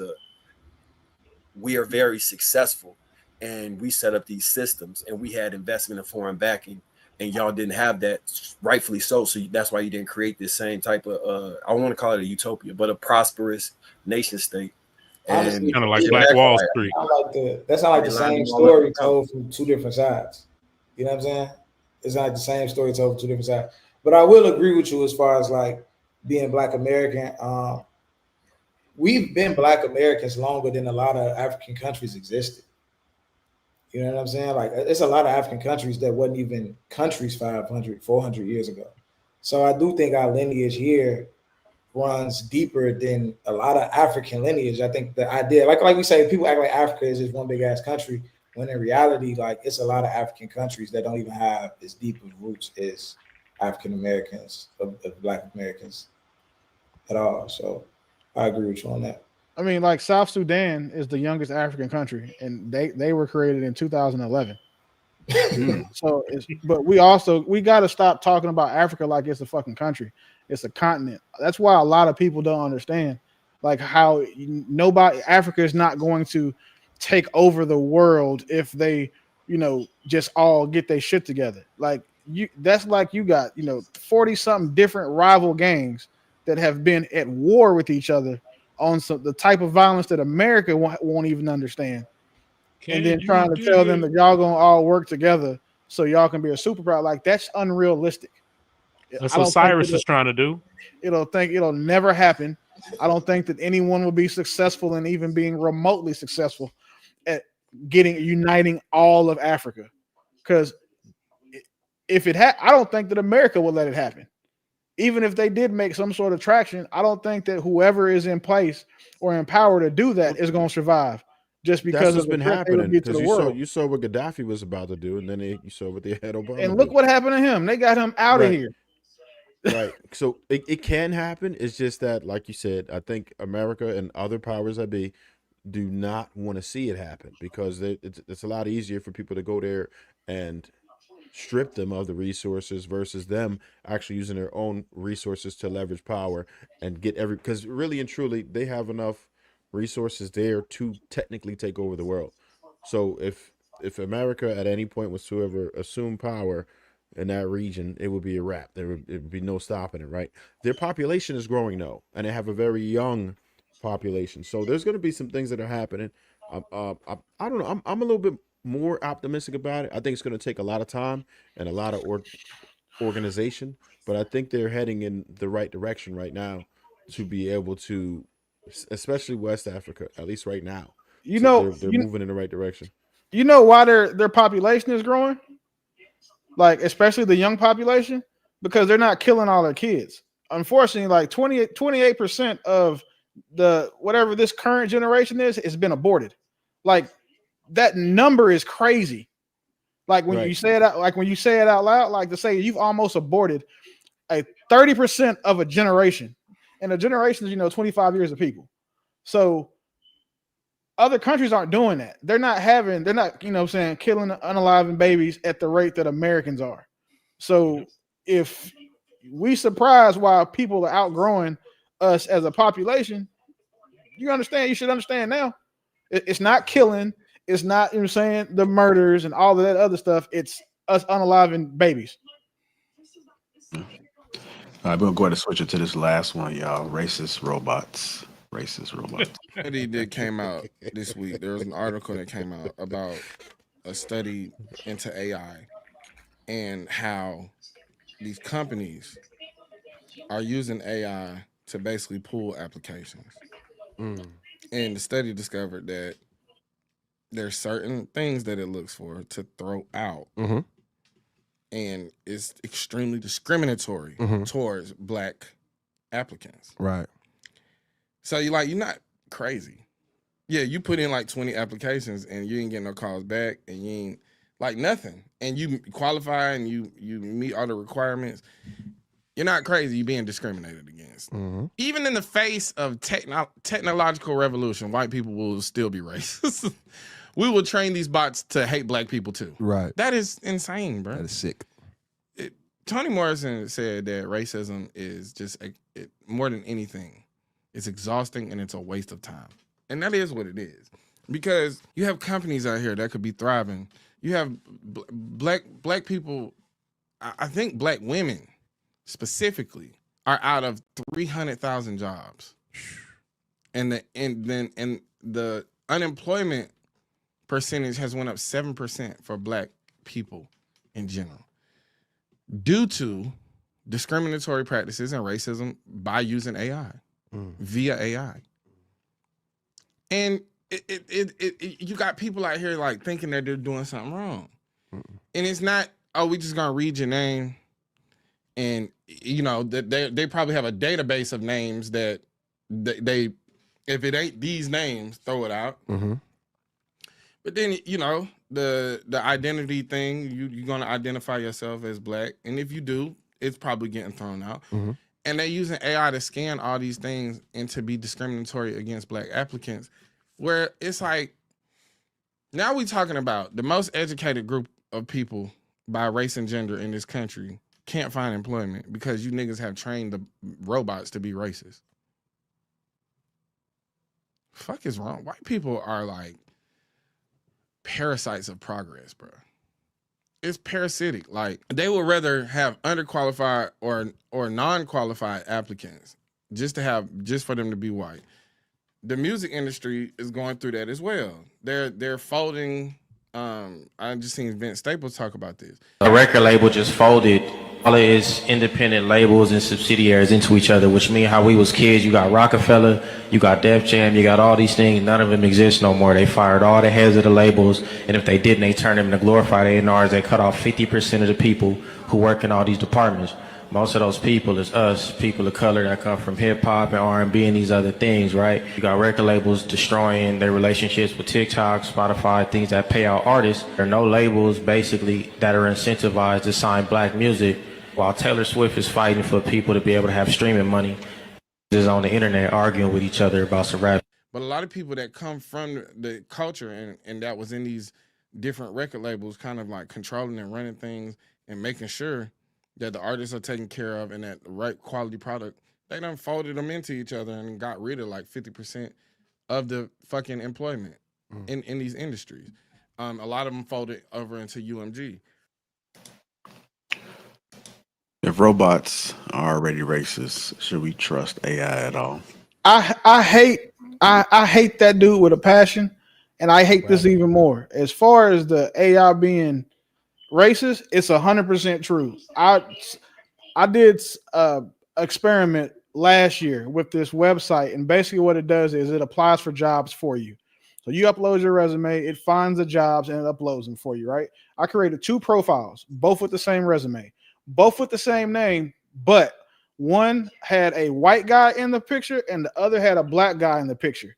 we are very successful and we set up these systems and we had investment and foreign backing and y'all didn't have that, rightfully so. So that's why you didn't create this same type of, I don't want to call it a utopia, but a prosperous nation state. Honestly, kind of like Black Wall Street. That's not like the same story told from two different sides. You know what I'm saying? It's not like the same story told from two different sides. But I will agree with you as far as like being Black American. We've been Black Americans longer than a lot of African countries existed. You know what I'm saying? Like, it's a lot of African countries that wasn't even countries 500, 400 years ago. So I do think our lineage here runs deeper than a lot of African lineage. I think the idea, like we say, people act like Africa is just one big ass country, when in reality, like, it's a lot of African countries that don't even have as deep of roots as African Americans, of Black Americans at all. So I agree with you on that. I mean, like South Sudan is the youngest African country, and they were created in 2011. So, but we got to stop talking about Africa like it's a fucking country. It's a continent. That's why a lot of people don't understand, like, how Africa is not going to take over the world if they, just all get their shit together. Like, that's like you got 40 something different rival gangs that have been at war with each other on the type of violence that America won't even understand. And then trying to tell them that y'all gonna all work together so y'all can be a superpower, like, that's unrealistic. That's what Cyrus is trying to do. It'll never happen. I don't think that anyone will be successful in even being remotely successful at uniting all of Africa. Because if I don't think that America will let it happen. Even if they did make some sort of traction, I don't think that whoever is in place or in power to do that is going to survive. Just because that's what's been happening. Because you saw what Gaddafi was about to do, and then you saw what they had Obama. And look what happened to him. They got him out of here. Right. So it can happen. It's just that, like you said, I think America and other powers that be do not want to see it happen, because it's a lot easier for people to go there and strip them of the resources versus them actually using their own resources to leverage power and get because really and truly they have enough resources there to technically take over the world. So if America at any point was to ever assume power in that region, it would be a wrap. It would be no stopping it, right? Their population is growing though, and they have a very young population. So there's going to be some things that are happening. I don't know. I'm a little bit more optimistic about it. I think it's going to take a lot of time and a lot of organization, but I think they're heading in the right direction right now to be able to, especially West Africa, at least right now. They're moving in the right direction. You know why their population is growing? Like, especially the young population, because they're not killing all their kids. Unfortunately, like 28% of the whatever this current generation has been aborted. Like, that number is crazy. Like when you say it out, loud, like to say you've almost aborted a 30% of a generation, and a generation is 25 years of people. So other countries aren't doing that. They're not killing unaliving babies at the rate that Americans are. So if we surprise why people are outgrowing us as a population, you should understand now. It's not killing. It's not, the murders and all of that other stuff. It's us unaliving babies. All right, we're going to go ahead and switch it to this last one, y'all. Racist robots. Study that came out this week. There was an article that came out about a study into AI and how these companies are using AI to basically pull applications. And the study discovered that there's certain things that it looks for to throw out. And it's extremely discriminatory towards Black applicants. Right. So you're not crazy. Yeah, you put in like 20 applications and you ain't getting no calls back, and you ain't like nothing, and you qualify and you meet all the requirements. You're not crazy. You're being discriminated against. Even in the face of technological revolution, white people will still be racist. We will train these bots to hate Black people too. Right. That is insane, bro. That is sick. Toni Morrison said that racism is just more than anything, it's exhausting and it's a waste of time. And that is what it is. Because you have companies out here that could be thriving. You have black people, I think Black women specifically are out of 300,000 jobs. And the unemployment percentage has went up 7% for Black people in general due to discriminatory practices and racism by using AI via AI. And you got people out here like thinking that they're doing something wrong. And it's not, oh, we just gonna read your name, and you know that they probably have a database of names that they if it ain't these names, throw it out. But then, you know, the identity thing, you're gonna identify yourself as Black, and if you do, it's probably getting thrown out. And they're using AI to scan all these things and to be discriminatory against Black applicants, where it's like, now we talking about the most educated group of people by race and gender in this country can't find employment because you niggas have trained the robots to be racist. Fuck is wrong? White people are like parasites of progress, bro. It's parasitic. Like, they would rather have underqualified or non-qualified applicants just for them to be white. The music industry is going through that as well. They're folding. I just seen Vince Staples talk about this. A record label just folded all of its independent labels and subsidiaries into each other, which means how we was kids, you got Rockefeller, you got Def Jam, you got all these things, none of them exist no more. They fired all the heads of the labels, and if they didn't, they turned them into glorified A&Rs. They cut off 50% of the people who work in all these departments. Most of those people is us, people of color that come from hip hop and R&B and these other things, right? You got record labels destroying their relationships with TikTok, Spotify, things that pay out artists. There are no labels basically that are incentivized to sign Black music, while Taylor Swift is fighting for people to be able to have streaming money. Just on the internet arguing with each other about some rap. But a lot of people that come from the culture and that was in these different record labels kind of like controlling and running things and making sure that the artists are taken care of and that the right quality product, they done folded them into each other and got rid of like 50% of the fucking employment in these industries. A lot of them folded over into UMG. If robots are already racist, should we trust AI at all? I hate that dude with a passion, and I hate this even more. As far as the AI being racist, it's 100% true. I did experiment last year with this website, and basically what it does is it applies for jobs for you. So you upload your resume, it finds the jobs and it uploads them for you, right? I created 2 profiles, both with the same resume, both with the same name, but one had a white guy in the picture and the other had a Black guy in the picture.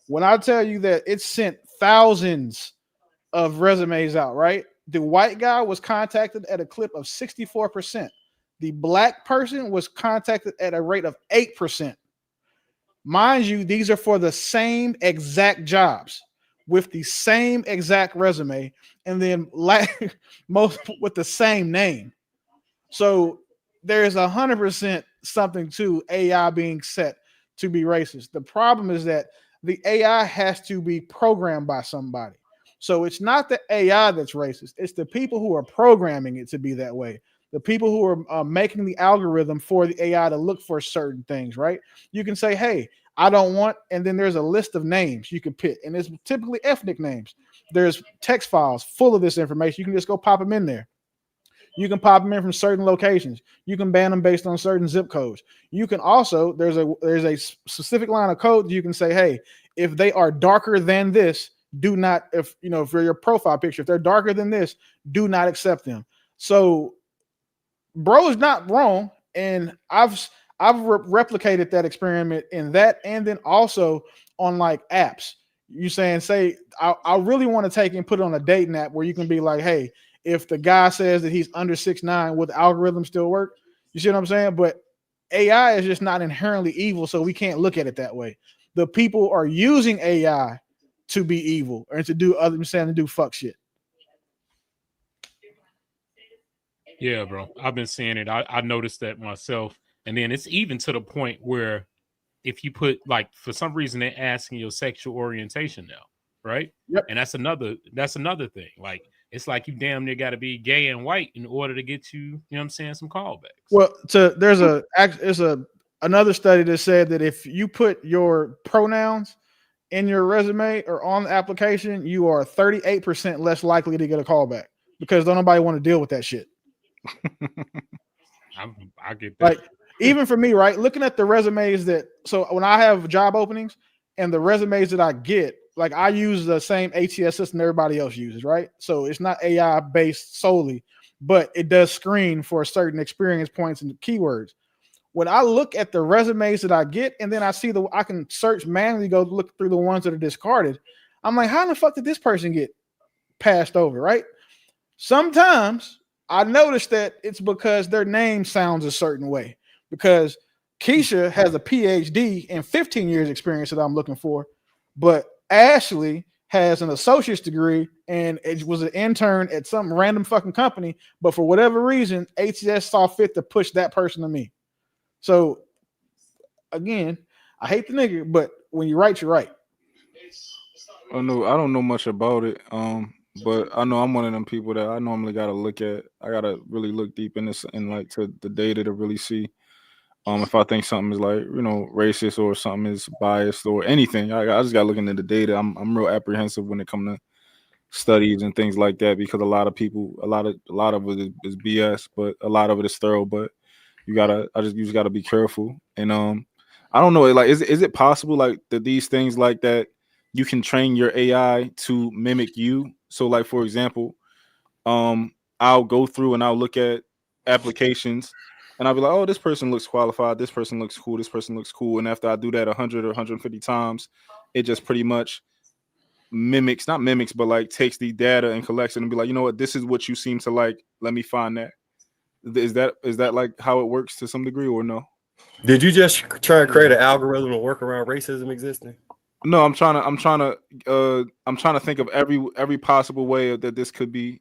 When I tell you that it sent thousands of resumes out, right? The white guy was contacted at a clip of 64%. The Black person was contacted at a rate of 8%. Mind you, these are for the same exact jobs with the same exact resume, and then most with the same name. So there's 100% something to AI being set to be racist. The problem is that the AI has to be programmed by somebody. So it's not the AI that's racist. It's the people who are programming it to be that way. The people who are making the algorithm for the AI to look for certain things, right? You can say, hey, I don't want, and then there's a list of names you can pick, and it's typically ethnic names. There's text files full of this information. You can just go pop them in there. You can pop them in from certain locations. You can ban them based on certain zip codes. You can also, there's a specific line of code that you can say, hey, if they are darker than this, do not, if for your profile picture, if they're darker than this, do not accept them. So bro is not wrong. And I've replicated that experiment in that, and then also on like apps. You say, I really want to take and put it on a dating app where you can be like, hey, if the guy says that he's under 6'9", will the algorithm still work? You see what I'm saying? But AI is just not inherently evil, so we can't look at it that way. The people are using AI to be evil or to do other than saying to do fuck shit. Yeah, bro. I've been seeing it. I noticed that myself. And then it's even to the point where if you put, like, for some reason they're asking your sexual orientation now, right? Yep. And that's another thing. Like, it's like you damn near got to be gay and white in order to get you know what I'm saying, some callbacks. Well, there's another study that said that if you put your pronouns in your resume or on the application, you are 38% less likely to get a call back because don't nobody want to deal with that shit. I get that. Like, even for me, right? Looking at the resumes so when I have job openings and the resumes that I get, like I use the same ATS system everybody else uses, right? So it's not AI based solely, but it does screen for certain experience points and keywords. When I look at the resumes that I get, and then I see I can search manually, go look through the ones that are discarded. I'm like, how the fuck did this person get passed over, right? Sometimes I notice that it's because their name sounds a certain way. Because Keisha has a PhD and 15 years experience that I'm looking for, but Ashley has an associate's degree and it was an intern at some random fucking company, but for whatever reason, ATS saw fit to push that person to me. So again, I hate the nigga, but when you're right, you're right. I don't know much about it. But I know I'm one of them people that I normally gotta look at. I gotta really look deep in this and like to the data to really see if I think something is like, racist or something is biased or anything. I just gotta look into the data. I'm real apprehensive when it comes to studies and things like that because a lot of it is BS, but a lot of it is thorough. But you just gotta be careful. And I don't know, like is it possible like that these things like that you can train your AI to mimic you? So like for example, I'll go through and I'll look at applications and I'll be like, oh, this person looks qualified, this person looks cool, this person looks cool. And after I do that 100 or 150 times, it just pretty much not mimics, but like takes the data and collects it and be like, you know what, this is what you seem to like. Let me find that. Is that like how it works to some degree or no? Did you just try and create an algorithm to work around racism existing? No, I'm trying to think of every possible way that this could be,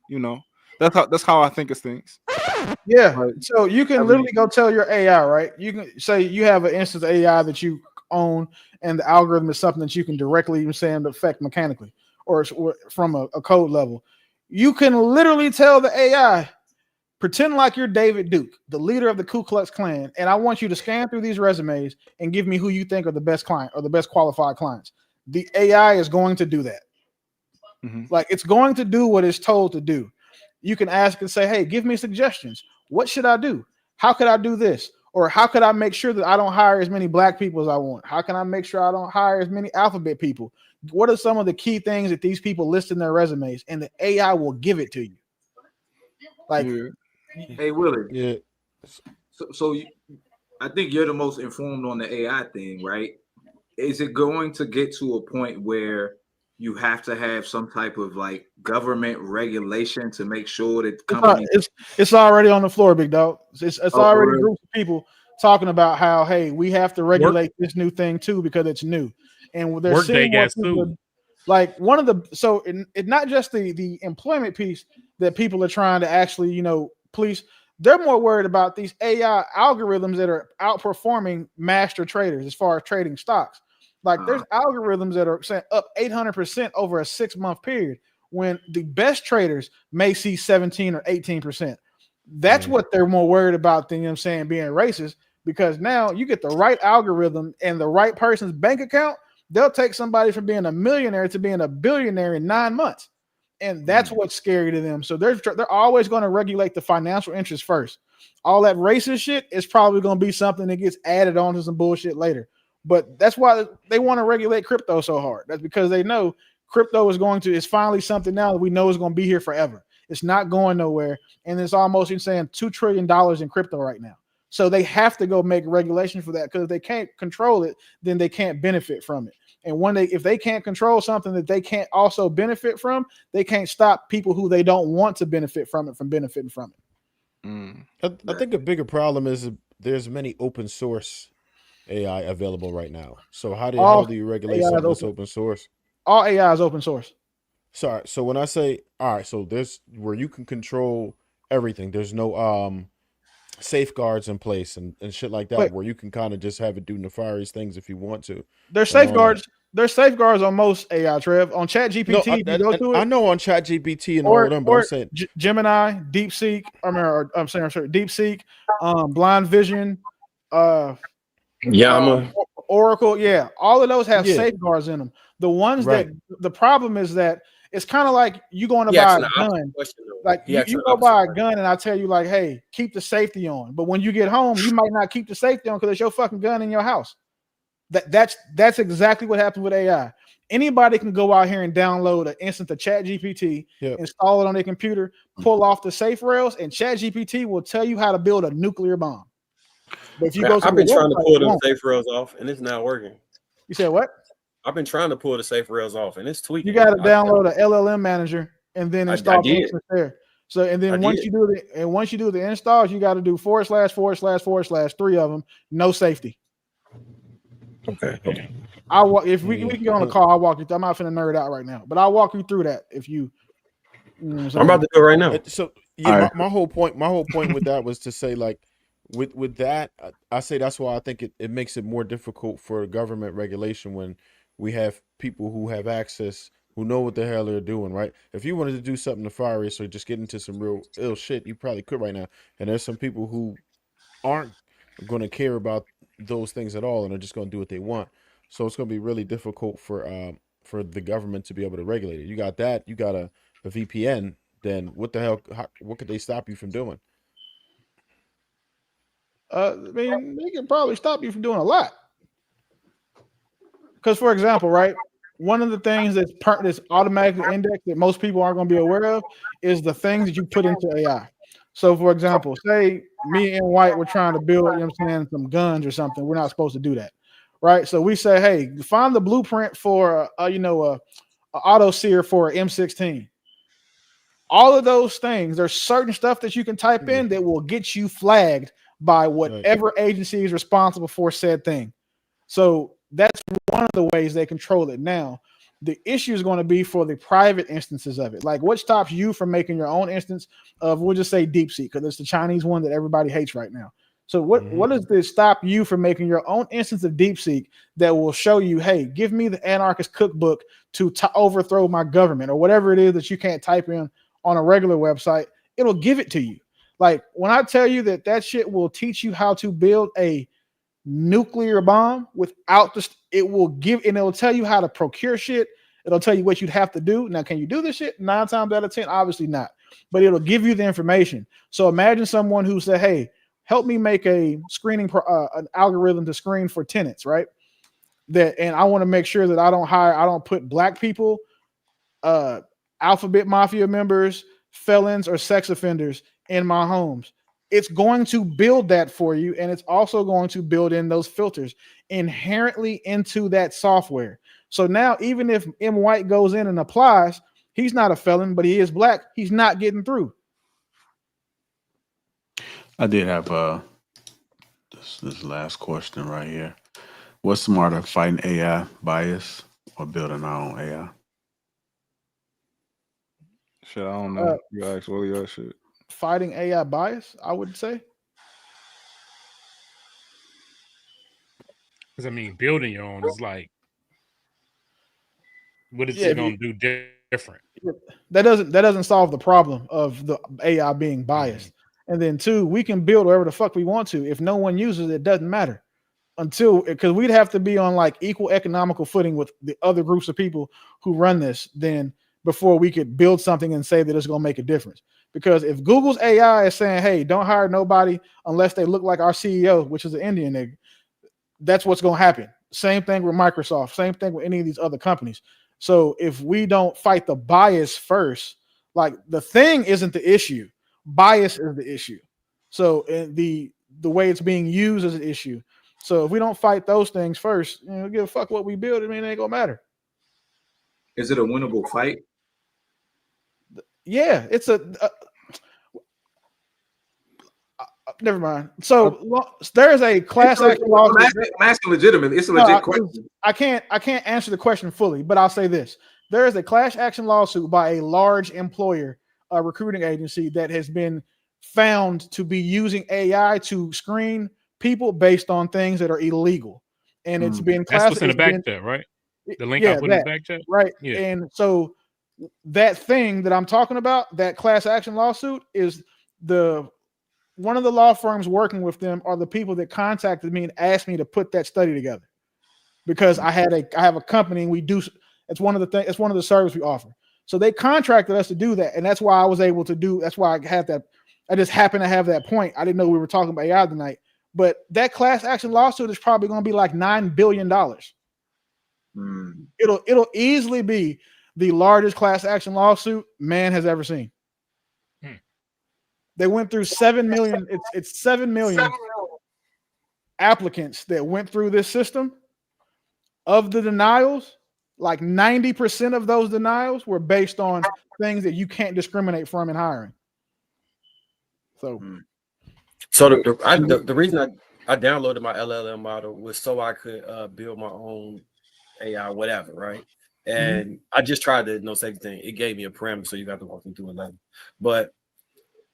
That's how I think of things. Yeah. So you can literally go tell your AI, right? You can say you have an instance of AI that you own, and the algorithm is something that you can directly affect mechanically or from a code level. You can literally tell the AI, pretend like you're David Duke, the leader of the Ku Klux Klan, and I want you to scan through these resumes and give me who you think are the best client or the best qualified clients. The AI is going to do that. Mm-hmm. Like it's going to do what it's told to do. You can ask and say, hey, give me suggestions. What should I do? How could I do this? Or how could I make sure that I don't hire as many black people as I want? How can I make sure I don't hire as many alphabet people? What are some of the key things that these people list in their resumes? And the AI will give it to you. Like, hey, Willie. Yeah. So I think you're the most informed on the AI thing, right? Is it going to get to a point where you have to have some type of like government regulation to make sure that companies? It's already on the floor, big dog. It's already groups of people talking about how, hey, we have to regulate this new thing too because it's new, and they're seeing more people. Like one of the it's not just the employment piece that people are trying to actually police. They're more worried about these AI algorithms that are outperforming master traders as far as trading stocks. Like there's algorithms that are saying up 800% over a 6-month period when the best traders may see 17 or 18%. That's what they're more worried about than, being racist, because now you get the right algorithm and the right person's bank account. They'll take somebody from being a millionaire to being a billionaire in 9 months. And that's what's scary to them. So they're always going to regulate the financial interest first. All that racist shit is probably going to be something that gets added on to some bullshit later. But that's why they want to regulate crypto so hard. That's because they know crypto is finally something now that we know is going to be here forever. It's not going nowhere. And it's almost saying $2 trillion in crypto right now. So they have to go make regulation for that, because if they can't control it, then they can't benefit from it. And if they can't control something that they can't also benefit from, they can't stop people who they don't want to benefit from it from benefiting from it. I think a bigger problem is there's many open source AI available right now. So how do you regulate something that's open source? All AI is open source. Sorry. So when I say, all right, so there's where you can control everything. There's no safeguards in place and shit like that, where you can kind of just have it do nefarious things if you want to. There's safeguards. There's safeguards on most AI, Trev. On ChatGPT, you go to it. I know on ChatGPT and all of them, but I'm saying Gemini, DeepSeek. DeepSeek, Blind Vision, Yama, Oracle. Yeah, all of those have safeguards in them. The ones that the problem is that it's kind of like you going to buy a gun. Like you go buy a gun and I tell you like, hey, keep the safety on. But when you get home, you might not keep the safety on because it's your fucking gun in your house. That's exactly what happened with AI. Anybody can go out here and download an instance of ChatGPT, install it on their computer, pull off the safe rails, and ChatGPT will tell you how to build a nuclear bomb. But if you go, I've been trying to pull them safe rails off, and it's not working. You said what? I've been trying to pull the safe rails off, and it's tweaking. You got to download an LLM manager and then install it there. So and then once you do the installs, you got to do / 3 of them, no safety. Okay. If we can get on the call, I'll walk you through. I'm not finna nerd out right now, but I'll walk you through that if you. I'm about to do it right now. So yeah, my whole point with that was to say like, with that, I say that's why I think it makes it more difficult for government regulation when we have people who have access, who know what the hell they're doing, right? If you wanted to do something nefarious or just get into some real ill shit, you probably could right now. And there's some people who aren't going to care about those things at all and are just going to do what they want. So it's going to be really difficult for the government to be able to regulate it. You got that, you got a VPN, then what the hell, what could they stop you from doing? I mean, they can probably stop you from doing a lot. Because, for example, right, one of the things that's automatically indexed that most people aren't going to be aware of is the things that you put into AI. So, for example, say me and White were trying to build, you know what I'm saying, some guns or something. We're not supposed to do that, right? So we say, hey, find the blueprint for, a auto sear for an M16. All of those things, there's certain stuff that you can type in that will get you flagged by whatever agency is responsible for said thing. So that's one of the ways they control it now. The issue is going to be for the private instances of it. Like, what stops you from making your own instance of, we'll just say DeepSeek, because it's the Chinese one that everybody hates right now. So what does this stop you from making your own instance of DeepSeek that will show you, hey, give me the anarchist cookbook to overthrow my government, or whatever it is that you can't type in on a regular website? It'll give it to you. Like, when I tell you that shit will teach you how to build a nuclear bomb without it'll tell you how to procure shit. It'll tell you what you'd have to do. Now, can you do this shit? 9 times out of 10, obviously not. But it'll give you the information. So imagine someone who said, hey, help me make a screening an algorithm to screen for tenants, right? And I want to make sure that I don't put black people, alphabet mafia members, felons, or sex offenders in my homes. It's going to build that for you, and it's also going to build in those filters inherently into that software. So now, even if M. White goes in and applies, he's not a felon, but he is black. He's not getting through. I did have this last question right here. What's smarter, fighting AI bias or building our own AI? Shit, I don't know. You ask Willie that shit. Fighting AI bias, I would say. Because I mean, building your own is like, what is it going to do different? That doesn't solve the problem of the AI being biased. And then 2, we can build whatever the fuck we want to. If no one uses it, it doesn't matter. Because we'd have to be on like equal economical footing with the other groups of people who run this then before we could build something and say that it's going to make a difference. Because if Google's AI is saying, hey, don't hire nobody unless they look like our CEO, which is an Indian nigga, that's what's going to happen. Same thing with Microsoft. Same thing with any of these other companies. So if we don't fight the bias first, like, the thing isn't the issue. Bias is the issue. So the way it's being used is an issue. So if we don't fight those things first, give a fuck what we build. I mean, it ain't going to matter. Is it a winnable fight? Yeah, it's never mind. So there is a class action lawsuit. I'm asking legitimately. It's a legit question. I can't answer the question fully, but I'll say this: there is a class action lawsuit by a large employer, a recruiting agency that has been found to be using AI to screen people based on things that are illegal, and it's been that's what's in the back chat, right? The link I put in the back chat, right? Yeah. And so that thing that I'm talking about, that class action lawsuit, is one of the law firms working with them are the people that contacted me and asked me to put that study together, because I have a company and we do It's one of the things. It's one of the services we offer. So they contracted us to do that, and that's why I was able to do. That's why I had that. I just happened to have that point. I didn't know we were talking about AI tonight, but that class action lawsuit is probably going to be like $9 billion. It'll easily be the largest class action lawsuit man has ever seen. They went through 7 million. It's 7 million applicants that went through this system. Of the denials, like 90% of those denials were based on things that you can't discriminate from in hiring. So the reason I downloaded my LLM model was so I could build my own AI, whatever, right? And I just tried the no safety thing. It gave me a parameter, so you got to walk me through 11. But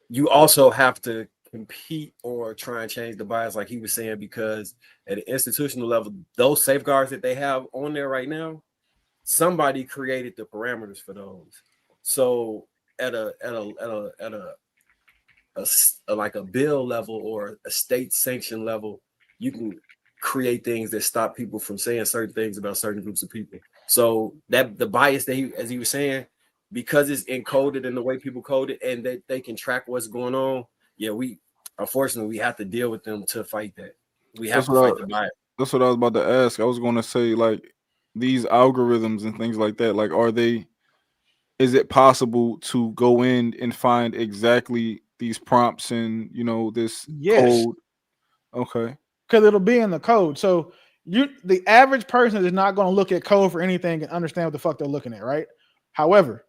you also have to compete or try and change the bias, like he was saying, because at an institutional level, those safeguards that they have on there right now, somebody created the parameters for those. So at a like a bill level or a state sanction level, you can create things that stop people from saying certain things about certain groups of people. So that the bias that he, as he was saying, because it's encoded in the way people code it and that they can track what's going on. Yeah, unfortunately we have to deal with them to fight that. We have to fight the bias. That's what I was about to ask. I was going to say, like, these algorithms and things like that, like, is it possible to go in and find exactly these prompts and, this code? Okay. Because it'll be in the code. So the average person is not going to look at code for anything and understand what the fuck they're looking at, right? However,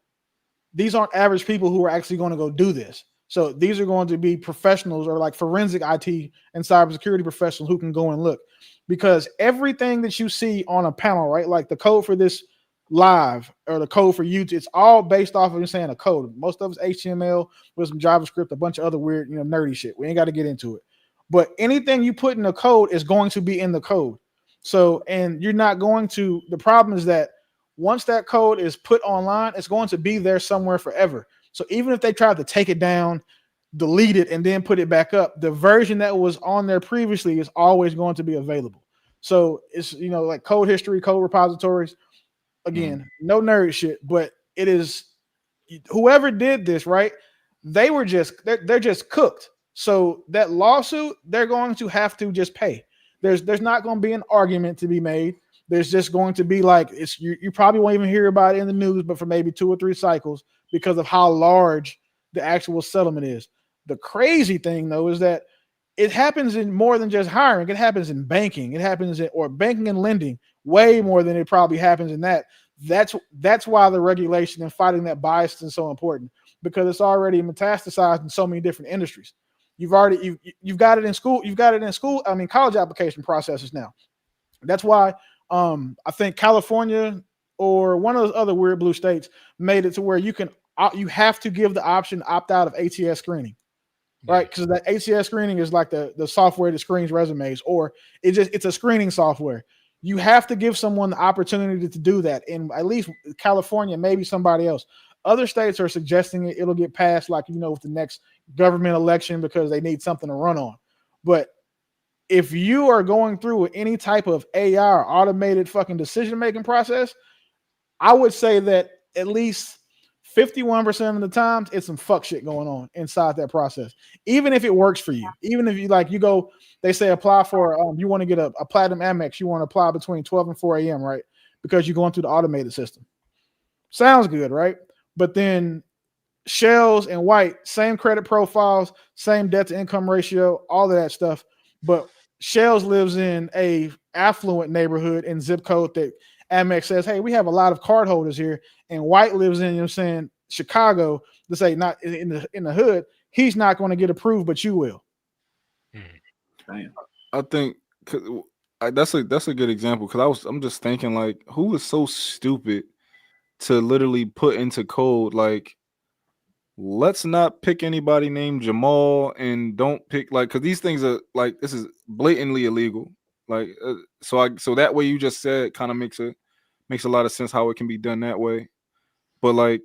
these aren't average people who are actually going to go do this. So these are going to be professionals or like forensic IT and cybersecurity professionals who can go and look, because everything that you see on a panel, right? Like the code for this live or the code for YouTube, it's all based off of just saying a code. Most of it's HTML with some JavaScript, a bunch of other weird, nerdy shit. We ain't got to get into it. But anything you put in the code is going to be in the code. So, and you're not going to, the problem is that once that code is put online, it's going to be there somewhere forever. So even if they try to take it down, delete it, and then put it back up, the version that was on there previously is always going to be available. So it's, like code history, code repositories. Again, no nerd shit, but it is whoever did this, right? They're just cooked. So that lawsuit, they're going to have to just pay. There's not going to be an argument to be made. There's just going to be like, you probably won't even hear about it in the news, but for maybe 2 or 3 cycles because of how large the actual settlement is. The crazy thing though is that it happens in more than just hiring. It happens in banking. It happens in banking and lending way more than it probably happens in that. That's why the regulation and fighting that bias is so important, because it's already metastasized in so many different industries. You've got it in school. You've got it in school. I mean, college application processes now. That's why I think California or one of those other weird blue states made it to where you have to give the option opt out of ATS screening, right? Because that ATS screening is like the software that screens resumes, or it's a screening software. You have to give someone the opportunity to do that. In at least California, maybe somebody else. Other states are suggesting it'll get passed, like, with the next government election because they need something to run on. But if you are going through any type of AI or automated fucking decision-making process, I would say that at least 51% of the times it's some fuck shit going on inside that process. Even if it works for you, even if you go, they say apply for, you want to get a platinum Amex, you want to apply between 12 and 4 a.m., right? Because you're going through the automated system. Sounds good, right? But then Shells and White, same credit profiles, same debt to income ratio, all of that stuff. But Shells lives in a affluent neighborhood in zip code that Amex says, hey, we have a lot of card holders here. And White lives in, Chicago, to say not in the hood. He's not going to get approved, but you will. Damn. I think that's a good example, because I'm just thinking, like, who is so stupid to literally put into code, like, let's not pick anybody named Jamal, and don't pick, like, because these things are like, this is blatantly illegal, like, so that way you just said kind of makes a lot of sense how it can be done that way. But like,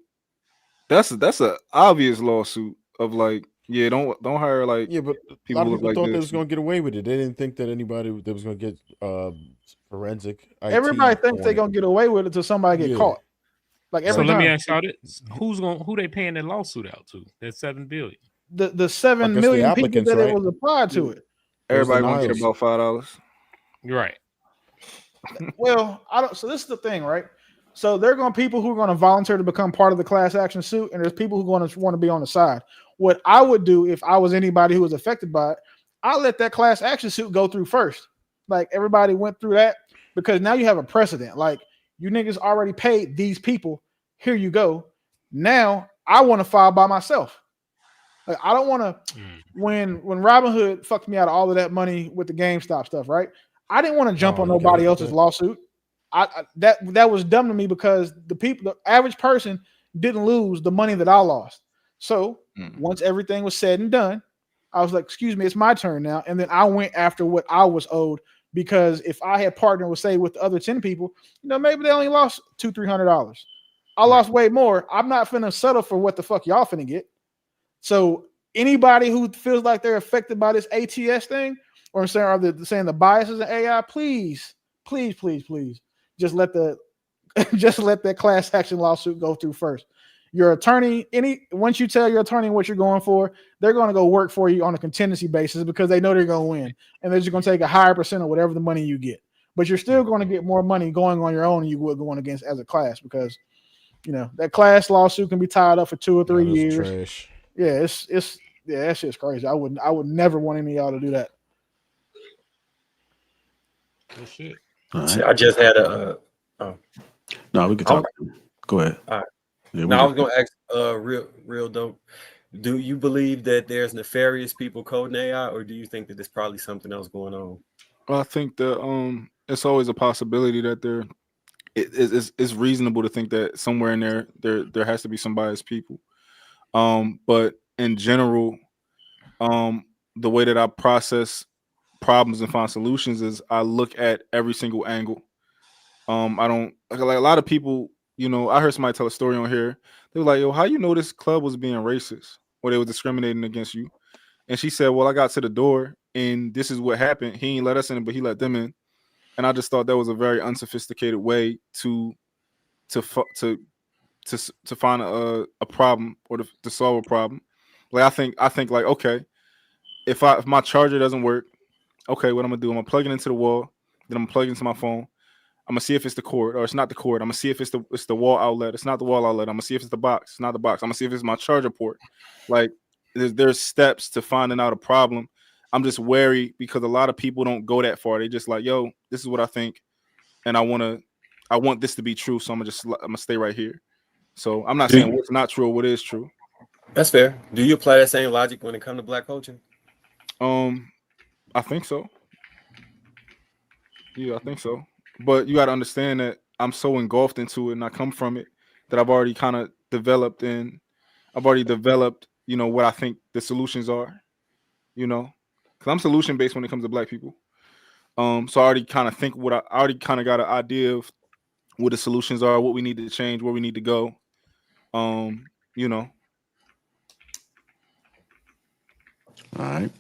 that's a obvious lawsuit of like, yeah, don't hire like, yeah, but people a lot of people like thought this. they was going to get away with it. They didn't think that anybody that was going to get forensic. Everybody thinks they're gonna get away with it until somebody get caught. Like every so let time. me ask y'all this: who they paying that lawsuit out to? That $7 billion. The 7 million people that it was applied to it. Everybody want to get about $5. You're right. Well, I don't. So this is the thing, right? So there are going to be people who are going to volunteer to become part of the class action suit, and there's people who are going to want to be on the side. What I would do if I was anybody who was affected by it, I let that class action suit go through first. Like everybody went through that, because now you have a precedent. Like, you niggas already paid these people. Here you go. Now I want to file by myself. Like, I don't want to. When Robinhood fucked me out of all of that money with the GameStop stuff, right? I didn't want to jump on nobody else's lawsuit. That was dumb to me, because the average person didn't lose the money that I lost. So once everything was said and done, I was like, excuse me, it's my turn now. And then I went after what I was owed, because if I had partnered with, say, with the other 10 people, maybe they only lost $200-300. I lost way more. I'm not finna settle for what the fuck y'all finna get. So anybody who feels like they're affected by this ATS thing, or saying the biases in AI, please, just let that class action lawsuit go through first. Your attorney, once you tell your attorney what you're going for, they're going to go work for you on a contingency basis, because they know they're going to win, and they're just going to take a higher percent of whatever the money you get. But you're still going to get more money going on your own than you would going against as a class, because that class lawsuit can be tied up for 2 or 3 years. Trash. Yeah, that shit's crazy. I would never want any of y'all to do that. Oh, shit. Right. I just had a. No, we can talk. Go ahead. All right. Yeah, now I was gonna ask, real dope. Do you believe that there's nefarious people coding AI, or do you think that there's probably something else going on? Well, I think that it's always a possibility that it's reasonable to think that somewhere in there has to be some biased people. But in general, the way that I process problems and find solutions is I look at every single angle. I don't like a lot of people. I heard somebody tell a story on here. They were like, "Yo, how you know this club was being racist, or they were discriminating against you?" And she said, "Well, I got to the door, and this is what happened. He ain't let us in, but he let them in." And I just thought that was a very unsophisticated way to find a problem, or to solve a problem. Like I think like, okay, if my charger doesn't work, okay, what I'm gonna do? I'm gonna plug it into the wall, then I'm gonna plug it into my phone. I'm gonna see if it's the cord, or it's not the cord. I'm gonna see if it's the wall outlet. It's not the wall outlet. I'm gonna see if it's the box. It's not the box. I'm gonna see if it's my charger port. Like, there's steps to finding out a problem. I'm just wary, because a lot of people don't go that far. They just like, yo, this is what I think, and I want this to be true. So I'm gonna stay right here. So I'm not saying what's not true or what is true. That's fair. Do you apply that same logic when it comes to Black culture? I think so. Yeah, I think so. But you got to understand that I'm so engulfed into it, and I come from it, that I've already kind of developed, what I think the solutions are, because I'm solution based when it comes to Black people. So I already kind of think I already kind of got an idea of what the solutions are, what we need to change, where we need to go. All right.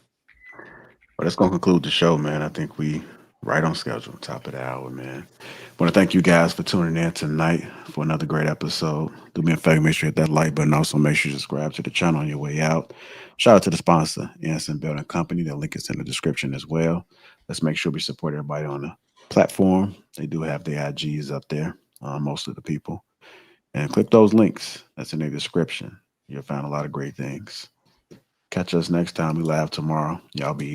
Well, that's going to conclude the show, man. I think we right on schedule, top of the hour, man. I want to thank you guys for tuning in tonight for another great episode. Do me a favor, make sure you hit that like button. Also, make sure you subscribe to the channel on your way out. Shout out to the sponsor, Innocent Building Company. The link is in the description as well. Let's make sure we support everybody on the platform. They do have their IGs up there, most of the people. And click those links. That's in the description. You'll find a lot of great things. Catch us next time. We live tomorrow. Y'all be